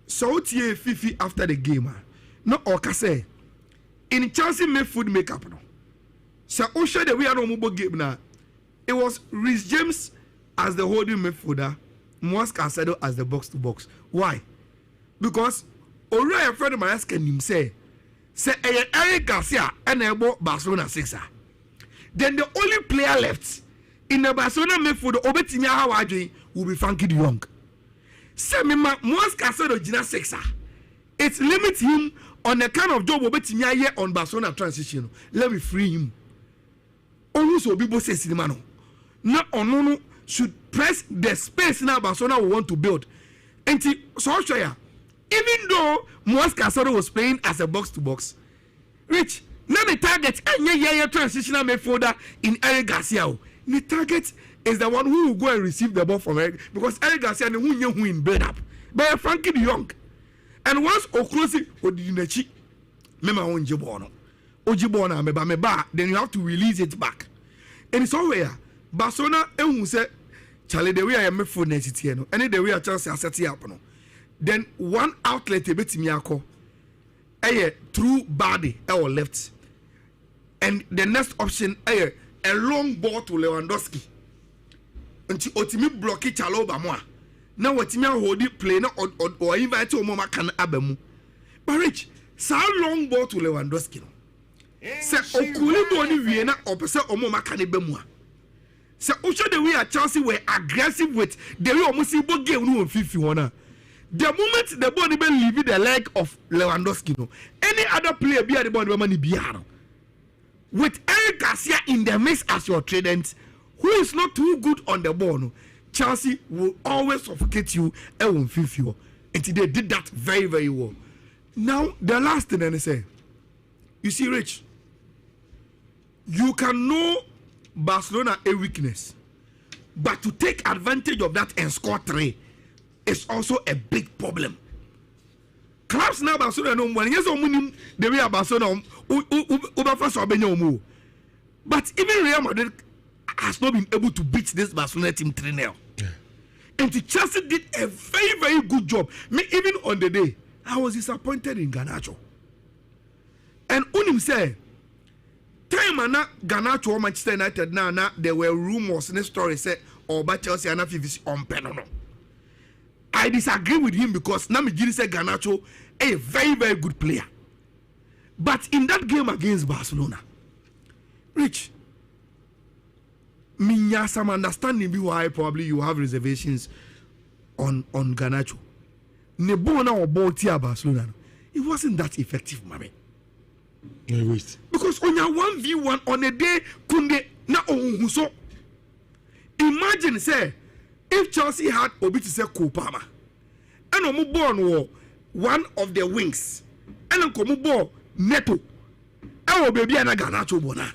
So Fifi after the game. No Okase. In Chelsea midfield makeup. No. So Osha the way I don't move game now. It was Reece James as the holding midfielder, Moise Caicedo as the box to box. Why? Because already a friend of Maresca him say Eric Garcia and Barcelona 6er. Then the only player left in the Barcelona midfield Obetinya Hawaji will be Frankie de Jong. Say Moise Caicedo Gina 6er. It limits him on the kind of job Obetinya here on Barcelona transition. Let me free him. Almost Obibo says Cinemano. Not Onono should press the space now Barcelona will want to build. And so even though Moise Caicedo was playing as a box to box, Rich, Now the target and transitional midfielder in Eric Garcia. The target is the one who will go and receive the ball from Eric, because Eric Garcia who in build up. But Frankie de Jong. And once Okrosi Odinechi, Mema Onjibono, Ojibona meba, then you have to release it back. And it's all where Barcelona who said, Charlie, the way I am for necessity, and the way I chance asset up. Then one outlet a bit miako, through body or left. And the next option, a long ball to Lewandowski. Until Otimi block it, Chaloba moi. Now what me hold it play or invite to Mama can abemu. But Rich, so long ball to Lewandowski. Say Okuli boni Vienna or Pesa or Mama can bemua. Say Osha the way at Chelsea were aggressive with the way almost game no 51. The moment the ball even leave the leg of Lewandowski, no any other player be at the ball money biano. With Eric Garcia in the mix as your tradent, who is not too good on the ball, no, Chelsea will always suffocate you and won't feel you. And they did that very, very well. Now, the last thing I say, you see, Rich, you can know Barcelona a weakness, but to take advantage of that and score 3 is also a big problem. Clubs now Barcelona no one yes the way Barcelona but even Real Madrid has not been able to beat this Barcelona team 3-0. And Chelsea did a very, very good job. Me, even on the day, I was disappointed in Garnacho. And Unim said, time and Garnacho or Manchester United now there were rumors in the story said, or by Chelsea and FVC on Penono. I disagree with him because Namijiri said Garnacho a very, very good player. But in that game against Barcelona, Rich, me have some understanding why probably you have reservations on Garnacho. Nebona or Boltia Barcelona, it wasn't that effective, mommy. No, wait. Because on your 1v1 on a day, kunde na so. Imagine say if Chelsea had Obi to say Kopama, and Omuborn one of the wings, and Omubo Neto, and Obebi and Garnacho Bona.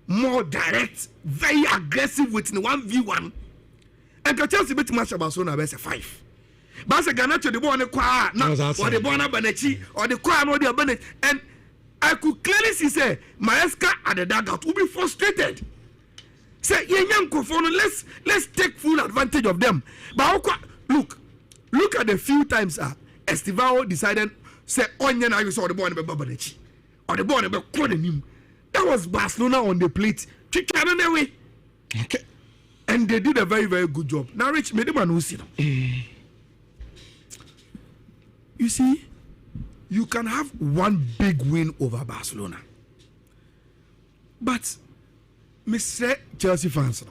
More direct, very aggressive with the 1v1. And the Chelsea beat match Barcelona best 5. But Garnacho the ball on the choir, or the Bona Banechi, or the choir or the Banet. And I could clearly see say Maesca at the dugout will be frustrated. Say young Kofono, let's take full advantage of them. But look at the few times Estivao decided say Onion I saw the ball on the Banechi or the ball on the Kodenim. That was Barcelona on the plate. Okay. And they did a very, very good job. Now, Rich, made them see. You see, you can have one big win over Barcelona. But, Mr. Chelsea fans,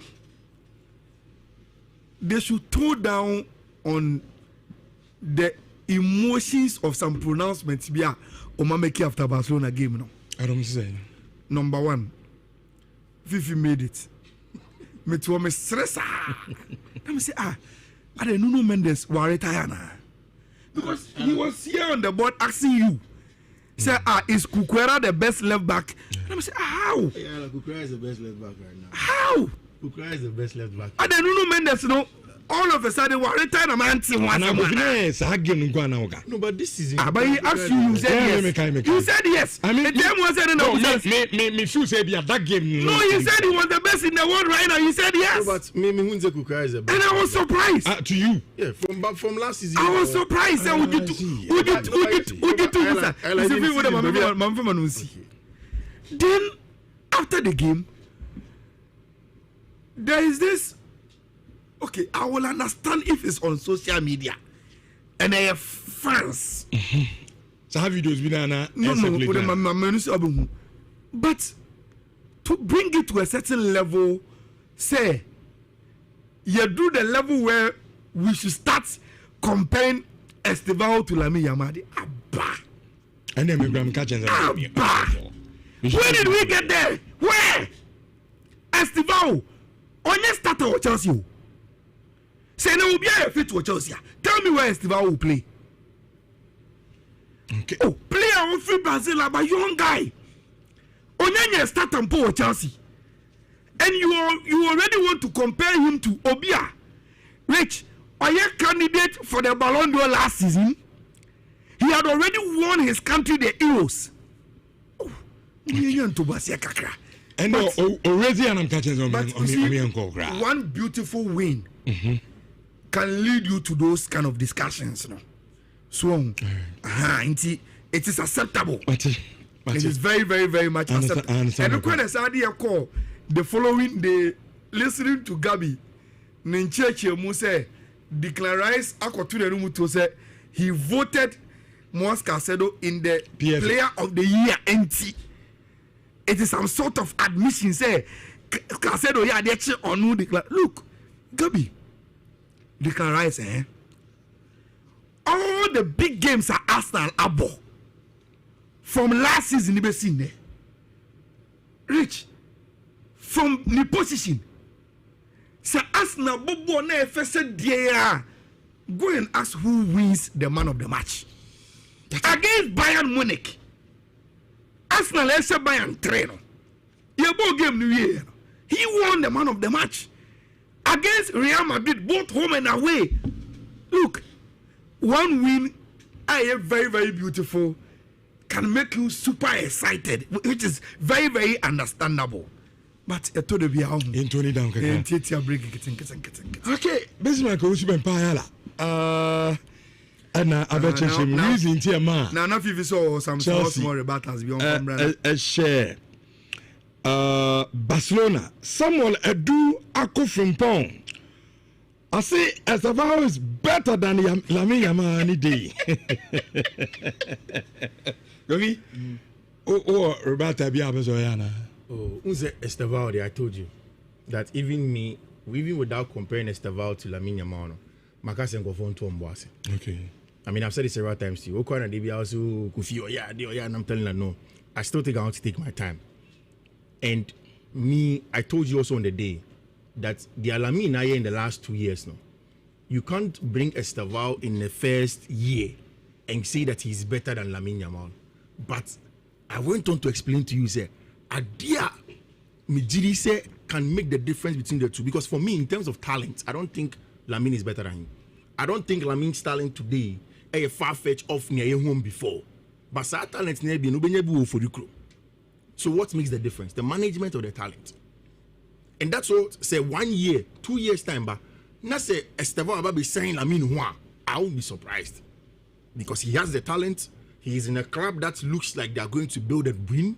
they should tone down on the emotions of some pronouncements via Omameki after Barcelona game. No? I don't say. Number 1, Fifi made it. Me to me stress. Let me say, I don't know Mendes were retired because he was here on the board asking you. Say, is Kukwera the best left back? Let me say, how? Yeah, Kukwera is the best left back right now. How? Kukwera is the best left back. I don't know Mendes, no. All of a sudden, we're retired a man team. No, but this is. But he asked you, you said yes. You said yes. I mean, the game wasn't enough. Me feel say that game. No, you said he was the best in the world right now. You said yes. No, but me Kukwera is the best. And I was surprised. To you? Yeah, from last season. I was surprised. Then after the game, there is this. Okay, I will understand if it's on social media and I have fans. So have videos no. But to bring it to a certain level, say you do the level where we should start comparing Estivao to Lami Yamadi. Abba. And then maybe I'm catching Abba. Where did we get there? Where? Estivao. On your starter or Chelsea. Say no, be a fit to Chelsea. Tell me where Estivao will play. Okay. Oh, player on free Brazil, but young guy. Onyanya start and for Chelsea. And you already want to compare him to Obia, which are you candidate for the Ballon d'Or last season? He had already won his country the Euros. And already I'm catching one beautiful win can lead you to those kind of discussions. No? So, it is acceptable. It is very, very, very much acceptable. And look when I call the following day, listening to Gabi, Nincheche Muse declares to say he voted Moise Caicedo in the Player of the Year NT. It is some sort of admission. Say Caicedo, yeah, they or no declare. Look, Gabi, declares, all the big games are Arsenal abo. From last season, you seen there. Rich, from the position, say Arsenal bobo na FSD there. Go and ask who wins the man of the match against Bayern Munich. Arsenal is a Bayern trainer. Your game New Year. He won the man of the match against Real Madrid, both home and away. Look, one win, I am very, very beautiful, can make you super excited, which is very, very understandable. But I told you how in 20 down. Okay, this is my coach Payala. And I bet you reason to a man. Now, if you saw some small rebatters beyond a share. Barcelona, someone do Ako from Pong. I say Estevao is better than Lamine Yamal any day. Yogi? Oh, Roberta Biabazoyana. Oh, Unze Estevao, I told you that even without comparing Estevao to Lamine Yamal, Makasen go phone to Mbwase. Okay. I mean, I've said it several times to you. Okwana Debi also Kufi, yeah, and I'm telling you no. I still think I want to take my time. And me, I told you also on the day that the Lamine Yamal in the last 2 years now, you can't bring Estevao in the first year and say that he's better than Lamine Yamal. But I went on to explain to you, say, Adia Mijiri say can make the difference between the two. Because for me, in terms of talent, I don't think Lamine is better than him. I don't think Lamine's talent today is a far-fetched off near home before. But sa talent near be no benyebu for the crew. So what makes the difference? The management of the talent. And that's what say 1 year, 2 years time, but not say Estevao about be saying Lamine Juan. I won't be surprised. Because he has the talent, he is in a club that looks like they are going to build and win.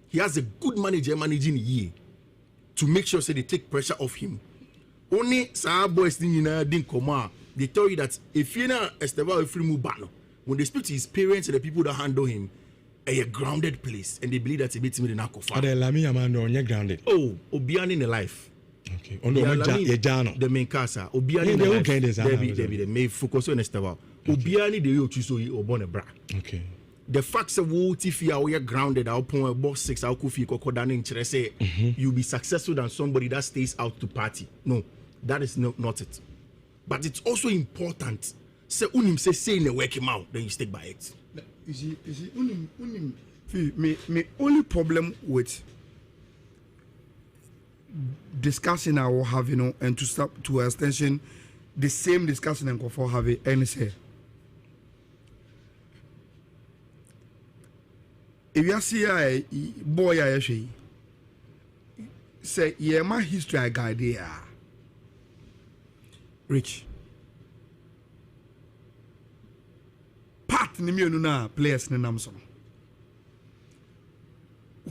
He has a good manager managing a year to make sure say they take pressure off him. Only Sahara boys didn't come out. They tell you that if you're not Estevao free move back, when they speak to his parents and the people that handle him, a grounded place, and they believe that a bit in Nakofa. Are they Lamine Yamal grounded? Oh, Obiani in the life. Okay. On the main casa. Obiani in the life. They may focus on Estevao. Obiani the yo choose or born a bra. Okay. The facts of what if you are grounded, I'll point a boss 6, I'll coffee, Kokodan in say you'll be successful than somebody that stays out to party. No, that is not it. But it's also important. Say unim say in the work him out, then you stick by it. You see, unim. My only problem with discussion I will have, and to stop to extension, the same discussion and go for having any say. If you see a boy, I say, yeah, my history I got there. Rich. Part ni mi na players ni namso,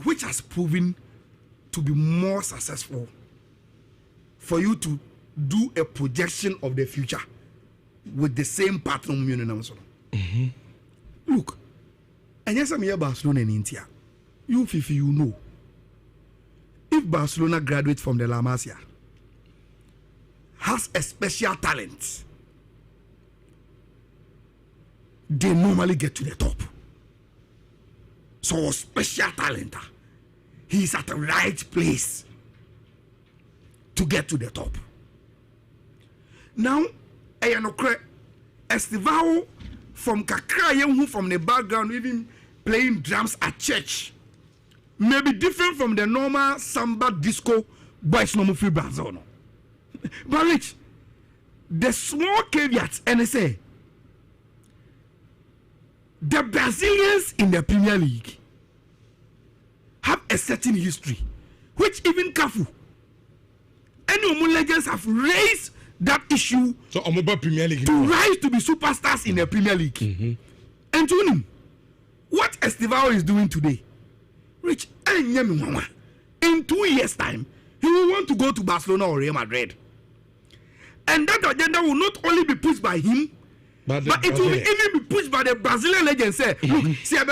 which has proven to be more successful for you to do a projection of the future with the same partner mi ni namso. Look, and yes, I'm here Barcelona in India. You Fifi, you know, if Barcelona graduates from the La Masia, has a special talent, they normally get to the top. So special talent, he's at the right place to get to the top. Now, Estevao from Kakra, from the background, even playing drums at church, may be different from the normal samba disco boys no free Brazil. No. But Rich, the small caveat, and I say, the Brazilians in the Premier League have a certain history, which even Cafu and Omo legends have raised that issue so Premier League to rise to be superstars in the Premier League. And to him, what Estivao is doing today, Rich, in 2 years' time, he will want to go to Barcelona or Real Madrid. And that agenda will not only be pushed by him, but it will even be pushed by the Brazilian legends. Say, look, see, the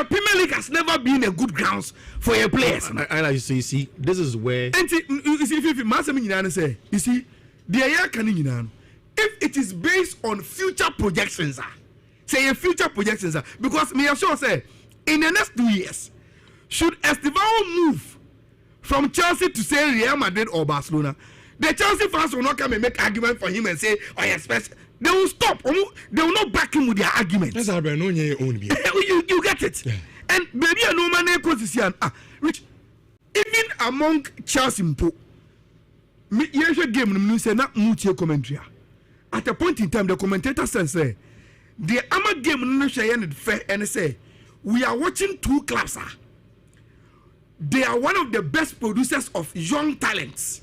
Premier League has never been a good grounds for your players. I like to see, this is where. And you see, if it is based on future projections, say future projections, because me sure say, in the next 2 years, should Estivao move from Chelsea to say Real Madrid or Barcelona, the Chelsea fans will not come and make argument for him and say, oh yes, they will stop. They will not back him with their arguments. That's how you get it. Yeah. And maybe a no man Rich, even among Chelsea mpo, game say not mutual commentary. At a point in time, the commentator says, the Ama game no share and say, we are watching two clubs. They are one of the best producers of young talents,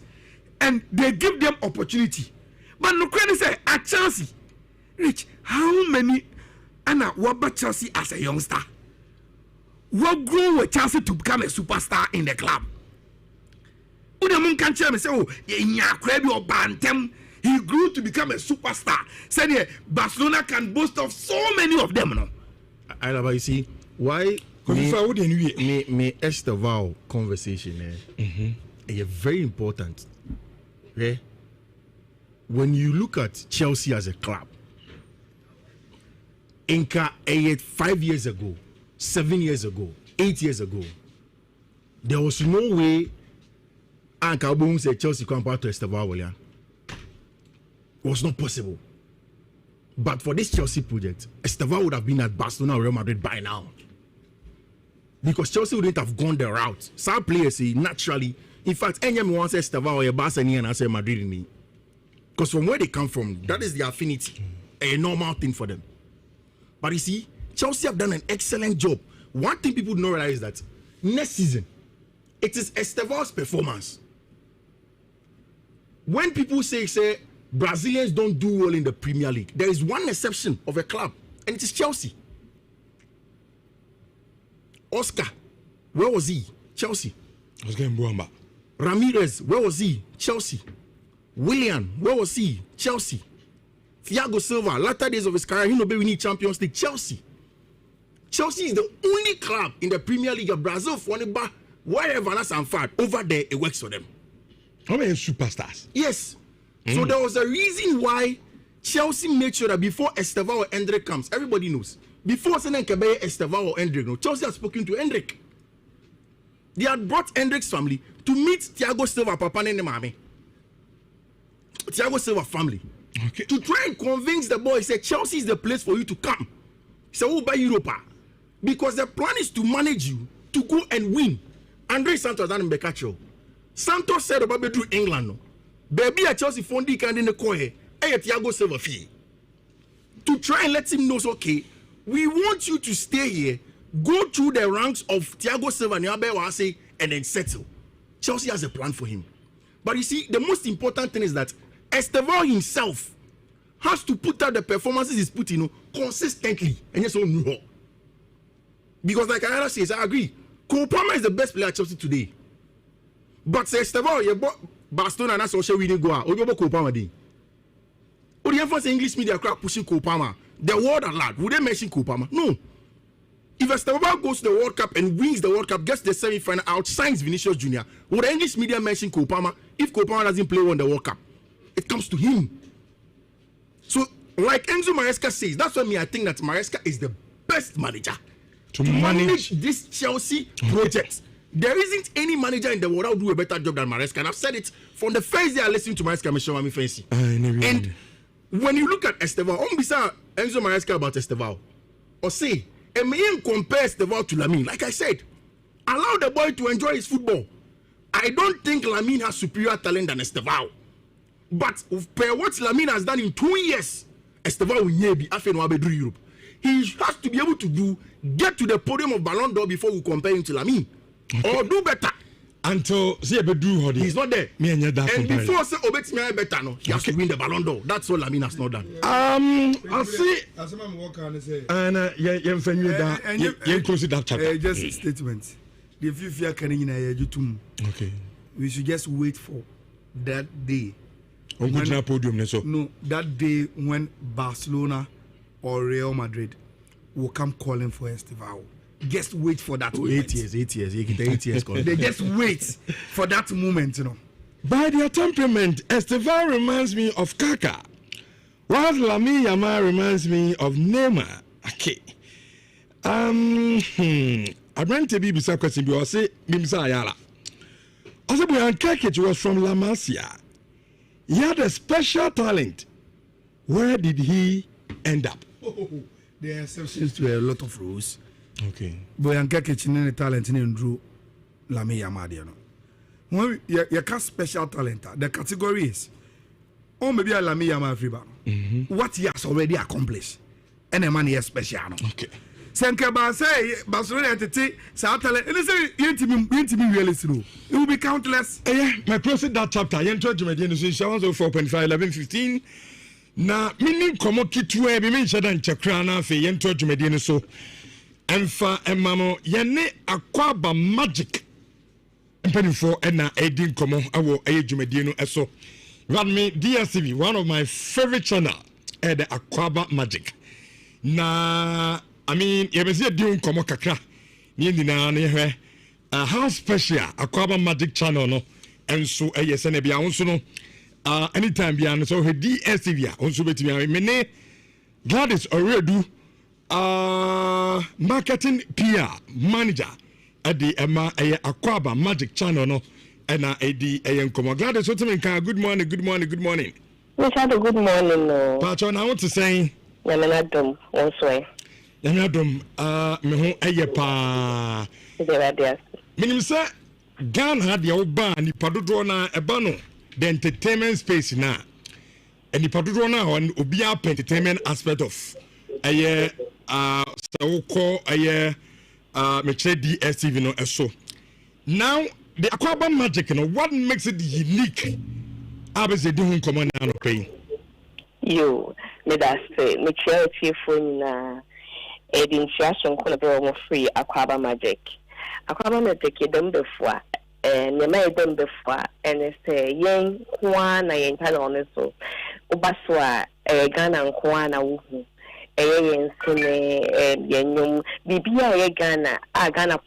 and they give them opportunity. But no can say at Chelsea, Rich, how many Anna what Chelsea as a youngster? What grew with Chelsea to become a superstar in the club? Unamun can tell me say, oh, or Bantem, he grew to become a superstar. Said yeah, Barcelona can boast of so many of them. No, I love you see why. Me Estivao conversation is very important. Okay? When you look at Chelsea as a club, Inca 5 years ago, 7 years ago, 8 years ago, there was no way Anka Obum said Chelsea compared to Estivao. It was not possible. But for this Chelsea project, Estivao would have been at Barcelona or Real Madrid by now. Because Chelsea wouldn't have gone the route. Some players say naturally, in fact, anyone wants Estivao or Barcelona and I say Madrid in me. Because from where they come from, that is the affinity, a normal thing for them. But you see, Chelsea have done an excellent job. One thing people don't realize is that next season, it is Estivao's performance. When people say Brazilians don't do well in the Premier League, there is one exception of a club, and it is Chelsea. Oscar, where was he? Chelsea. Ramirez, where was he? Chelsea. William, where was he? Chelsea. Thiago Silva, latter days of his career, he no be winning Champions League. Chelsea. Chelsea is the only club in the Premier League of Brazil for anybody, wherever that's Anfad, over there, it works for them. How many superstars? Yes. So there was a reason why Chelsea made sure that before Estivao or Endrick comes, everybody knows. Before sending Kebeye, Estivao or Endrick, no, Chelsea has spoken to Endrick. They had brought Endrick's family to meet Thiago Silva, Papa and Mami. Thiago Silva family. Okay. To try and convince the boy, say Chelsea is the place for you to come. He said, oh, by Europa. Because the plan is to manage you to go and win. Andre Santos and Becaccio. Santos said about to England. No. Baby at Chelsea Fondi can in the cohe. Thiago Silva fee. To try and let him know, okay, we want you to stay here, go through the ranks of Thiago Silva and then settle. Chelsea has a plan for him. But you see, the most important thing is that Estivao himself has to put out the performances he's put in consistently. And yes, no. Because like I says, I agree. Cole Palmer is the best player at Chelsea today. But say Estivao, you bought Barcelona and that's also we didn't go out. Or you bought Cole Palmer day. Or the emphasis English media crowd pushing Cole Palmer. The world at large, would they mention Cole Palmer? No. If Estivao goes to the World Cup and wins the World Cup, gets the semi-final, outshines Vinicius Jr., would the English media mention Cole Palmer if Cole Palmer doesn't play well in the World Cup? It comes to him. So, like Enzo Maresca says, that's why I think that Maresca is the best manager to manage this Chelsea project. There isn't any manager in the world that will do a better job than Maresca. And I've said it from the first day I listened to Maresca, Michel Fancy. And when you look at Estivao, Enzo Maresca about Estivao, or say and me compare Estevao to Lamine. Like I said, allow the boy to enjoy his football. I don't think Lamine has superior talent than Estevao. But per what Lamine has done in 2 years, Estevao will be after Europe. He has to be able to get to the podium of Ballon d'Or before we compare him to Lamine. Or do better. Until he's not there. And before say Obetimi better, no, he has to win the Ballon d'Or. That's all Lamine has not done. I see. And close that chapter. Just a statement. The FIFA can okay. We should just wait for that day. No, that day when Barcelona or Real Madrid will come calling for Estevao. Just wait for that. 8 years. They just wait for that moment, By their temperament, Estevao reminds me of Kaka, while Lamine Yamal reminds me of Neymar. Okay. I ran to be beside question because say Bimsa Ayala. Also, Kaka was from La Masia. He had a special talent. Where did he end up? There are exceptions to a lot of rules. Okay. Boyan Kekechine talent in Drew Lamine Yamal. When you can special talent, the category is maybe a Lamine Yamal free what he has already accomplished. And a man is special. Okay. Senkeba say Barcelona entity sa talent. And say yentimi really slow. It will be countless. Yeah, my closing that chapter. Yentro Jumedian is 4.5 11 15. Na mini komo kitwe bi me shedan chekra na fe yentro Jumedian so. Emfa emamo yene akwaba magic mpanifo na edin komo awo ejumedie no eso run me DSTV, one of my favorite channel the akwaba magic na I mean yebese edin komo kakra ni nyina na yehwe how special akwaba magic channel no enso eyese na bia wonso no anytime bia no so he DSTV wonso betimi me ne Gladys Oredu marketing PR manager at the Emma Akwaba Magic Channel no and Edi Ayankomo. Glad to me. Good morning. Good morning, no. Patron, I want to say Yamanadum, also. Yamanadum, me ho pa. Minim say Ghana had the old ban ni padodo na ebano the entertainment space na. And the padodo na on obia entertainment aspect of so call DSTV no so now the Akwaba magic what makes it unique abese di hun common na no pay you me that say me charity phone na initiation ko be mo free Akwaba magic dem before ne mai dem before and say yen kwa na yen tale on so obaso a Ghana kwa na wo yen sene yenyum bibia ye Ghana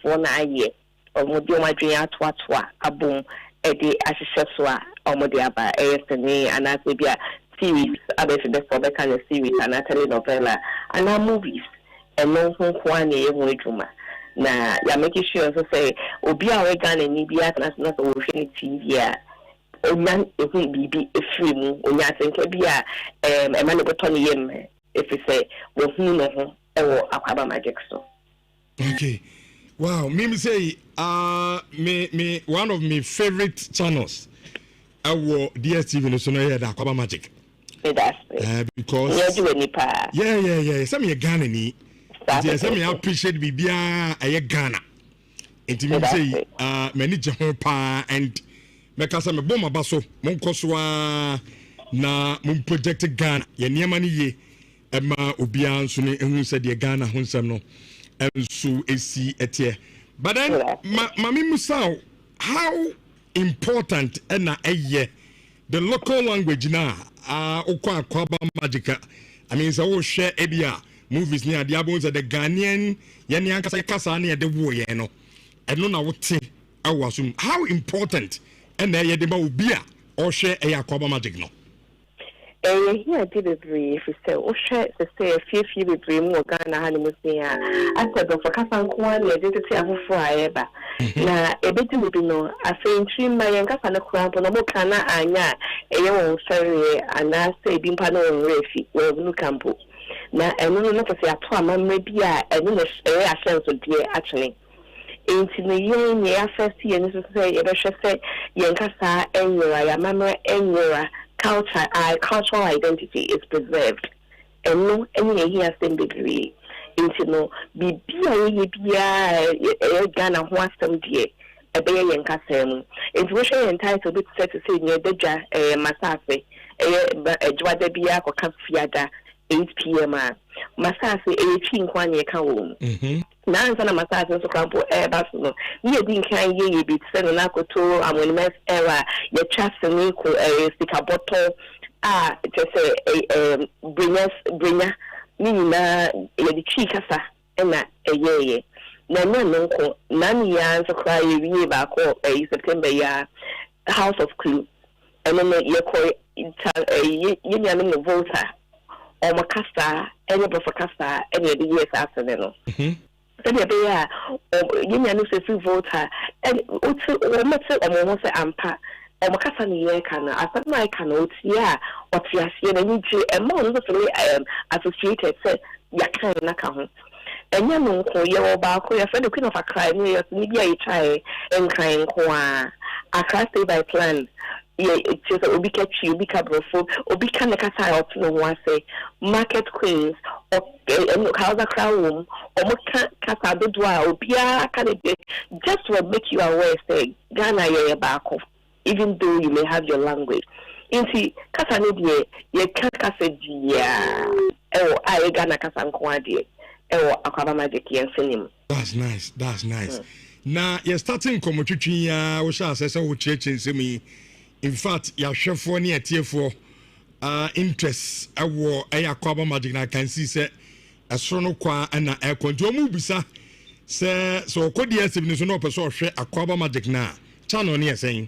for na aye omodi omadwen atoatoa abom de ahyehyɛ so a omodi aba sene anase bia series abefe be for be kind of series and telenovela and movies and no ho kwa na ye ho adwuma na ya make sure so say obi a we Ghana ni bia na so hwe TV a onya ehu bibi efiri mu onya atenke bia e ma ne beto ne yem if you say we no Akwaba magic so. Okay. Wow, me say me one of my favorite channels DSTV no so no the Akwaba magic. That's because yeah. Some me Ghana ni. Some me appreciate bibia Ghana. Enti me say many je pa and make us me bom abaso mon koso na mon project Ghana. Ye niam ni ye Emma Obian Suni and said the Ghana Hunsam no and so AC etie. But then Mami Musao, how important and the local language now Akwaba magic. I mean so share ebia movies near the abos the Ghanaian Yanian Kasa near the war no and no na wote awasum. How important and the Obia or share Akwaba magic no. Here did it brief. So, say a few more Ghana Hanimusia. I said, of a Casan, I did it for ever. Now, a bit will be no. I say, trim my young Casana crowd on a Mokana, Anya, a young ferry, and I say, Bimpano and Refi, where Blue Campo. na eno no to say ato amamre bi a eno no ahyɛ so deɛ actually enti no yen ye first year no so say ye be hwɛ sɛ yen kasa enwura ya amamre enwura cultural identity is preserved eno eni ye here same degree enti no bibia ye bia Ghana ho asɛm deɛ ebeye yen kasa mu enti wo hwɛ yen title bit set to say nye dadwa masase ejwada bia ko ka fiada 8 p.m. Masase echi nkwanye ka wo na ansa na masase so kampo ba so no ye di nkan ye bi tse no na koto amonimes era ye trust ni ko sika bottle je say brinya ni na ye di chi kasa na ye na nko na ni ya so kra ye wie ba ko September ya House of Clue and then ye ko ye nya no voter or makasa any profakasa any the years after no any be ya ye nya no say voter and o mete o mo say ampa o makasa ni ye kana asama I kana otia otiasie na ni je e mo no so associated say ya kan na ka ho enya no ko ye wo ba ko ye fe the queen of Accra ni ye ni bia ye try enkan ko Accra stay by plan it just obi catchy obi cabrofo obi kan kasa out no one say market queens or house crowd room or mo kasa do obi can just to make you aware say Ghana ye back off even though you may have your language inti kasa ni die ye kan kasa dia I Ghana kasa nko ade Akwaba Magic yen finim. That's nice. Now you're starting komotwitwi ya wo sha asese wo cheche nsemi. In fact, your chef for near tier for interest Akwaba Magic na can see say astrono kwa na air control mu bisa say so ko dia se so no person hwe Akwaba Magic na channel near saying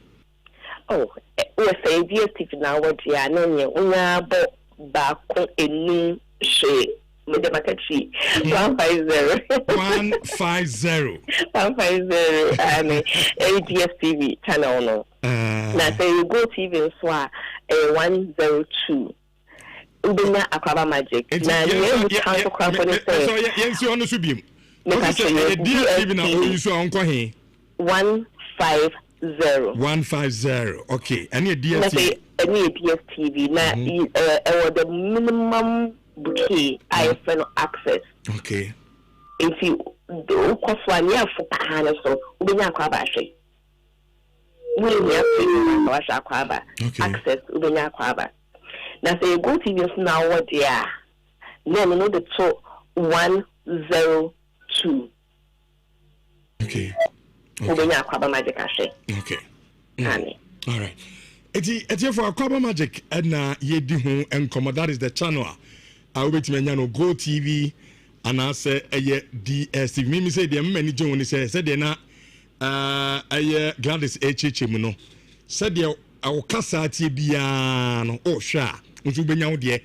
we say DSTV na wo dia na nye unya bo ba ko enu she with the makachi 150 and DSTV channel no na say you go TV so 102 ubina Akwaba Magic na you can come for the so yes you on so bim DSTV na you so onko he 150 okay any DSTV na the minimum bouquet I friend access okay if you do kwafanya for kana so ubenya Akwaba she we have to Akwaba access ubenya Akwaba na say go TV now what there no the to 102 okay ubenya Akwaba Magic ashe okay all right eti for Akwaba Magic na yedi ho enkomo that is the channel I will be no Go TV and I say DSTV. Mimi say the many John said they na Gladys HH muno said the our casa tibiano oh sha unto be now there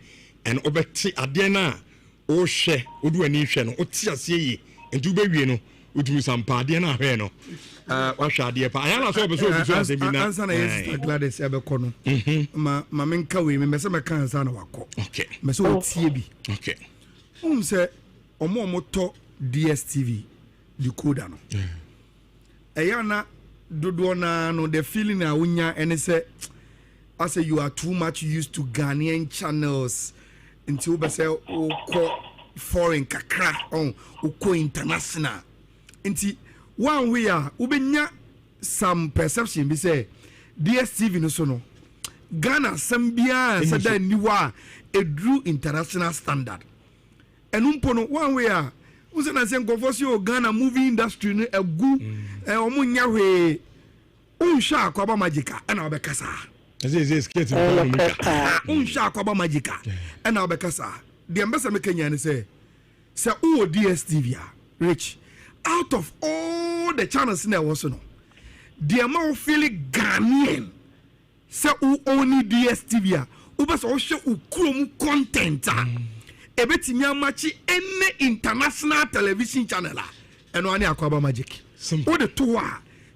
and obeti adena oh she udu ani hwe no otia sie and to be no udu some party na hwe no wa sha de pa ayana so be so ase bi na answer na yes Gladys ebeko no ma menka we me se me kan answer na wako okay me se o tie bi okay say omo to DSTV decoder no ayana dodo na no the feeling na unya and say I say you are too much used to Ghanaian channels until be say o ko foreign kakra o ko international nti one way ubenya some perception be say DSTV no so no Ghana sambia sada niwa a drew international standard enumpo no one way uze na say nkofosio Ghana movie industry no egu omunya hwe unsha Akwaba Magic na obekasa skate unsha Akwaba Magic na obekasa the ambassador mekenya ne say uwo DSTV rich out of all the channels in there was no the amount feeling Ghanaian say only DSTV ubas o show ukrom content ebetimi amachi any international television channel eno ani Akwaba Magic o de to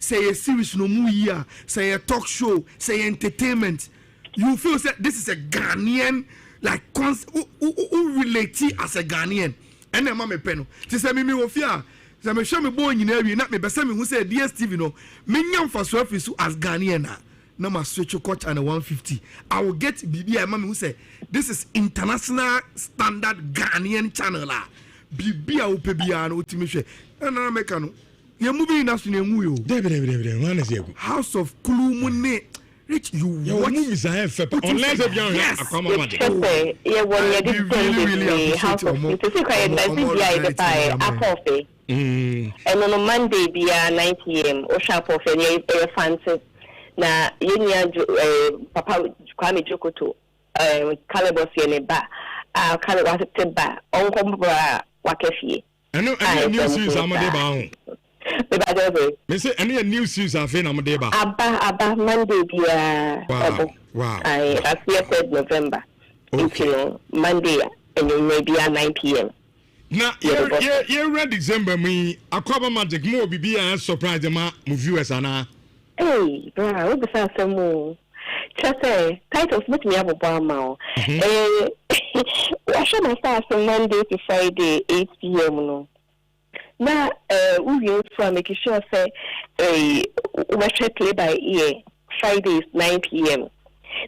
say a series no mu year say a talk show say entertainment you feel say this is a Ghanaian like who relate as a Ghanaian and then mama peno ti say me wo fia say me hwe me boy nyina wi na me be say me hu say DSTV no me nyam fa so afisu as Ghanaian na ma switch coach and 150 I will get bibi mama who say this is international standard Ghanaian channel la bibi a ope bia na otimi hwe na make no ye movie industry na mu yo Debe one is House of Kulumune Rich, you watch movies I have unless if you Aquaba Magic. Yeah, one year this really house of to see quite nice the pie coffee. And on a Monday be 9 p.m. or sharp of any fancy. Na yenya papa Kwame Jokoto Calabos yene ba Calabas ba on bra wakefi. And new series amade ba. Me say any new series afi na amade ba. Aba Monday be wow. I as 3rd November. Okay. Monday and you may be at 9 p.m. Na you read December me Aquaba Magic mo bibi a surprise ma mo viewers ana. Hey, bro, what the some more? Just say titles make me have a bar mouth. I should start from Monday to Friday 8 p.m. no. Now, we will try making sure say we should play by ear. Fridays 9 p.m.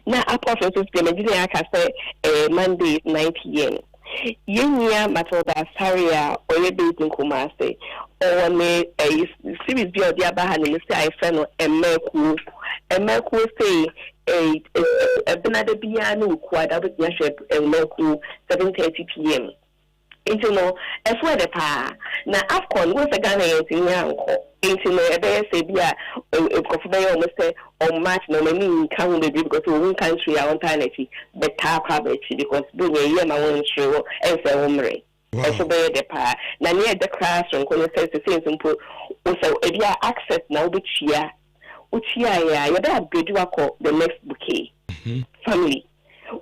Now, apart from this, I can say Mondays 9 p.m. Yenya Matilda Saria or your dating Kumase or me a series be the Abahan and say I friend and Merku say a Benada Biano quad out of Yashep and Merku 7:30 p.m. Into no as well the pa now Afcon was a Ghanaian in Yanko into no a bear say be a coffee almost say on March no meaning come with because one country our eternity but tap because being a year my own show and say omre and so be the pa now near the classroom when say the same simple also if you access now which year yeah you better be do the next bouquet family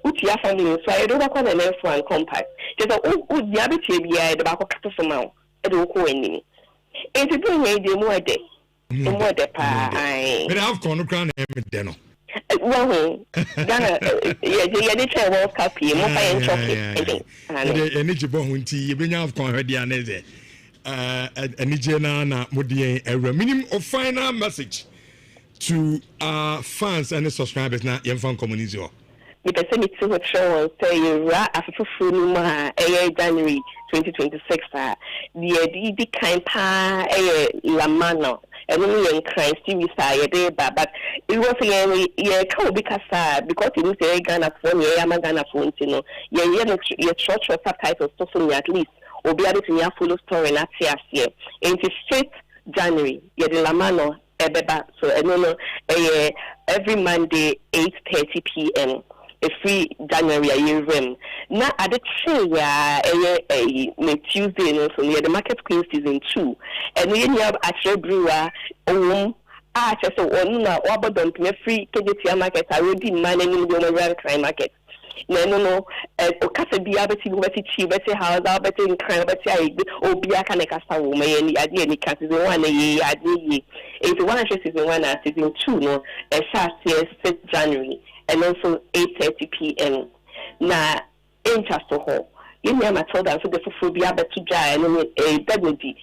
Utia family, so I don't call the next one compact. Just a diabetes be the back of Catafamau, a do co any. It's a good day more day. No more the pa. But I've gone crown him dinner. Well, Ghana, yeah, they try World Cup here, more and chocolate. And it's a bone tea, you bring out con her dianese. And Nhyira Mudie, a minimum of final message to our fans and the subscribers now, young fan community. The person to what show say you after January 2026 the kind pa lamano and then crime still but it was because it was Ghana phone Ghana phone you short subtitles to at least or be able to full story not year 5th January the lamano so every Monday 8:30 p.m. a free January a year rim. Now at the Tuesday so near the Market Queen season 2. And we have actual brewer just one or don't me free KGT market I will demand any real crime market. No, Casa be able to go to better house, I'll better in crime, but I be a can casta woman any idea any cat is one a year. It's one season 1 and season 2 no a short year 6th January. And also 8:30 p.m. Na interest ho. You know my told so the fufu be able to dry and a deputy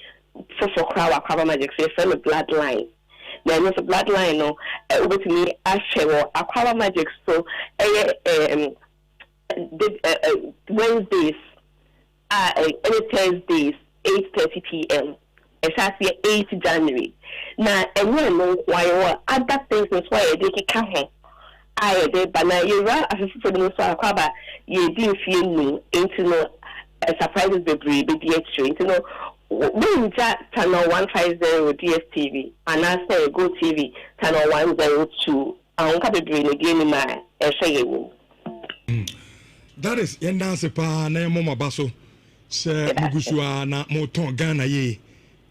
for crowd Aquaba Magic say from the bloodline. There was a bloodline no over to me I share Aquaba Magic so Wednesdays any Thursdays 8:30 p.m. It's 8 January. Now and you know why other things is why they can home. I did, but now you're right. As for the most part, you didn't feel me into no surprises the breed, the extra. Into no, when that channel 150 DSTV and I say Go TV channel 102. I won't have the breed again in my shame. That is Yendance Pa na Mama Basso. Sir Mugusua na Moton Ghana ye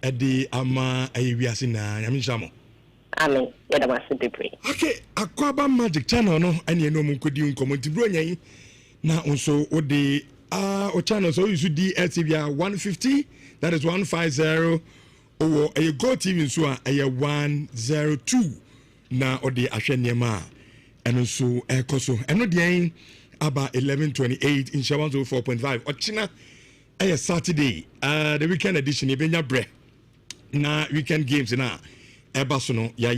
at the Ama Aviasina Yamishamo. Amen. Yada was the Okay, Aquaba Magic Channel no and you know Munkudi Community Bronya na also the channel so you should DSTV 150 that is 150 or a Go TV so a 102 na or the Ashenema and also Ekoso and no the about 11:28 in Shawan 4.5. Ochina Saturday, the weekend edition, Ibenya Bre. Na weekend games na Ebasono, ya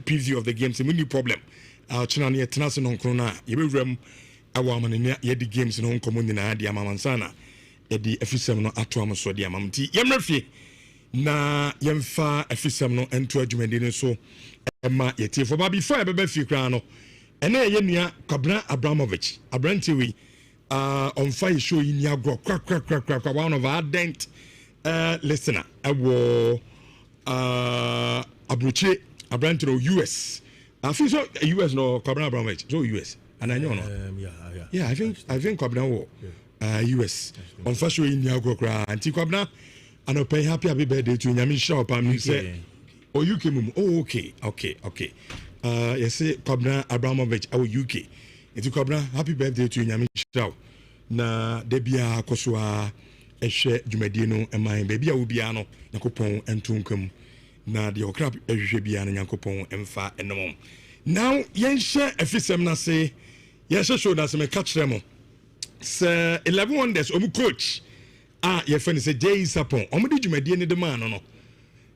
preview of the games, no problem. Ochina near Tanason Krona, Yebram, our man in the games in Hong Kong, in the Amamansana, the FSM no Atuam so the Amamti, Yamrafi. Na yemfa afisam no ento adwumade no so ema yete for ba before ebe fi kra no ene ye nua Kwabena Abramovich abrantewi on fire show in ya gro kwa one of our dent listener awo abroche abrantero US I feel so US no Kwabena Abramovich so US and I know no yeah I think Kwabena wo US on fire show in ya gro kwa anti Kwabena and I'll pay happy birthday to Nyami shop and you say, oh, UK mum. Oh, okay. You say, Kwabena Abramovich, our UK. It's Kwabena, happy birthday to Nyami shop. Na debia koswa eshe Jumedino and my baby Ubiano, Nakopon and Tunkum. Na the crap Ejibian and Yakopon and Fa and the mom. Now, yen share a fisem na say, yes, I showed us a catch them. Sir 11 wonders, coach. Your friend is a Jay Sapon. Omudi Jumedi ni the man no.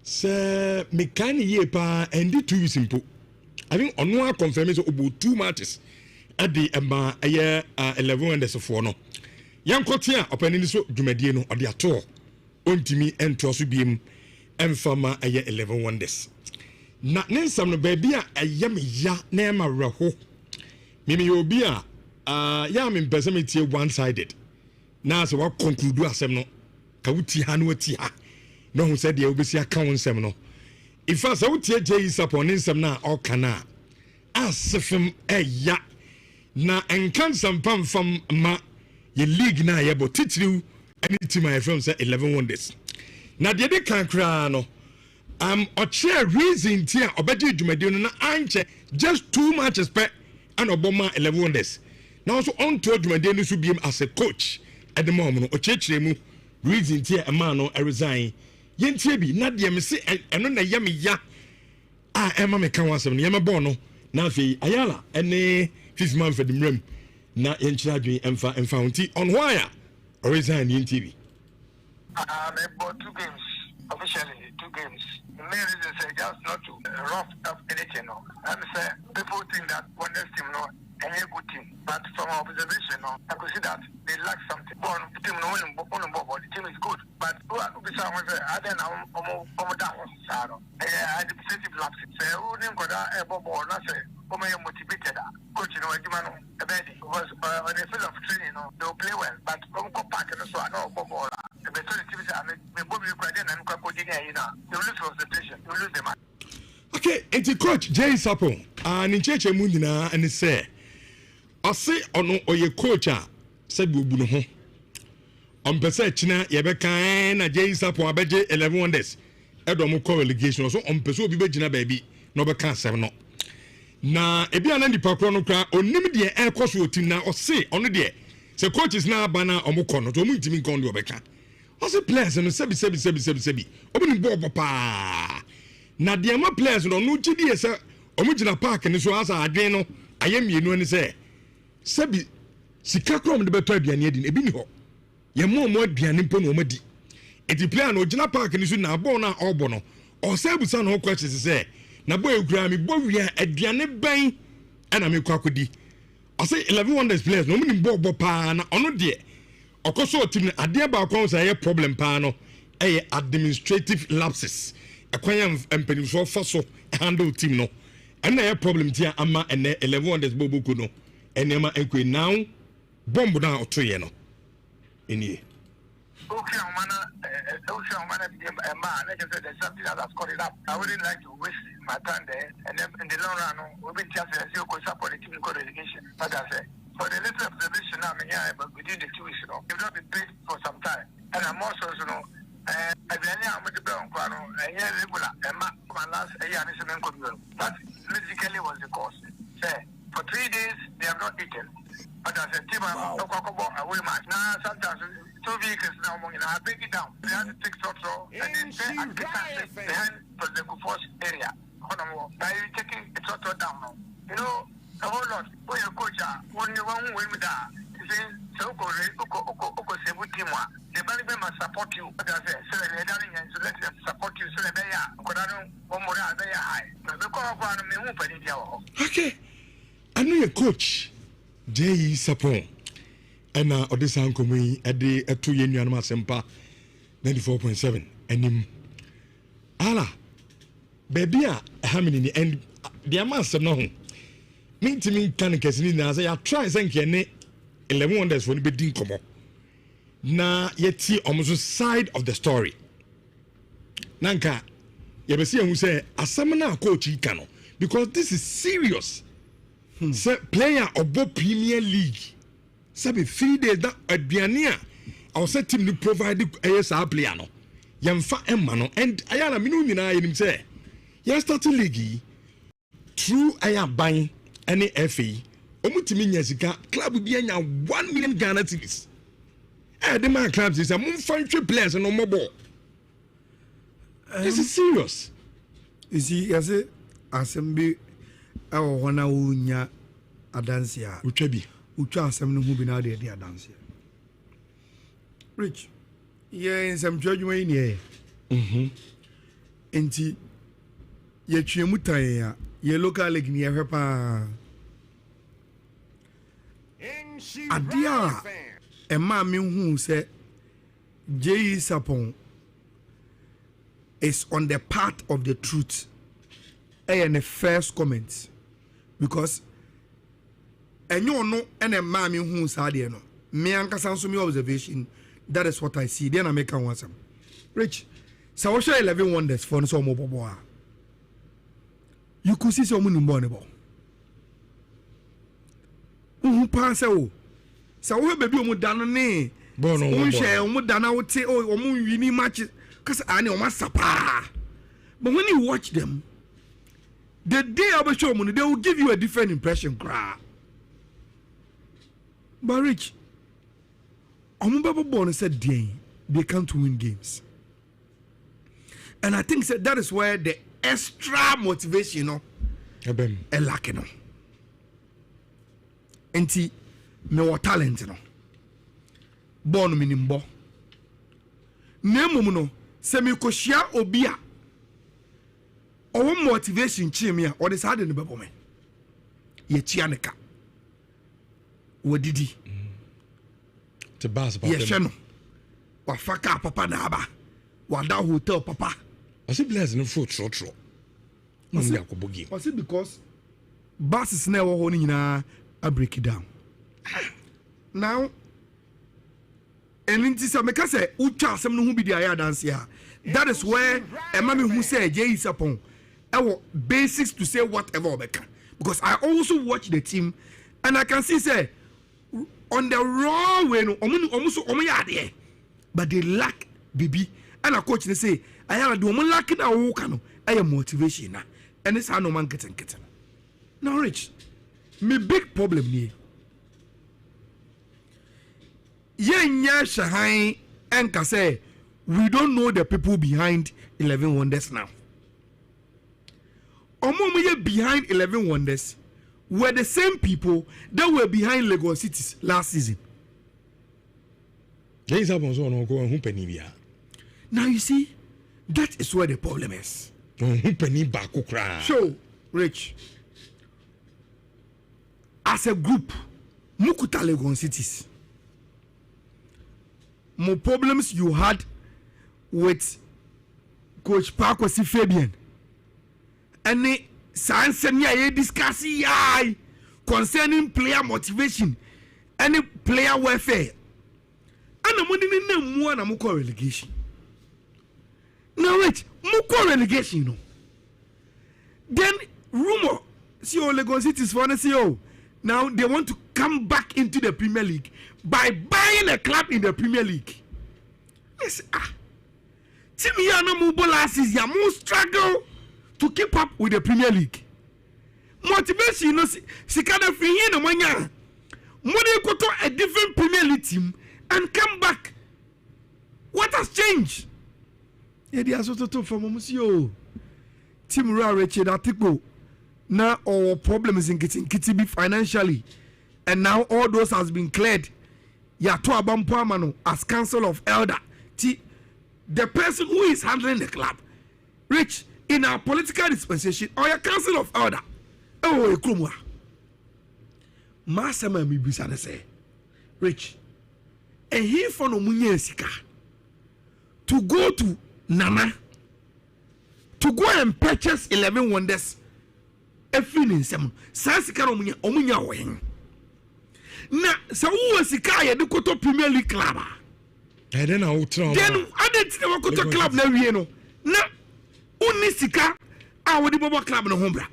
Sir, me can ye pa and the too simple. I think on one confirmation about 2 matches at the 11 and so for no. Young Cotia opening so Jumedi no or the ator. Ontimi and Tosu beam and farmer 11 wonders. Not name some baby a yummy ya name a raho. Mimi Obia yam in Besamity one sided. Na so what conclude asem no ka wuti ha no wati ha no hu said the obesi aka won sem no if as wuti Jay Sapon nsem na o kana asefem eya na enkan sampam fam ma ye league na ye bo titiriw any team I from say 11 wonders na de kan kra no oche reason tia obeje dwumade no na anche just 2 matches per and oboma 11 wonders now so on to dwumade no so biem as a coach at the moment, or church reason tia a man or a resign. Yen Tibi, not the MC, and on the yummy ya. Emma McCann, Yama Bono, Nafi, Ayala, and a 5th month for the room. Not in charge and found tea on wire or resign in TV. I bought 2 games, officially 2 games. The main reason is just not to rough up anything. I'm saying people think that when this team no any good team, but from our observation, I could see that they lack something. One team no one the team is good, but who are beside I then I had defensive lapses. So who didn't go that a ball or not say who may motivated coach a baby was on the field of training, they'll play well, but from go back and so I know ball. The better teams are and they lose concentration, they lose the match. Okay, it's a coach Jay Sapon and in church Mundina and say I say ono oye coach said we no ho on pese china yebeka na Jay Sapon abeje 11 wonders edom call relegation so on pese obi begina baby no be kan sem no na ebi ana ndipa kro no kra onim de e koso otim na o say ono de se coaches na bana omukọ no to omu ntimi nkon de obeka o say players no sebi obi ni ball papa na de ma players no no gidi se omu gina park ni so asa adwen no ayemienu ani se sebi sika krom de beto aduane adi ebi ni ho ye mo aduane mpo no madi eti player no gina park ni so na ball na obo no o se busa no questions se na boy ekura mi bo wia aduane ban ana me kwakodi o se 11 wonders players no mu ni ball pa na ono de okoso team ade ba kon say ye problem pa no administrative lapses akwanya empenimso fa so handle team no and na problem tia ama and 11 wonders bobuku no enema ekwe now bomb down to ye no eni okay man I just said there's something that has caught it up. I wouldn't like to waste my time there and then in the long run we've been just as you could support the team relegation like I said for the little observation I mean yeah but within the 2 weeks they've not been paid for some time and I'm also I am with the brown crown and yeah regular and my last year but physically was the cause. For 3 days they have not eaten. But as a team I will match. Now sometimes 2 vehicles now I break it down. They have to take throttle and they stay at the behind the Kufos area. Now you're taking a throttle down now. whole lot. When you coach, when you want to win with that, you say, so go, say, with team, the management must support you. But I say, so they're darling and so let them support you. So they are, one more, they are high. But the call of one, me won't put it. Okay. I know your coach, J.E. Sapon. And Odessa Komi at the 2 year Yanma Sempa 94.7. And him. Ala, baby, how many and the amount of no. Mean to me, can I say, I try and say, 11 wonders for the bidding come on. Na yet see almost the side of the story. Nanka, you see who say, a seminar coach, cano because this is serious. Say, player of both Premier League. Sabi 3 days that aduania I was set him to provide the ASR player no yamfa emma no and ayana minu nyina yenim say ya start league through ayaban any FA omutimi nya sika club bi anya 1 million Ghana cedis the man clubs is a mun fancy players no more ball. This is serious. You see, as a assembly our wana unya adansia Uchebi Ucha asem who be now there dance. Rich. Yeah, in some judgment in here. Enti ye chimuta ye local league near her pa. Adia a mammy who said J. Sapon is on the part of the truth. And the first comment because and you know, and a mammy who's had no. Me and Casanso observation. That is what I see. Then I make one some. Rich. So I show 11 wonders for some more. You could see some money bonnable. Who pass out? So we baby omu dano ne. Bono. Share omu dana would say oh omu wini matches because I know my sapa. But when you watch them, the day I will show money, they will give you a different impression. But Rich, Omubaba said they come to win games. And I think that is where the extra motivation, is lacking. Enti, me talent, born minimbo. Nemo, semi koshia obia. Or motivation chimia, or the side in the bubble. Ye chianeka. What did he? To Bass, yes, no. Wafaka papa naba. Wada hotel papa. Was it blessed no food trot? Was it because Bass is never holding I break it down. Now, and in this America say, Ucha, some who be the aya dance here. That is where a mommy who say J is upon our basics to say whatever. Because I also watch the team and I can see say on the raw way no almost there, but they lack baby. And a coach they say I have do lacking a walk I am motivation and it's how no man getting. Now Rich, my big problem here. Nya Shahai and Kase, we don't know the people behind 11 Wonders now. Omo behind 11 Wonders were the same people that were behind Lagos Cities last season. Now you see, that is where the problem is. So, Rich, as a group, Mukuta Lagos Cities, more problems you had with Coach Parkwasi Fabian. And the science and yeah, discussing concerning player motivation and player welfare. And I'm wondering one Muko relegation. Now wait, Muko relegation, no. Then rumor, see all Lagos Cities for the now they want to come back into the Premier League by buying a club in the Premier League. Yes, Team Yana Mubo last season, more struggle to keep up with the Premier League. Motivation, Sikada free here no manya. Money go to a different Premier League team and come back. What has changed? Yeah, they are so from Monsieur Team Ra Richard Atiko. now our problems in getting kitty financially, and now all those has been cleared. Yato Abampamano as council of elder. The person who is handling the club, Rich, in our political dispensation, or your council of elder. Oh, Krumwa. Masama mi bisa say, Rich, and he for no munye sika to go to Nana to go and purchase 11 wonders. Every insem, Sansika omunya wing. Na sa wo sika ye de koto Premier League club. Then I didn't know koto club na wie no. Na uni sika a wo de bobo club no hombra.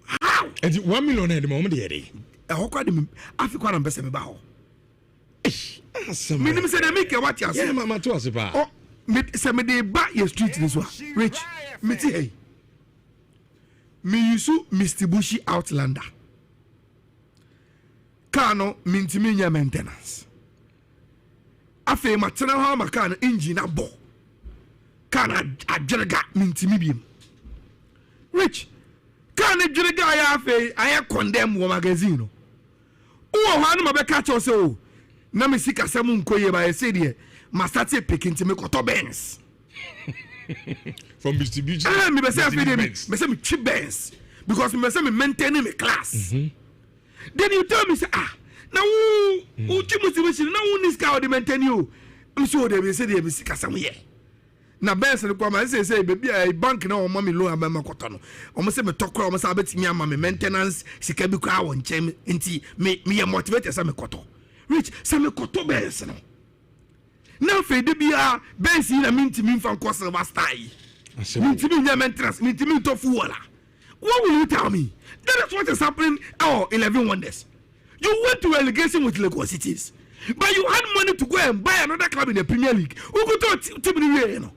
How? And 1 million at the moment here. E hokwa de Africa na mbese me ba ho. Awesome. Me nim say na make what you say. Yeah, mama to us ba. Oh, me say me dey ba your street this one. Rich. Me ti hey. Me yusu Mr. Bushi Outlander. Kano mintimi nya maintenance. Afe matena ha makano engine abo. Kana ajerega mintimi biem. Rich. Kana ajerega ya afe aye condemn wo magazine no. Uwo hanu mabeka cho se o. Na me sika semu nkoye ba ese de masate pekinti me koto Benz. From distribution. Me be say afi de me say me cheap Benz because me say me maintaining my class. Then you tell me say now who chimusi na who nis ka o de maintain you. I'm sure they be say they be sika semu here. Na Benz no kwa say baby a bank na o ma me loan am makoto no. O mo say me tokro o mo say abetimi ama me maintenance sika bi kwa won chem nti me motivate say me koto. Rich say me koto Benz no. Now for the bia Benz in a mintimi fan ko silver star. Mintimi nya maintenance, mintimi to fuola. What will you tell me? That is what is happening. 11 wonders. You went to relegation with Lagos Cities, but you had money to go and buy another club in the Premier League. Who go to team you know?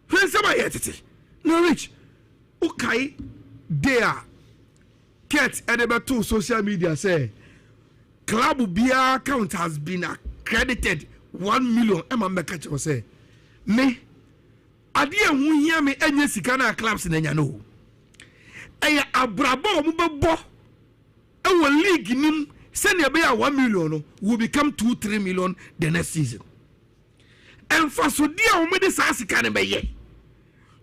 Friends somebody yet. No Rich. Okay. There. Ket Edeba social media say club bia account has been accredited 1 million. Emma Mekacho say me adia hu hia me enye sika na clubs na nya no. Eya abrabo mo bebo e wo league nim send be 1 million no will become 2-3 million the next season. And for so dia o me de sa sika na be ye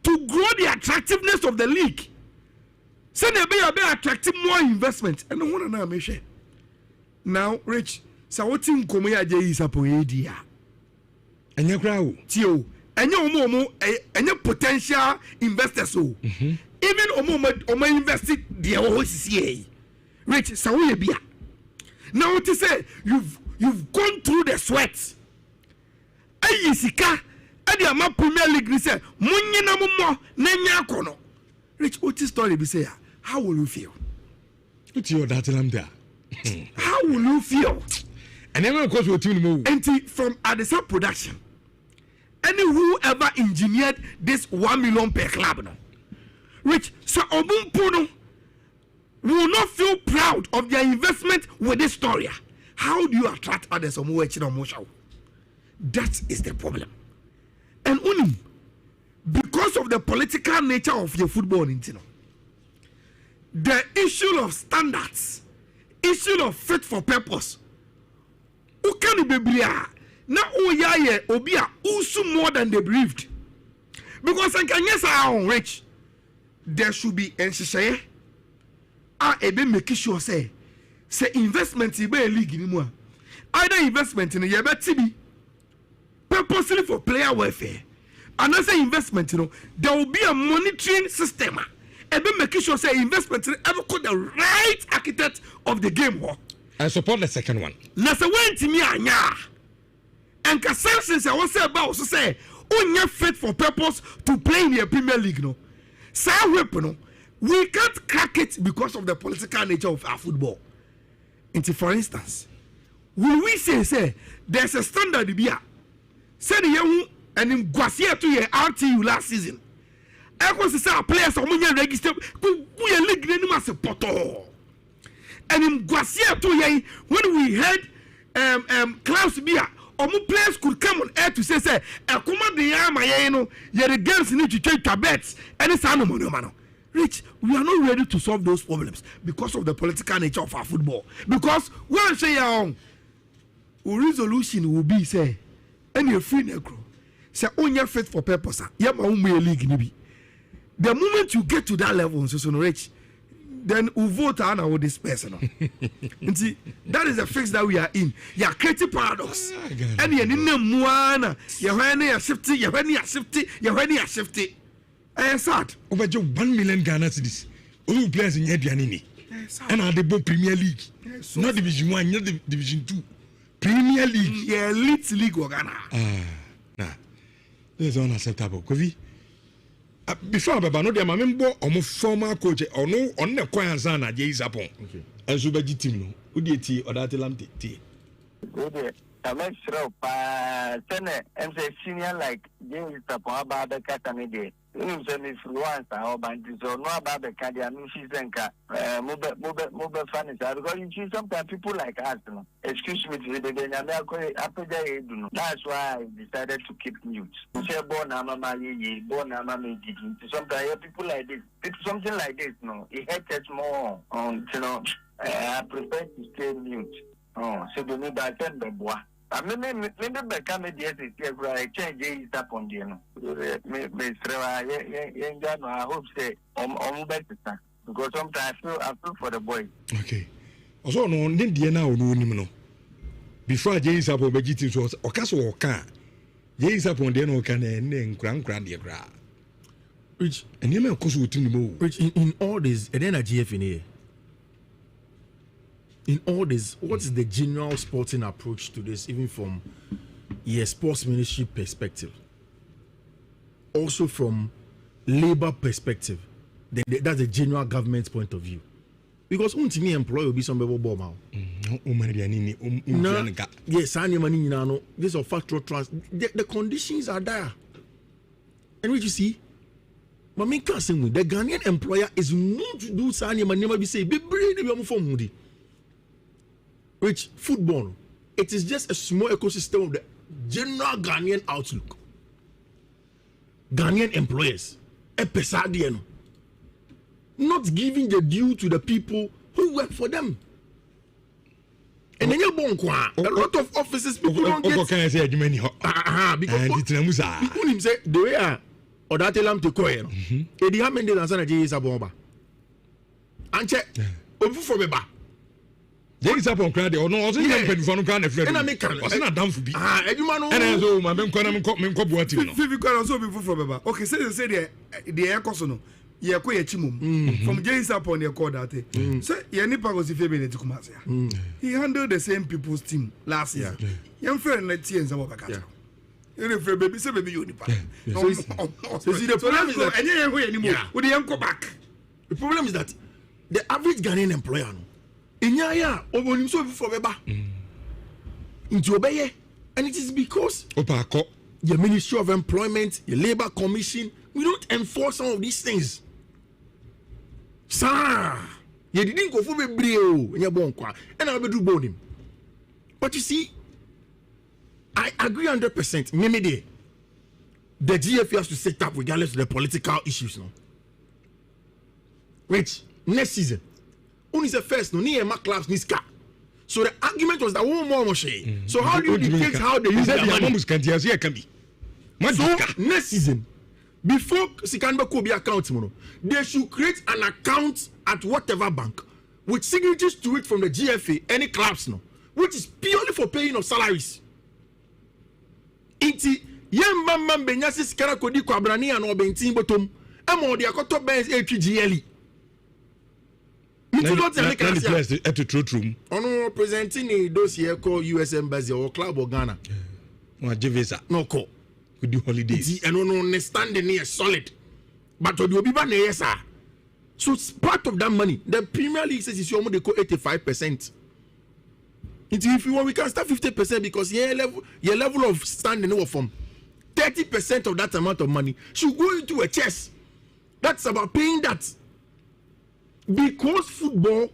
to grow the attractiveness of the league. Send be attractive more investment and no na me share. Now Rich sa wotin komo ya je yi sapo edia. Enye kra wo. Tio enye omo enye potential investors o. Even omo invest the whole CCA. Rich sa wo ye bia. Now what you say you've gone through the sweat. Ayi sika ade ama Premier League ni say munyina mo na nya akono. Rich what story be say how will you feel? What's your that lam there? How will you feel? And then of course we tune move. And from Adisa production. Any whoever engineered this 1 million per club now. Rich so Obumpono will not feel proud of their investment with this story. How do you attract others on Mocha? That is the problem. And only because of the political nature of your football, the issue of standards, issue of fit for purpose. Who can be bria? Now oyaye obia usu more than they breathed. Because I can yes I am rich. There should be NCCA. Ebe make sure say investment in a league anymore. Either investment in a TB purposely for player welfare. Another investment, there will be a monitoring system. Ebe make sure say investment ever call the right architect of the game. I support the second one. Na se went to me anya. And Cassandra I was say about so say only fit for purpose to play in the Premier League no. We can't crack it because of the political nature of our football. Into for instance, will we say there's a standard here? Say the young and in Guasia to your RTU last season. I was say players are registered who league as a poto. And in Guasia to ye when we heard Klaus Bia players could come on air to say come on the yama ye the girls need to change bets and it's animal. Rich, we are not ready to solve those problems because of the political nature of our football. Because when say our resolution will be say, any free negro, say only fit for purpose. League nibi. The moment you get to that level, so Rich, then we vote on with this person. See, that is the fix that we are in. You are creating paradox. And you need one. You are shifty. You are shifty. You are shifty. Sad. Over 1 million Ghana cedis. All players in Yedianini. And are the Premier League. Not Division 1, not Division 2. Premier League. Yeah, elite league of Ghana. Nah. This is unacceptable. Kofi. Before I no dey member omo former coach on the kwanza na je isapon. Okay. Enso beji team no. Wo dey tie odatelam tie. Go there. I make sure I'm say senior like James Tapon about the Catanide. You say me fluence or bandits or no about the Cadian Shizenka, mobile furniture. Because you see sometimes people like us, no? Excuse me, that's why I decided to keep mute. You say born Ama sometimes people like this, it's something like this, no. It hurts more on I prefer to stay mute. Oh, so the need I send the boy. I mean, become a DSC, change is up on the I hope say better because sometimes I feel for the boy. Okay. Also, no, no. Before Jay is up on vegetable was or castle or can. Jay is up on the no can and grand gra. Which and you may cause to move. Which in all this, and then a GF in here. In all this, what is the general sporting approach to this, even from sports ministry perspective? Also from labor perspective, that's the general government's point of view. Because ultimately, employer will be some level bomb. Yes, this is factual trans. The conditions are there. And what you see, but me can't say the Ghanaian employer is not to do something. Man, never be say, be brave, be for moody. Which football, it is just a small ecosystem of the general Ghanaian outlook. Ghanaian employers, not giving the due to the people who work for them. And then you're born a lot of offices people don't get. Can I say because him say the way or that tell them to call you. Edi hamende na sana je isabomba. Anche ofu for beba. There is upon credit or no, also you can for no kind of friend. And I make not down for be. And so my ben what you know. Fifi can also be from Baba. Okay, say the air cosono. Ye ko ye chimum from James upon your call that. Say ye nipa was if you he handled the same people's team last year. Young friend let see and some of a baby say baby you nipa. So see the problem is that anymore. Would the young go back? The problem is that the average Ghanaian employer Inyaya obonim so for beba into obeye, and it is because the Ministry of Employment, the Labor Commission, we don't enforce some of these things. Sir, you didn't go for brio in your bonkwa, and I'll be do boning. But you see, I agree 100%. Maybe the GF has to set up regardless of the political issues now. Which next season. Only the first, no near my class niska. So the argument was that one more moshe. So how do you dictate how they use their money? So next season, before Sikanba Kobe account, they should create an account at whatever bank with signatures to it from the GFA, any clubs, no, which is purely for paying of salaries. Inti yem bam benyasi sikara kodi kwa brani ano bentin bottom. Emo di akoto benz APGLE. At the truth room. On presenting a dossier called US Embassy or Club of Ghana. No call. We do holidays. And no understanding here solid. But to do be yes, sir. So it's part of that money. The Premier League says it's almost 85%. If you want, we can start 50% because your level of standing over from 30% of that amount of money should go into a chest. That's about paying that. Because football,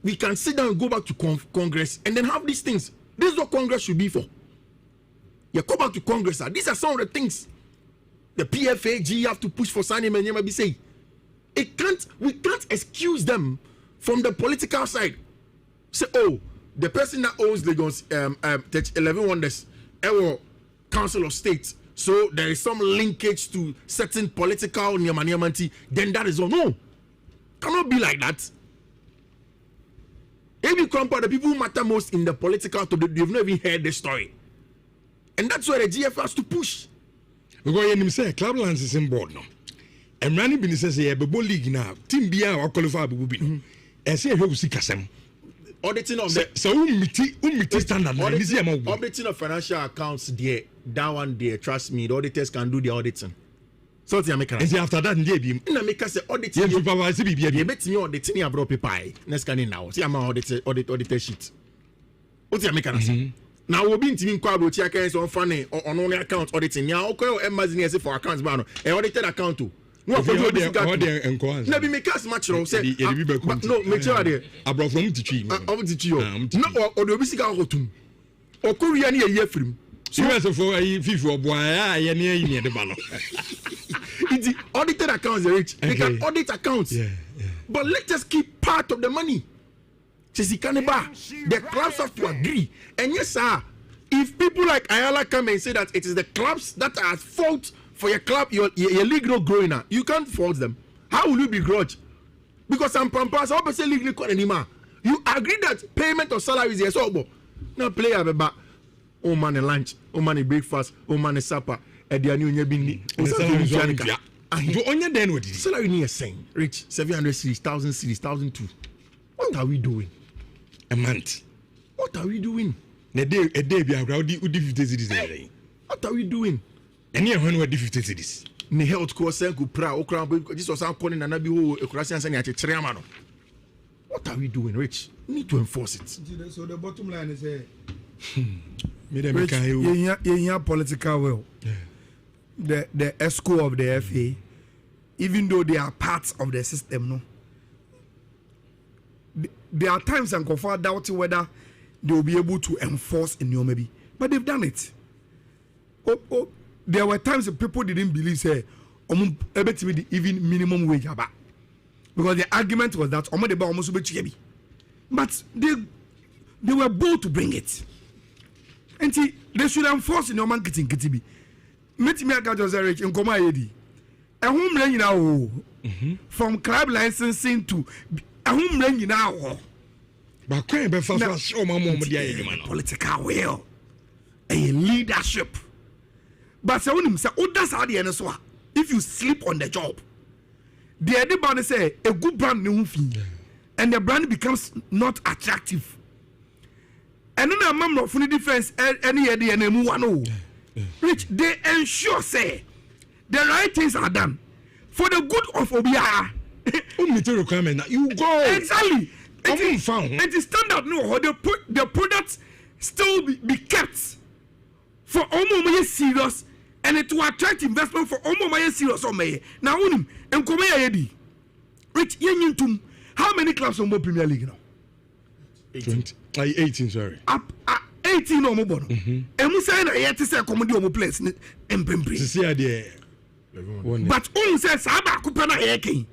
we can sit down and go back to Congress and then have these things. This is what Congress should be for. You go back to Congress. These are some of the things the PFAG have to push for signing and be say. we can't excuse them from the political side. Say, oh, the person that owns Lagos 11 Wonders, Council of State, so there is some linkage to certain political niamanti, then that is all. No, cannot be like that. If you compare the people who matter most in the political, they've not even heard the story. And that's why the GF has to push. Because you say Clublands is in board now. And Randy Bin says, yeah, but league now, Team Bia or qualify Bubino. And say, who see Kassam. Auditing of the so standard. Auditing of financial accounts, there, that one there, trust me, the auditors can do the auditing. So the American. And after that, in America, say auditing. You bet me auditing your broke paper. Next can now. See, I'm auditor sheet. What's the American? Now we'll be in crowd with your accounts on funny or on only account auditing. Now, okay, Amazon for accounts, ban an audited account too. No, for you, let me make us much. No, say no, make sure there. I brought from the tree. No, or the music out to or Korean year film. So, for a FIFA boy, I near the banner. It's audited accounts, rich. They can audit accounts. But let us keep part of the money. The clubs have to agree. And yes, sir, if people like Ayala come and say that it is the clubs that are at fault for your club, your league not growing now, you can't fault them. How will you begrudge? Because some pampas, I say league not anymore. You agree that payment of salaries is so now player about oh man lunch, oh man breakfast, oh man supper, and the new bini. You only then what salary near saying rich 700 cities, 1,000 cities, 1,002. What are we doing? A month. What are we doing? A day be around 50 cities. What are we doing? And here when we 50 cities. Ne health course and could proud this was our calling and Nabi who a Croatian saying at a Triamano. What are we doing, Rich? We need to enforce it. So the bottom line is Rich, political will. The ESCO of the FA, even though they are parts of the system, no. There are times and confirm doubting whether they will be able to enforce in your maybe, but they've done it. There were times that people didn't believe say even minimum wage about because the argument was that but they were bold to bring it, and see, they should enforce in your man getting kitibi. Meet me at Rich in Koma Edi, a home now from club licensing to a home ring now. But can't be fast show my mom political will, a leadership. But so when say, oh, that's how the end so if you sleep on the job, the other brand say a good brand new fee, and the brand becomes not attractive. And then a member of the defense any idea and one which they ensure say the right things are done for the good of Obia. Requirement you go exactly. It is standard no how the products still be kept for almost serious and it will attract investment for almost serious or may now and come here rich yen how many clubs on Premier League now? 18 sorry up 18 or more and we say na yet say comedy on place empempre but on says aba kupana hekin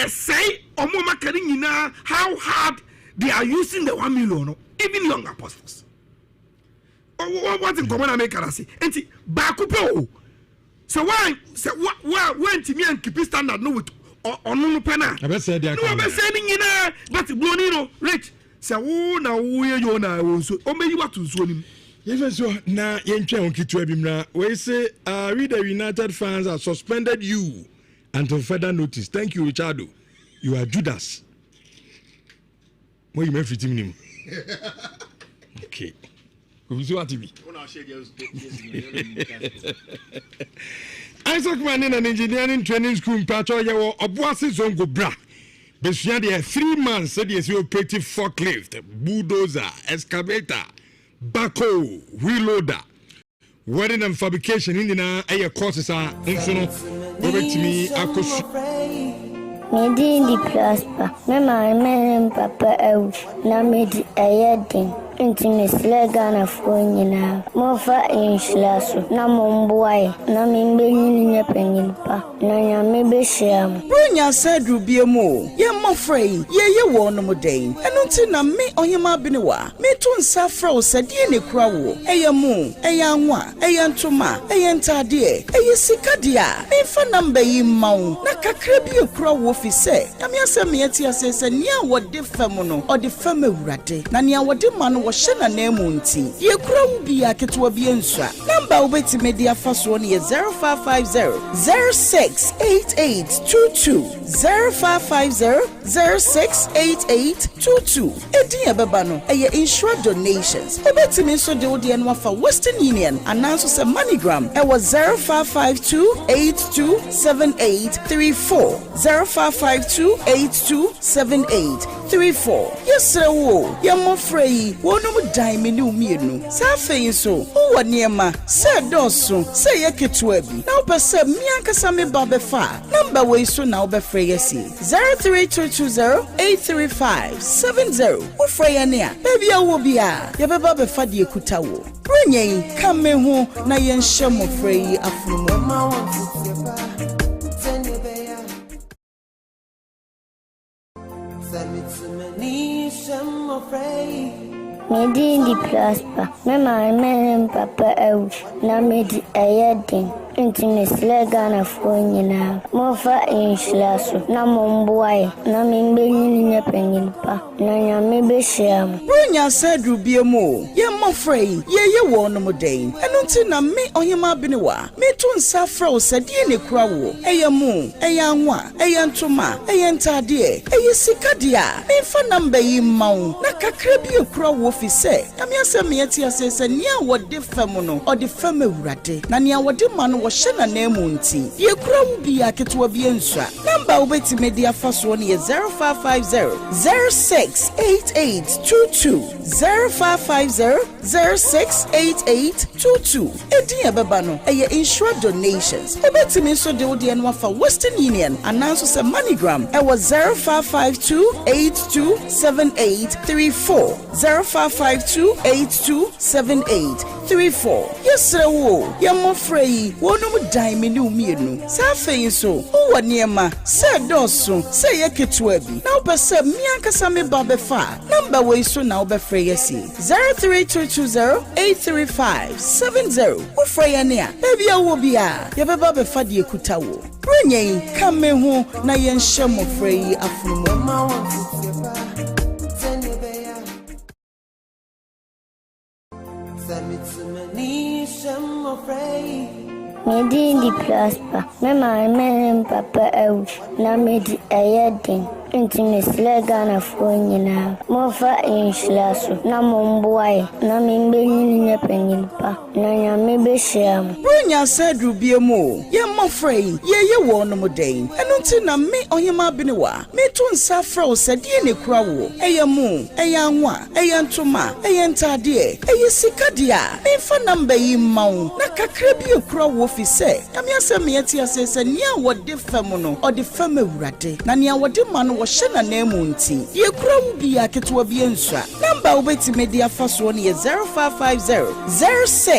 say omo makani nyina how hard they are using the 1 million even young apostles what in common America say enti ba kupo so why say what when to me and keep standard no with onu pena I bet say they no be say nyina but bloni no rich say wo na wo ye yo na wo so o meyi watu so nim yes so na yentwa on kitu abimra we say we the United fans are suspended you until further notice. Thank you, Richardo. You are Judas. What you meant for him? Okay. Isaac Man in an engineering training school in Pacho, you were a bossy zone go bra. But she had 3 months, said yes, you operative forklift, bulldozer, excavator, backhoe, wheelloader, welding and fabrication in the air courses are over to me. Made in the prosper. My mama and papa out. Now made a yedding. nti mesle Ghana fo nyina mofa inhyira so na momboae na membenyi nya panyimpa na nyame behyiam Brunya said rubiemu ye mofrey ye wonom den eno nti na me ohema binewa me to nsa fra osadie ne kura wo eyemu eyanwa eyantoma eyentade eyisikade a me fa namba yi mawo na kakra bi ekura wo fi se na me asem me ati asese nia wode fam no ode fam awurade na nia wode ma no wo hye na na emu nti ye kura wo bi aketewa bi ensua namba wo beti media faso no ye 0550 068822 0550 068822 edi ebeba no eye insure donations obeti me so de odi eno afa Western Union announce say MoneyGram e was 0552827834 0552827834 yes wo ye mo frey wonum dan me ne umienu sa feyin so wo niema se doso se ye ketua bi na opese mi ankasa me ba be fa number we so na obefrey yesi 032208357 wo frey ne a baby awo bia ye beba be fa de ekuta wo brenyen kame ho na ye nhye mo frey afunumo Medi di plaspa me ma papa ewu na medi eyedin nti mesle Ghana fo nyina mofa inhyira so na momboae na membenyi nya panyimpa na nyame behyiam Brunya said rubiemu ye mofrey ye wonom den eno nti na me ohema binewa me to nsa fra osadie ne kura wo eyemu eyanwa eyantoma eyentade eyisikade a me fa namba yi mawo na kakra bi ekura wo fi se na me asem me ati asese nia wode fam no ode fam awurade na nia wode ma no wo hye na na emu nti ye kura wo bi aketewa bi ensua namba wo beti media faso no ye 0550 068822 0550 068822 edi ebeba no eye insure donations obeti me so de odi eno afa Western Union announce say MoneyGram e was 0552827834 0552827834 yes wo ye mo frey wonum dan me ne umienu sa feyin so wo niema se doso se ye ketua bi na opese mi ankasa me ba be fa number we so na obefrey yesi 032208357 wo frey ne a baby awo bia ye beba be fa de ekuta wo brenyen kame ho na ye nhye mo frey afunumo Medi di plaspa me ma papa ewu na medi eyedin nti mesle Ghana fo nyina mofa inhyira so na momboae na membenyi nya panyimpa na nyame behyiam Brunya said rubiemu ye mofrey ye wonom den eno nti na me ohema binewa me to nsa fra osadie ne kura wo eyemu eyanwa eyantoma eyentade eyisikade a me fa namba yi mawo na kakra bi ekura wo fi se na me asem me ati asese nia wode fam no ode fam awurade na nia wode ma no wo hye na na emu nti ye kura wo bi aketewa bi ensua namba wo beti media faso no ye 0550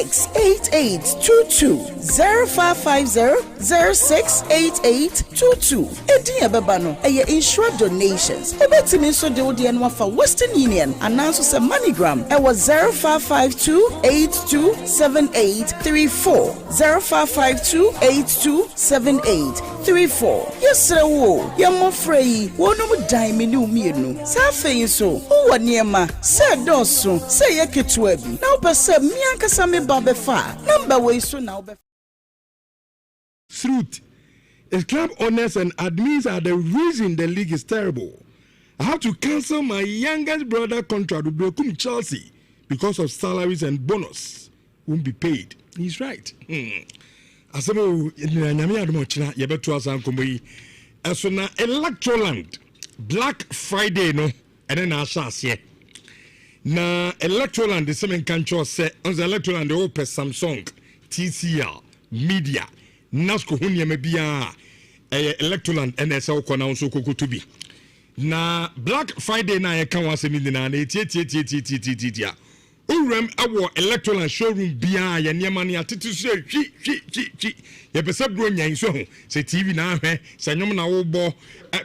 068822 0550 068822 edi ebeba no eye insure donations obeti me so de odi eno afa Western Union announce say MoneyGram e was 0552827834 0552827834 yes wo ye mo frey wonum dan me ne umienu sa feyin so wo niema se doso se ye ketua bi na opese mi ankasa me ba be fa number we so na obe Truth is club owners and admins are the reason the league is terrible. I have to cancel my youngest brother contract with Brekum Chelsea because of salaries and bonus won't be paid. He's right. Asemo nyame admo china yebeto asan kombo so na Electroland Black Friday no ene na asase na Electroland the same control say on the Electroland the open Samsung TCL Media Nasco hunyame bia Electroland NSL kona so kokoto bi na Black Friday na ye kan wasemi na etietietietietietitia Uram our electoral showroom bia ya niema ne atete so hwi ye pese bro nyan so ho se TV na ahwe se nyom na wo bo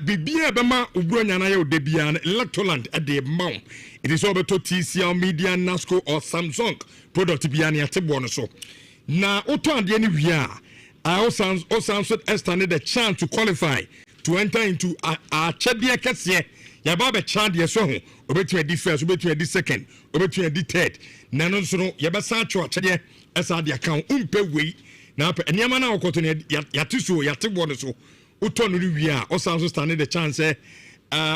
bibia be ma obro nyan na ye ode bia electoral at the mount it is over to TCL Media Nasco or Samsung product bia ne atebo no so na oto ade ne wi a also extended the chance to qualify to enter into a chedie kese ya ba be chade so ho obetumi di first obetumi di second obetumi di third na no so no ya be sa cho chede esa de account umpe wei na pe eniama na okoto ne ya tiso ya tebo no so uto no wi a also stand the chance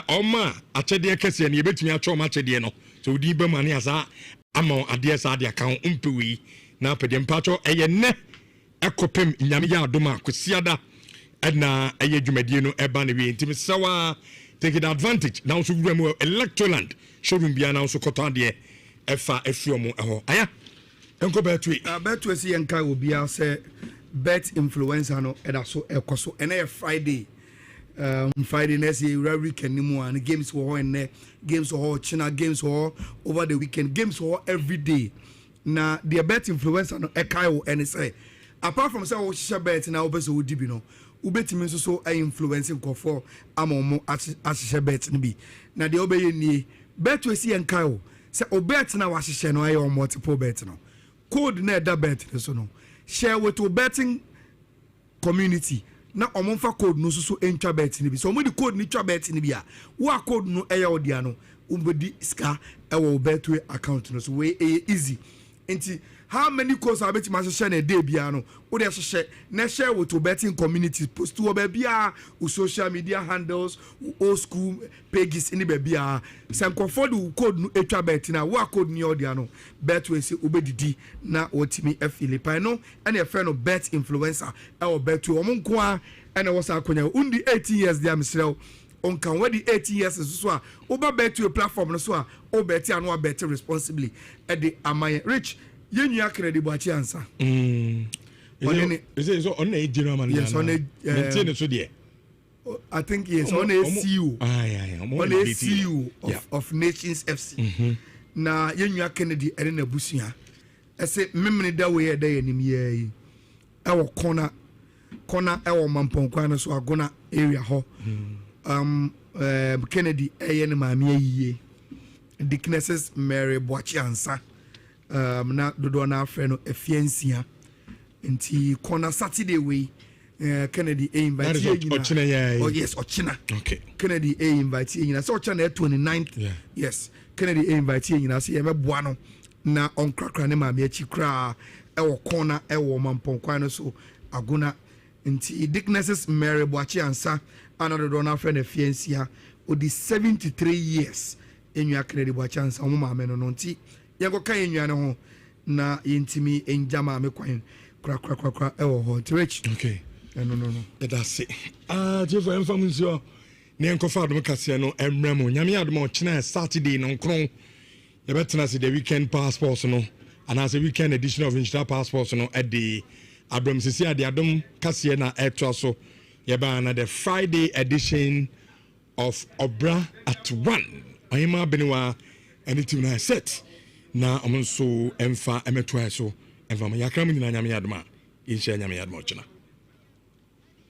oma a chede kese ne obetumi a cho ma chede no so udi be mane asa ama ade esa de account umpe wei na pe de mpacho eye ne ekopem nyame ya adoma kwesiada na eye dwumadie no eba ne wi ntimi sawa take it advantage now so we electoral showroom bia now so kotande efa efiomo eho aya enko betu si enka obia say bet influencer no eda so ekoso ene Friday Friday next year weekend ni mu an games wo ene games wo china games wo over the weekend games wo every day na the bet influencer no ekai wo ene say apart from say wo shisha bet na obeso wo dibi no ubetimi nso so influencing kofo amomo asihye bet ni bi na de obeye nie bet we si enka o se obet na wahihye no aye o multiple bet no code na da bet so no share with betting community na omonfa code no so entwa bet ni bi so omodi code ni twa bet ni bi a wo code no eye odia no umbedi ska ewo betway account no so we easy enti how many codes are betting share na day bia no wo dey share na share with betting community post to bia social media handles old school pages in bia some conford code no etwa bet na wo code ni odia no betway say obedidi na otimi Philippi no and your friend no bet influencer e betway omonko a na wo sa akonya undi 18 years dia misrel on can where the 18 years so a oba bet to a platform no so a o bet anu bet responsibly at the amay rich yenu akredi bo achi ansa is so on a general man yes on a maintain so there I think yes on a CEO on a CEO of Nations FC na yenu akredi ene na busua ese memene da we da yanim ye e wo corner e wo mamponkwa no so agona area ho Kennedy ayen maami ayiye Dicknesses Mary Boachi ansa na dodo na afre no efiansia nti corner Saturday we Kennedy invite you. Oh yes, Ochina. Okay. Kennedy invite you. So Ochina 29th. Yes. Kennedy invite you. Say me boa no na on krakra ne maami achi kra e wo corner e wo mamponkwa no so agona nti Dicknesses Mary Boachi ansa another donor friend of fiancia with the 73 years in your credit by chance on mamma no nti yango kan enua ne ho na yentimi enjama me kwan kra e wo ho rich okay no that's it jeff emfamunso ne enkofa adom kase no emremo nyame adom ochina Saturday no nkron ye betena se the weekend passports no and as a weekend edition of Nhyira passports no at the Abram sisi ade adom kase na etwa so yeba the Friday edition of Obra at 1 oyema benwa anything na set na omonso emfa emetwa so emfa yakram nyina nyame yadoma insha nyame yadoma ochina